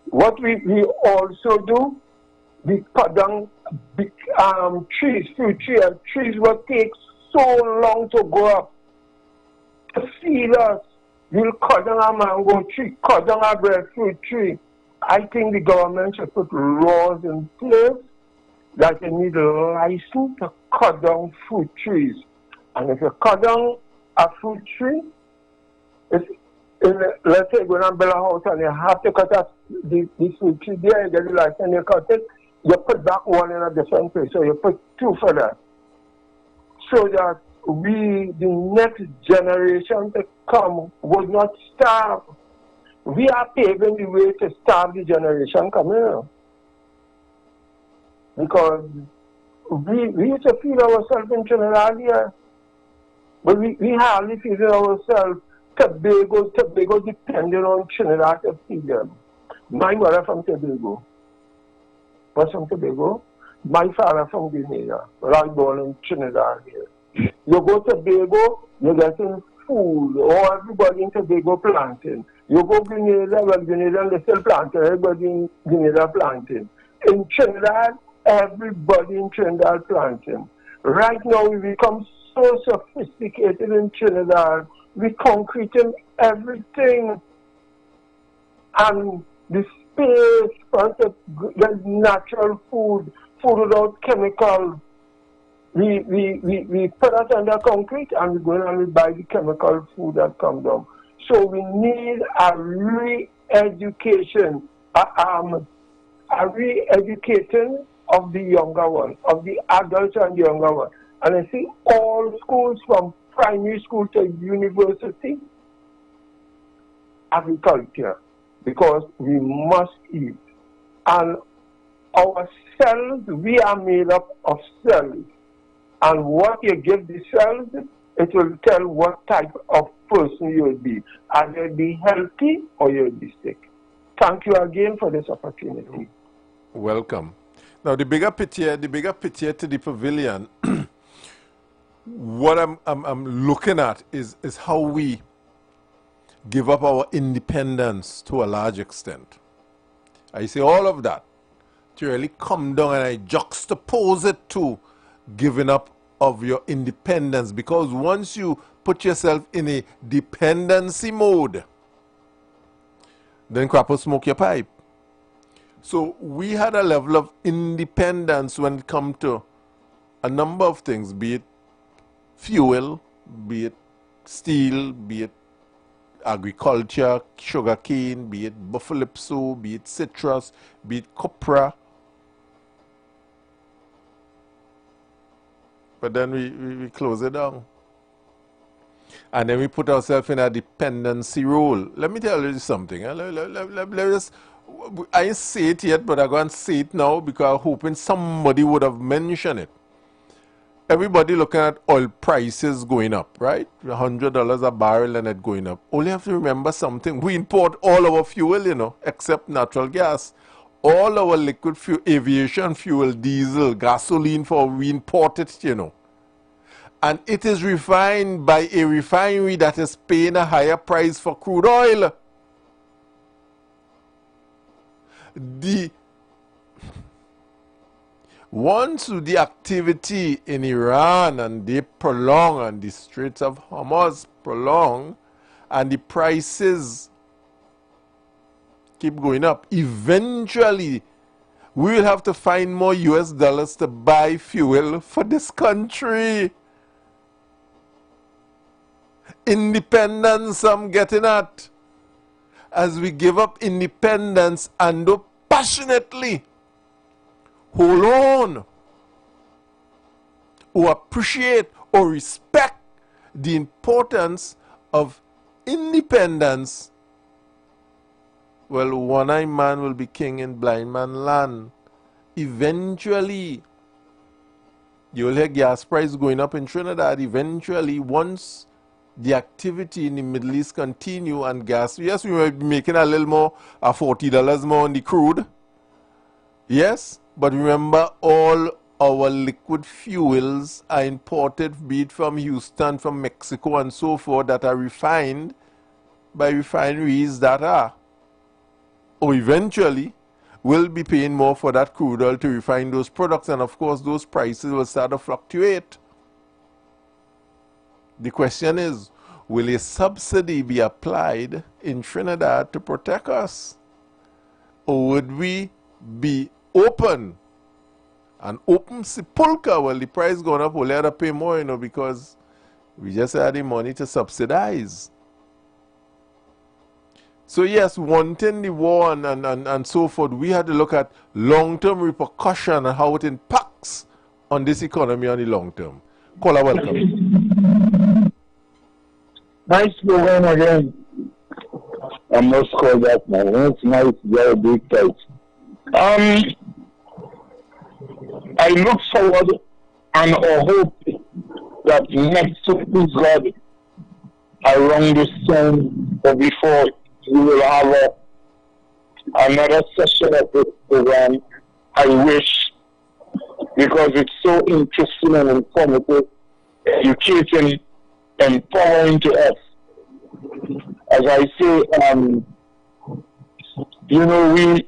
What we also do, we cut down big trees, fruit trees, and trees will take so long to grow up. To feed us, we'll cut down a mango tree, cut down a breadfruit tree. I think the government should put laws in place that you need a license to cut down fruit trees. And if you cut down a fruit tree, let's say you're going to build a house and you have to cut off the fruit tree there, you get the license, you cut it, you put back one in a different place. So you put two for that. So that we, the next generation to come, would not starve. We are paving the way to starve the generation coming. Because we used to feed ourselves in Trinidad here, but we hardly feed ourselves. Tobago depending on Trinidad to feed them. My mother from Tobago was from Tobago. My father from Guinea, but I was born in Trinidad here. You go to Tobago, you're getting food, or everybody in Tobago planting. You go Grenada, well, Grenada, they still planting, everybody in Grenada planting. In Trinidad, everybody in Trinidad planting. Right now, we become so sophisticated in Trinidad, we concreting everything. And the space for us to get natural food without chemicals. We put it under concrete and we go and we buy the chemical food that comes down. So we need a re-education, a re-educating of the younger one, of the adults and the younger one. And I see all schools from primary school to university, agriculture, because we must eat. And our cells, we are made up of cells. And what you give the cells, it will tell what type of person you will be. Either you'll be healthy or you'll be sick. Thank you again for this opportunity. Welcome. Now the bigger picture to the pavilion, what I'm looking at is how we give up our independence to a large extent. I say all of that to really come down and I juxtapose it to giving up of your independence, because once you put yourself in a dependency mode, then crap will smoke your pipe. So we had a level of independence when it comes to a number of things, be it fuel, be it steel, be it agriculture, sugarcane, be it buffalipso, be it citrus, be it copra. But then we close it down. And then we put ourselves in a dependency role. Let me tell you something. I ain't say it yet, but I'm going to say it now because I'm hoping somebody would have mentioned it. Everybody looking at oil prices going up, right? $100 a barrel and it going up. Only have to remember something. We import all our fuel, you know, except natural gas. All our liquid fuel, aviation fuel, diesel, gasoline, we import it, you know. And it is refined by a refinery that is paying a higher price for crude oil. Once the activity in Iran and they prolong and the Straits of Hormuz prolong and the prices keep going up, eventually we will have to find more US dollars to buy fuel for this country. Independence I'm getting at. As we give up independence and do passionately hold on or appreciate or respect the importance of independence, well, one-eyed man will be king in blind man land. Eventually, you will hear gas price going up in Trinidad. Eventually, once the activity in the Middle East continue and gas, yes, we might be making a little more, $40 more on the crude. Yes, but remember, all our liquid fuels are imported, be it from Houston, from Mexico, and so forth, that are refined by refineries that are, or eventually, will be paying more for that crude oil to refine those products, and of course, those prices will start to fluctuate. The question is, will a subsidy be applied in Trinidad to protect us? Or would we be open? An open sepulchre, well, the price going up, we'll have to pay more, you know, because we just had the money to subsidize. So yes, wanting the war and so forth, we had to look at long-term repercussion and how it impacts on this economy on the long term. Caller, welcome. Nice program again. I must call that now. It's nice, very big tight. I look forward and hope that next week, God, around this time or before, we will have another session of this program. I wish, because it's so interesting and informative, educating, empowering to us. As I say, you know, we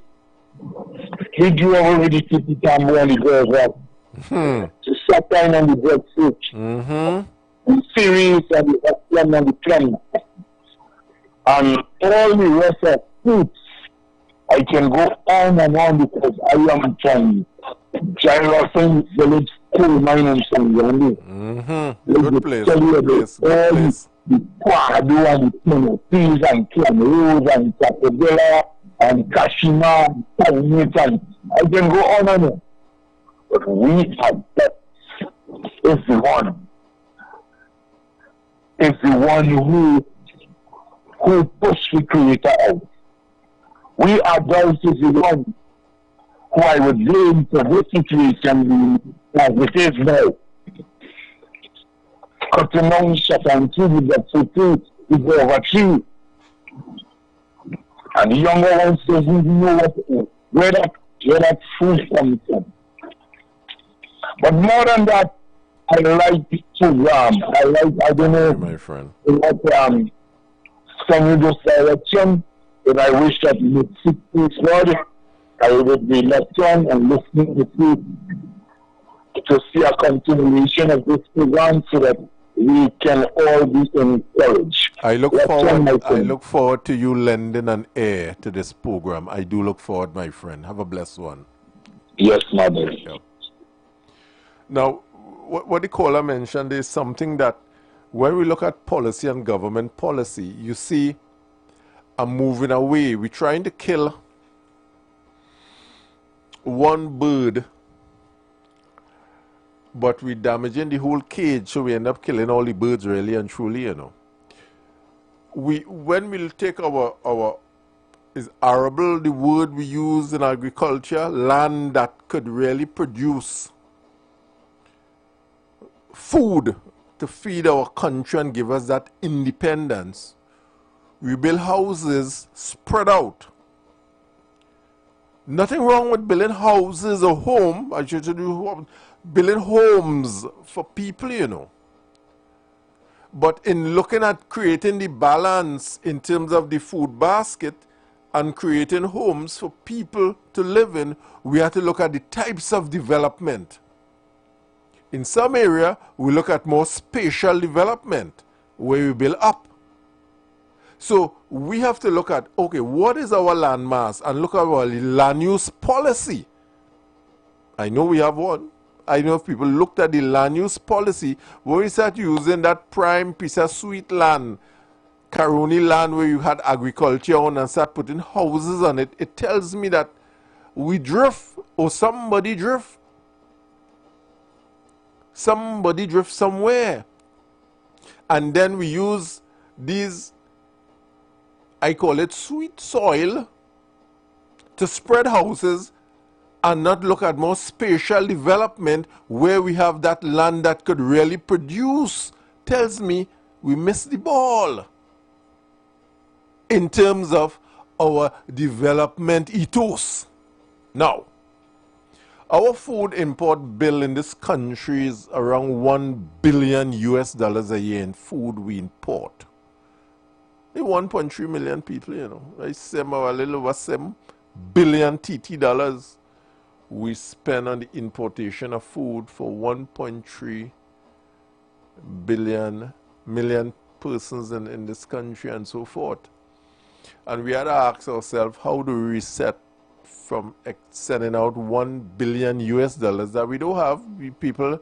do over the people tambo and the girls up. To start time on the breadfruit. The series and the plum and the plum. And all the rest of fruits, I can go on and on because I am from Gyrophane Village Coal Mining Center. Good place, good place, good place. The Quado and the peas and plum rose and Tapodella and Kashima and Palmate, and I can go on and on. But we have that is the one who pushed the Creator out. We adults is the one who I would blame for this situation as it is now. Cutting down shut and two with that fruit is over tree. And the younger ones doesn't even know where that fruit comes from. But more than that, I like the program. I don't know, my friend, what send you this direction, and I wish that you would seek this Lord. I would be left on and listening to see a continuation of this program so that we can all be encouraged. I look forward to you lending an ear to this program. I do look forward, my friend. Have a blessed one. Yes, mother. Yep. Now, what the caller mentioned is something that when we look at policy and government policy, you see a moving away. We're trying to kill one bird, but we're damaging the whole cage, so we end up killing all the birds, really and truly, you know. When we'll take our is arable the word we use in agriculture, land that could really produce food to feed our country and give us that independence. We build houses spread out. Nothing wrong with building houses or home. I should do building homes for people, you know. But in looking at creating the balance in terms of the food basket and creating homes for people to live in, we have to look at the types of development. In some area, we look at more spatial development, where we build up. So we have to look at, okay, what is our land mass? And look at our land use policy. I know we have one. I know if people looked at the land use policy, when we start using that prime piece of sweet land, Caroni land where you had agriculture on and start putting houses on it, it tells me that we drift, or somebody drift. Somebody drift somewhere. And then we use these, I call it sweet soil, to spread houses and not look at more spatial development where we have that land that could really produce. Tells me we missed the ball in terms of our development ethos. Now, our food import bill in this country is around $1 billion a year in food we import. The 1.3 million people, you know, I say a little over $7 billion TT dollars we spend on the importation of food for 1.3 million persons in this country and so forth. And we had to ask ourselves, how do we reset from sending out $1 billion that we don't have? People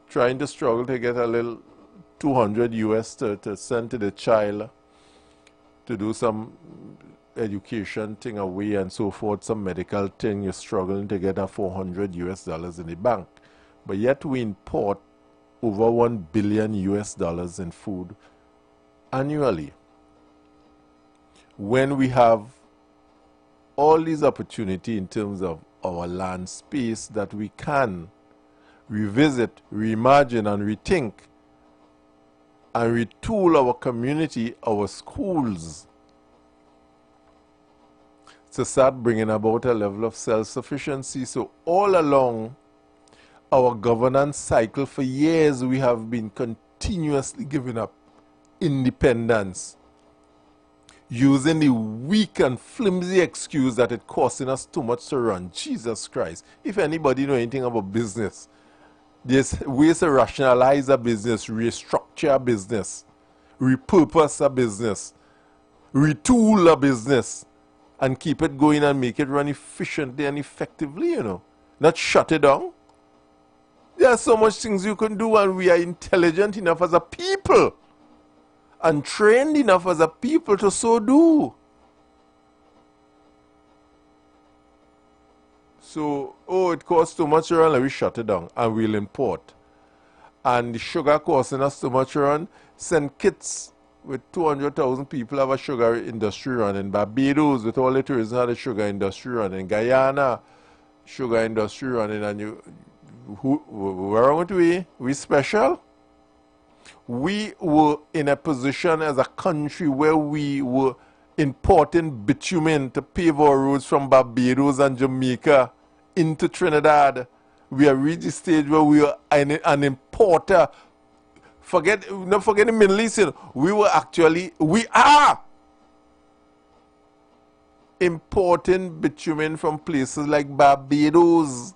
trying to struggle to get a little 200 US to send to the child to do some education thing away and so forth, some medical thing. You're struggling to get a $400 in the bank. But yet we import over $1 billion in food annually. When we have all these opportunity in terms of our land space that we can revisit, reimagine, and rethink, and retool our community, our schools, to start bringing about a level of self-sufficiency. So all along our governance cycle for years, we have been continuously giving up independence, using the weak and flimsy excuse that it costing us too much to run. Jesus Christ. If anybody know anything about business, there's ways to rationalize a business, restructure a business, repurpose a business, retool a business, and keep it going and make it run efficiently and effectively, you know. Not shut it down. There are so much things you can do, and we are intelligent enough as a people and trained enough as a people to so do. So, oh, it costs too much to run, let me shut it down and we'll import. And the sugar costing us too much to run, send kits with 200,000 people have a sugar industry running. Barbados with all the tourism had a sugar industry running. Guyana, sugar industry running. And where aren't we? We special? We were in a position as a country where we were importing bitumen to pave our roads from Barbados and Jamaica into Trinidad. We have reached the stage where we are an importer. Don't forget the Middle East. We are importing bitumen from places like Barbados.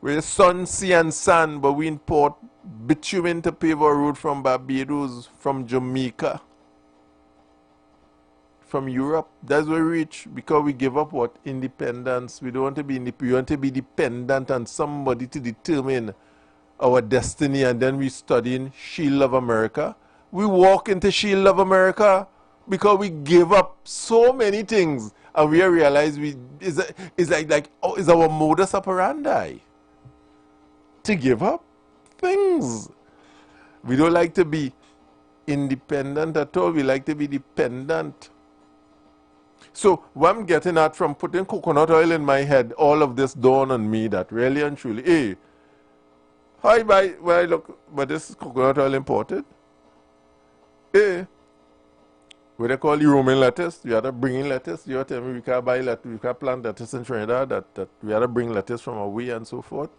We're sun, sea, and sand, but we import bitumen to pave our road from Barbados, from Jamaica, from Europe. That's where we reach, because we give up what? Independence. We don't want to be we want to be dependent on somebody to determine our destiny, and then we studying Shield of America. We walk into Shield of America because we give up so many things, and we realize it's our modus operandi to give up things. We don't like to be independent at all. We like to be dependent. So what I'm getting at from putting coconut oil in my head, all of this dawned on me that really and truly, hey, look, but this is coconut oil imported. Hey, what they call the Roman lettuce, you had to bring in lettuce. You tell me we can't buy lettuce, we can't plant lettuce in Trinidad, that we had to bring lettuce from away and so forth.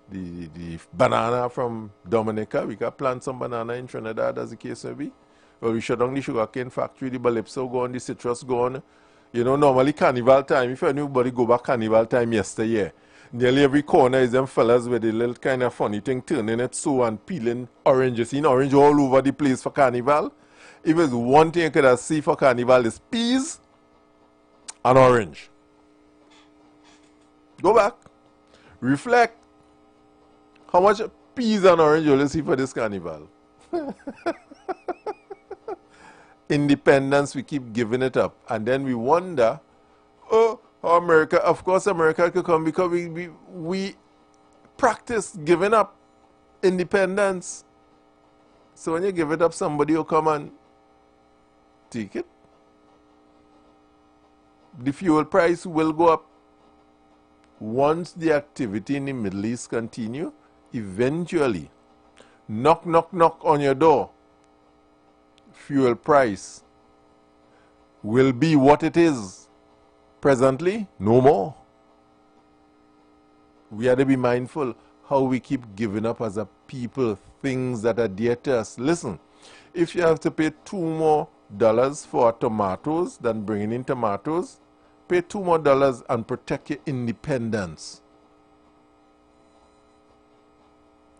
The banana from Dominica, we can plant some banana in Trinidad as the case may be. Or we shut down the sugarcane factory, the Balypso gone, the citrus gone. You know, normally carnival time, if anybody go back carnival time yesterday, nearly every corner is them fellas with a little kind of funny thing turning it so and peeling oranges. You know, orange all over the place for carnival. If there's one thing you could have see for carnival is peas and orange. Go back, reflect. How much peas and orange you'll see for this carnival? Independence, we keep giving it up. And then we wonder, oh, America, of course America could come because we practice giving up independence. So when you give it up, somebody will come and take it. The fuel price will go up. Once the activity in the Middle East continue, eventually, knock, knock, knock on your door, fuel price will be what it is. Presently, no more. We have to be mindful how we keep giving up as a people things that are dear to us. Listen, if you have to pay $2 more for tomatoes than bringing in tomatoes, pay $2 more and protect your independence.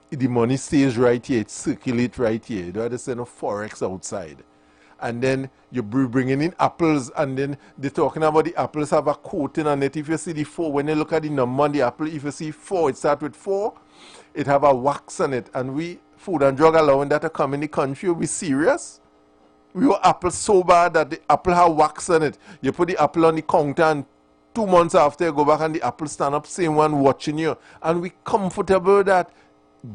The money stays right here, it circulates right here. You don't have to send a forex outside. And then you're bringing in apples, and then they're talking about the apples have a coating on it. If you see the 4, when you look at the number on the apple, if you see 4, it starts with 4, it have a wax on it. And we, Food and Drug allowing that to come in the country, we serious? We were apple so bad that the apple have wax on it. You put the apple on the counter and 2 months after you go back and the apple stand up, same one watching you. And we comfortable that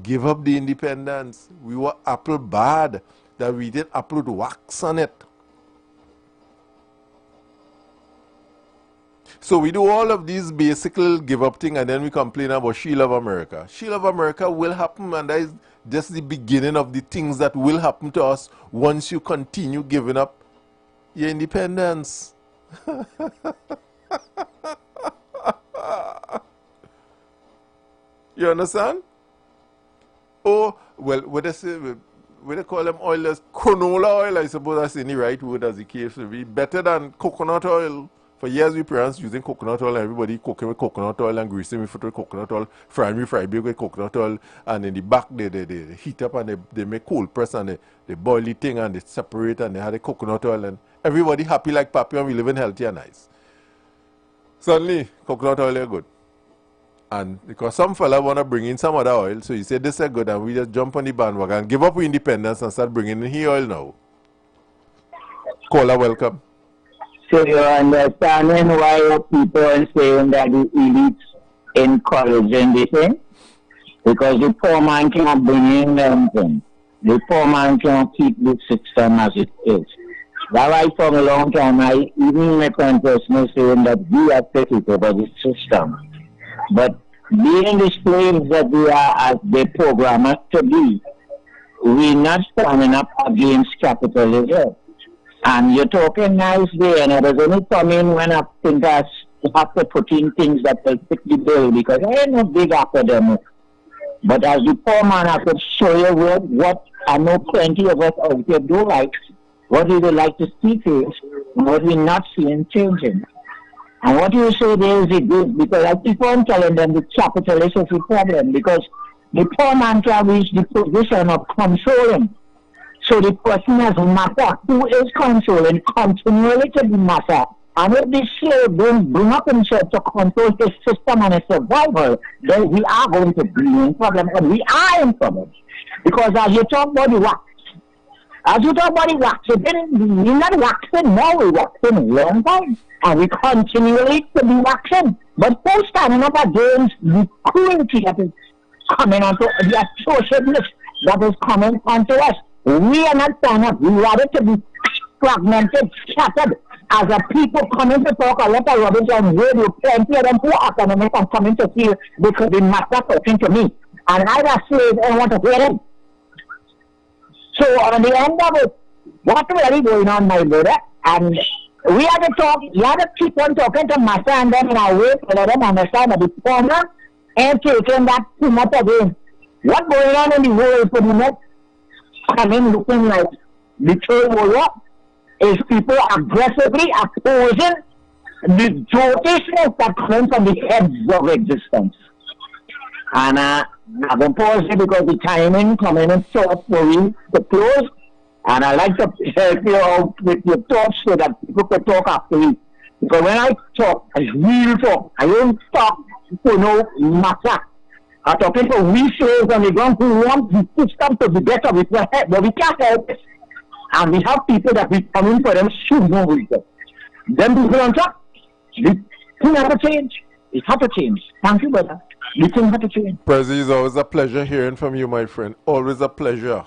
give up the independence. We were apple bad, that we did apple with wax on it. So we do all of these basic give up thing and then we complain about She Love America. She Love America will happen, and that is just the beginning of the things that will happen to us once you continue giving up your independence. You understand? Oh, well, what they call them oilers? Canola oil, I suppose that's any right word as the case may be. Better than coconut oil. For years, we parents using coconut oil, and everybody cooking with coconut oil and greasing with foot with coconut oil, frying bake with coconut oil, and in the back, they heat up and they make cold press and they boil the thing and they separate and they have the coconut oil, and everybody happy like papi and we living healthy and nice. Suddenly, coconut oil is good. And because some fella want to bring in some other oil, so you say this is good, and we just jump on the bandwagon and give up with independence and start bringing in his oil now. Caller, welcome. So you're understanding why people are saying that the elites encouraging this thing? Because the poor man cannot bring in anything. The poor man cannot keep the system as it is. That's why for a long time, I even make consciousness saying that we have to take over the system. But being the slaves that we are as the programmers to be, we're not standing up against capitalism. And you're talking nice there, and I was only coming when I think I have to put in things that will fit the bill, because I ain't no big academic. But as the poor man, I could show you what I know plenty of us out there do like, what we would like to see change, and what we're not seeing changing. And what you say there is a good, because I keep on telling them the capitalism is the problem, because the poor man can reach the position of controlling. So the question is matter, who is controlling continually to the matter? And if this slave don't bring up himself to control his system and his survival, then we are going to be in problem, and we are in problem. Because as you talk about the wax, we're not waxing now, we're waxing a long time. And we continually to be waxing. But who's standing up against the cruelty that is coming onto the atrociousness that is coming onto us? We are not standing up. We rather to be fragmented, scattered, as a people coming to talk a lot of rubbish on radio, plenty of them who are economic and coming to feel they could be master talking to me. And I was slave and want to hear them. So on the end of it, what's really going on, my brother? And we have to talk, you have to keep on talking to master and then in a way to let them understand that the former ain't taking that too much again. What's going on in the world for the next coming looking like the third world war is people aggressively opposing the dotations that come from the heads of existence. And I'm going to pause here because the timing coming in short for you to close. And I like to help you out with your thoughts so that people can talk after you. Because when I talk, I really talk. I don't talk for no matter. I'm talking to we slaves on the ground who want the system to be better with their head, but we can't help it. And we have people that we come in for them should know with them. Them people on top, the thing has to change. It has to change. Thank you, brother. The thing has to change. Prezi, it's always a pleasure hearing from you, my friend. Always a pleasure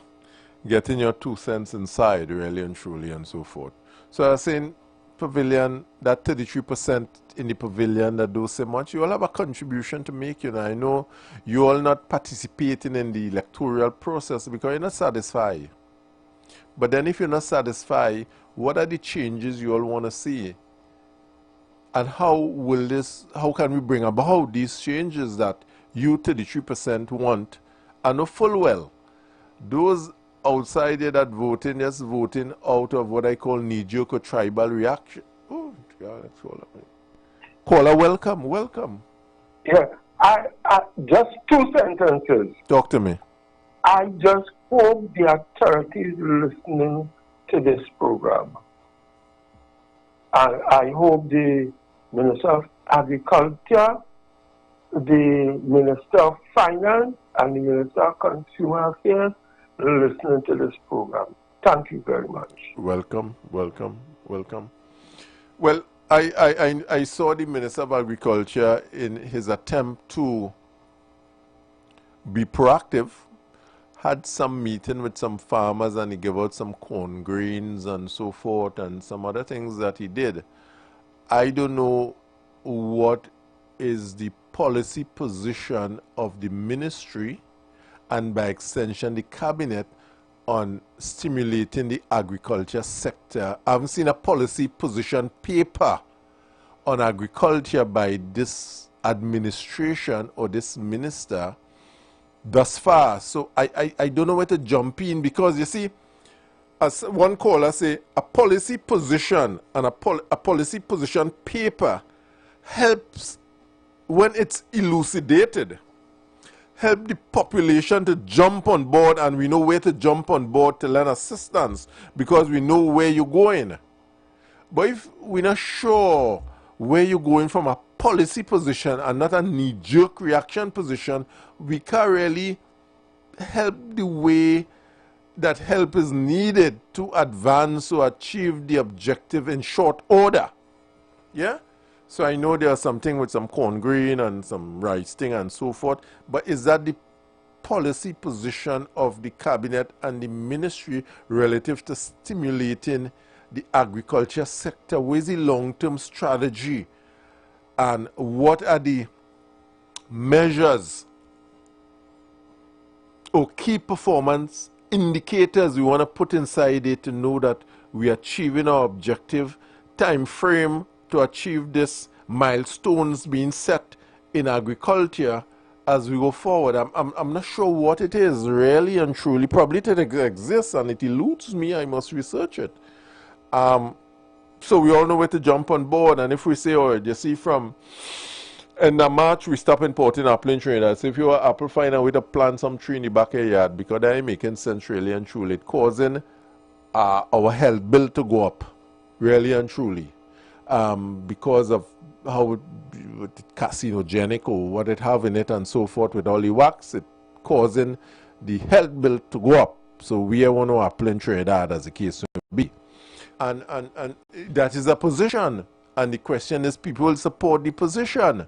getting your 2 cents inside, really and truly, and so forth. So I was saying, pavilion, that 33% in the pavilion that do so much, you all have a contribution to make. You know, I know you all not participating in the electoral process because you're not satisfied. But then if you're not satisfied, what are the changes you all want to see? And how can we bring about these changes that you 33% want? And know full well, those outside there that voting, just voting out of what I call knee-jerk or tribal reaction. Oh, God, that's all of it. Caller, welcome. Yeah, I just 2 sentences. Talk to me. I just hope the authorities listening to this program. And I hope the Minister of Agriculture, the Minister of Finance, and the Minister of Consumer Affairs listening to this program. Thank you very much. Welcome. Well, I saw the Minister of Agriculture in his attempt to be proactive, had some meeting with some farmers and he gave out some corn grains and so forth and some other things that he did. I don't know what is the policy position of the ministry and by extension the cabinet on stimulating the agriculture sector. I haven't seen a policy position paper on agriculture by this administration or this minister thus far. So I don't know where to jump in, because you see, as one caller say, a policy position and a policy position paper helps when it's elucidated, help the population to jump on board, and we know where to jump on board to lend assistance because we know where you're going. But if we're not sure where you're going from a policy position and not a knee-jerk reaction position, we can't really help the way that help is needed to advance or achieve the objective in short order. Yeah? So I know there's something with some corn grain and some rice thing and so forth, but is that the policy position of the cabinet and the ministry relative to stimulating the agriculture sector? What is the long-term strategy and what are the measures or key performance indicators we want to put inside it to know that we are achieving our objective, time frame to achieve this, milestones being set in agriculture as we go forward? I'm not sure what it is really and truly. Probably it exists and it eludes me. I must research it. So we all know where to jump on board. And if we say, oh, you see, from end of March, we stop importing apple in Trinidad. So if you're an apple finder with a plant some tree in the back of your yard, because that ain't making sense really and truly. It's causing our health bill to go up, really and truly. Because of how carcinogenic or what it have in it and so forth with all the wax, it causing the health bill to go up. So we want to apple in Trinidad as the case may be. And that is a position. And the question is, people will support the position.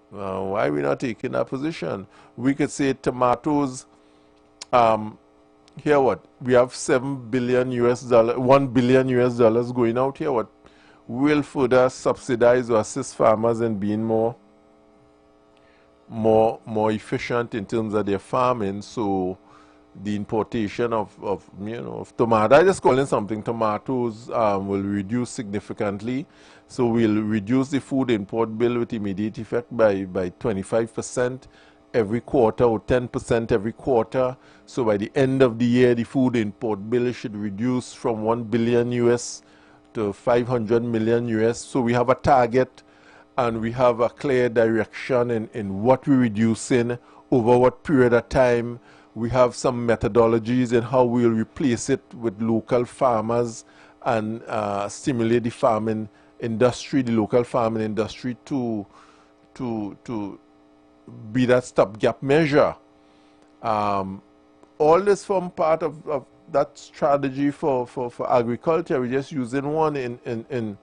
Why are we not taking that position? We could say tomatoes, here what? We have $7 billion US, $1 billion US dollars going out here. What? Will further subsidize or assist farmers in being more efficient in terms of their farming. So the importation of tomato, I just call it something, tomatoes will reduce significantly. So we'll reduce the food import bill with immediate effect by 25% every quarter or 10% every quarter. So by the end of the year, the food import bill should reduce from $1 billion US to 500 million US. So we have a target and we have a clear direction in what we're reducing over what period of time. We have some methodologies in how we'll replace it with local farmers and stimulate the farming industry, the local farming industry to be that stopgap measure. All this form part of that strategy for agriculture. We're just using one in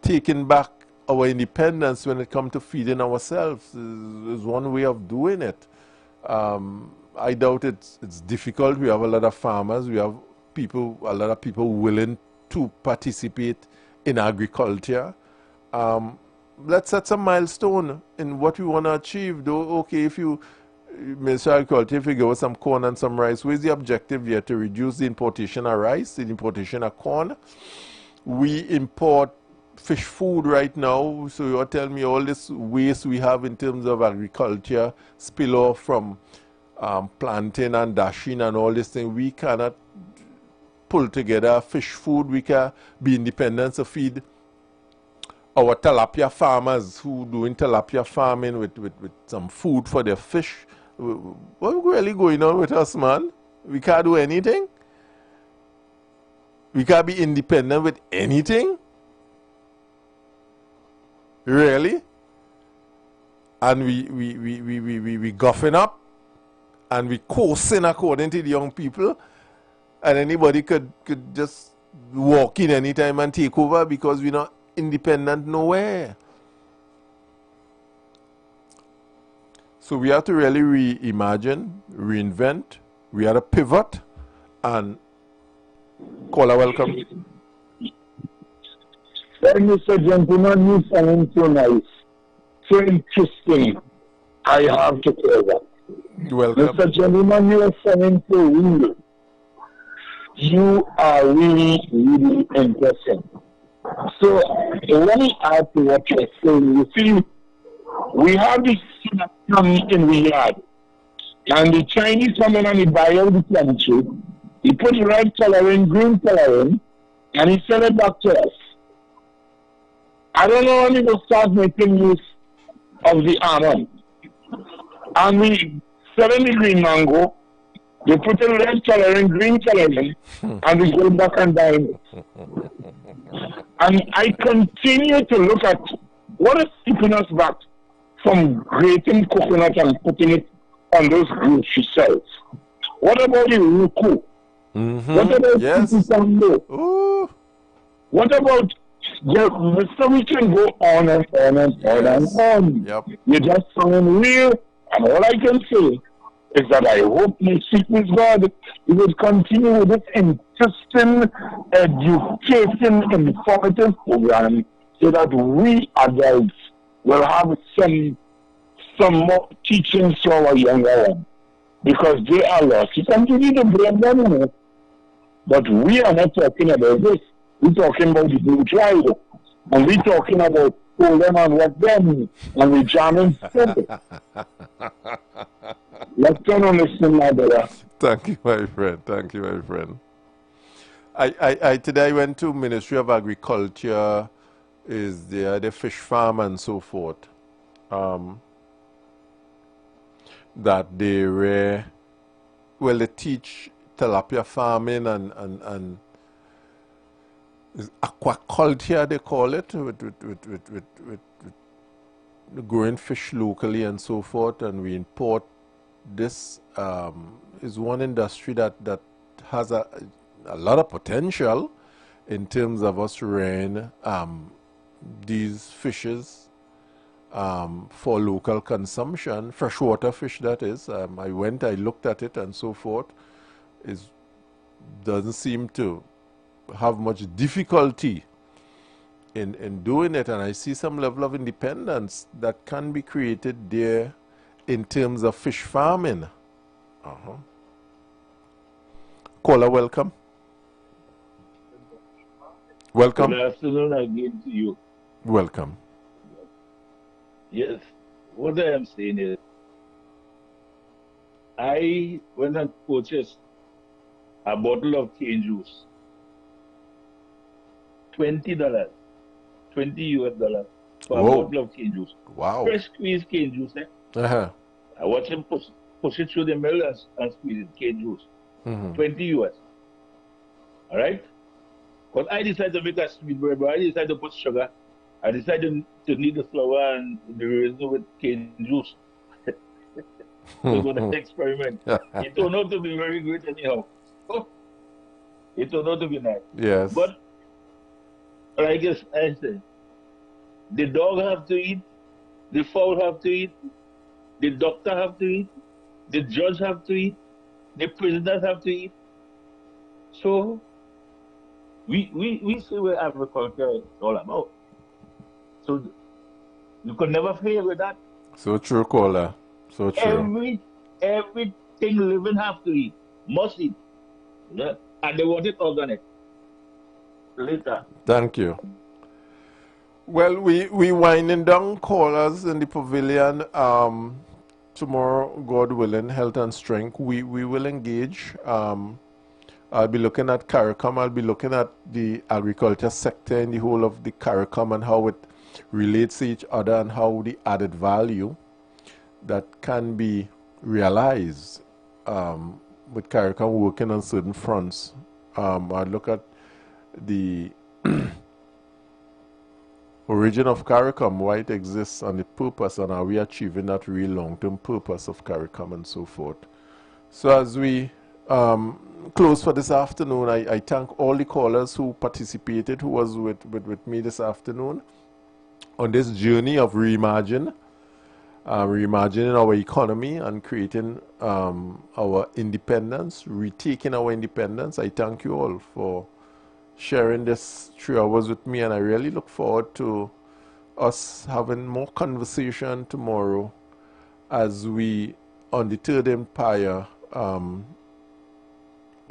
taking back our independence when it comes to feeding ourselves. Is one way of doing it. I doubt it's difficult. We have a lot of farmers. We have a lot of people willing to participate in agriculture. Let's set some milestone in what we want to achieve. Though, okay, if you Minister of Agriculture, if you give us some corn and some rice, where's the objective here? To reduce the importation of rice, the importation of corn. We import fish food right now, so you're telling me all this waste we have in terms of agriculture, spill off from planting and dashing and all this thing. We cannot pull together fish food. We can be independent to feed our tilapia farmers who doing tilapia farming with some food for their fish. What's really going on with us, man? We can't do anything. We can't be independent with anything. Really? And we guffing up and we coursing according to the young people, and anybody could just walk in anytime and take over because we're not independent nowhere. So we have to really reimagine, reinvent. We have to pivot. And caller, welcome. Well, Mr. Gentleman, you sound so nice, so interesting. I have to say that. Welcome. Mr. Gentleman, you are sounding so real. You are really, really interesting. So, let me add to what you're saying. You see, we have this tsunami in the yard, and the Chinese come in and they buy out the country. He put red coloring, green coloring, and he sell it back to us. I don't know when he will start making use of the almond. And we selling the green mango, they put in red coloring, green coloring, and we go back and buy it. And I continue to look at what is keeping us back from grating coconut and putting it on those grocery shelves. What about the Roku? What about yes. What about Mr. We can go on and on and on and on. Yep. You just sound real, and all I can say is that I hope you seek with God, you will continue with this interesting, educating, informative program so that we adults will have some more teachings to our younger ones. Because they are lost. You continue to blame them, you know. But we are not talking about this. We're talking about the blue tribe. And we're talking about pull them and what them. And we're jamming simple. Let's turn on listen, my brother. Thank you, my friend. Thank you, my friend. Today I went to Ministry of Agriculture, is there the fish farm and so forth. That they were, well, they teach tilapia farming and aquaculture, they call it, with growing fish locally and so forth, and we import. This is one industry that has a lot of potential in terms of us rearing these fishes for local consumption, freshwater fish that is. I went, I looked at it and so forth. It doesn't seem to have much difficulty in doing it, and I see some level of independence that can be created there in terms of fish farming. Caller, welcome. Welcome. Good afternoon again to you. Welcome. Yes, what I am saying is, I went and purchased a bottle of cane juice, $20, $20 for a bottle of cane juice. Wow. Fresh squeezed cane juice, I watched him push it through the mill and squeeze it, cane juice. $20. All right? But I decided to make a sweet bread, but I decided to put sugar. I decided to knead the flour and the raisin with cane juice. So for the experiment. It turned out to be very great anyhow. It turned out to be nice. Yes. But like I said, the dog have to eat, the fowl have to eat, the doctor have to eat, the judge have to eat, the prisoners have to eat. So we see where agriculture is all about. So you could never fail with that. So true, caller. So true. Everything living have to eat, must eat. Yeah? And they want it organic. Later. Thank you. Well, we winding down callers in the pavilion. Tomorrow, God willing, health and strength, we will engage. I'll be looking at CARICOM. I'll be looking at the agriculture sector in the whole of the CARICOM and how it relates to each other and how the added value that can be realized with CARICOM working on certain fronts. I look at the origin of CARICOM, why it exists and the purpose, and are we achieving that real long-term purpose of CARICOM and so forth. So as we close for this afternoon. I thank all the callers who participated, who was with me this afternoon on this journey of reimagining our economy and creating our independence, retaking our independence. I thank you all for sharing this 3 hours with me, and I really look forward to us having more conversation tomorrow as we, on the Third Empire,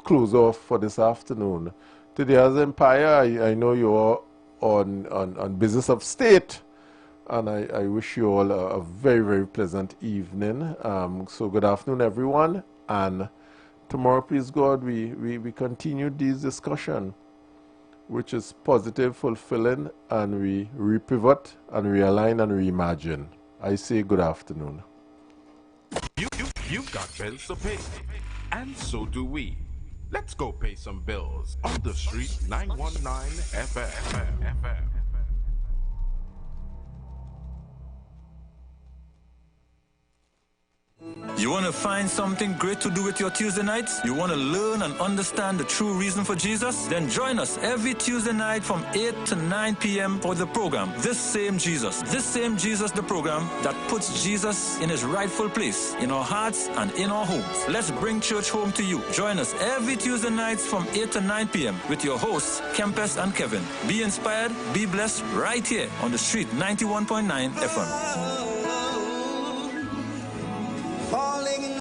close off for this afternoon. Today as Empire, I know you're on business of state, and I wish you all a very, very pleasant evening. So good afternoon, everyone, and tomorrow, please God, we continue this discussion, which is positive, fulfilling, and we repivot and realign and reimagine. I say good afternoon. You've got bills to pay, and so do we. Let's go pay some bills on the street 919 FM. You want to find something great to do with your Tuesday nights? You want to learn and understand the true reason for Jesus? Then join us every Tuesday night from 8 to 9 p.m. for the program, This Same Jesus. This Same Jesus, the program that puts Jesus in his rightful place in our hearts and in our homes. Let's bring church home to you. Join us every Tuesday nights from 8 to 9 p.m. with your hosts, Kempes and Kevin. Be inspired, be blessed right here on the street 91.9 FM.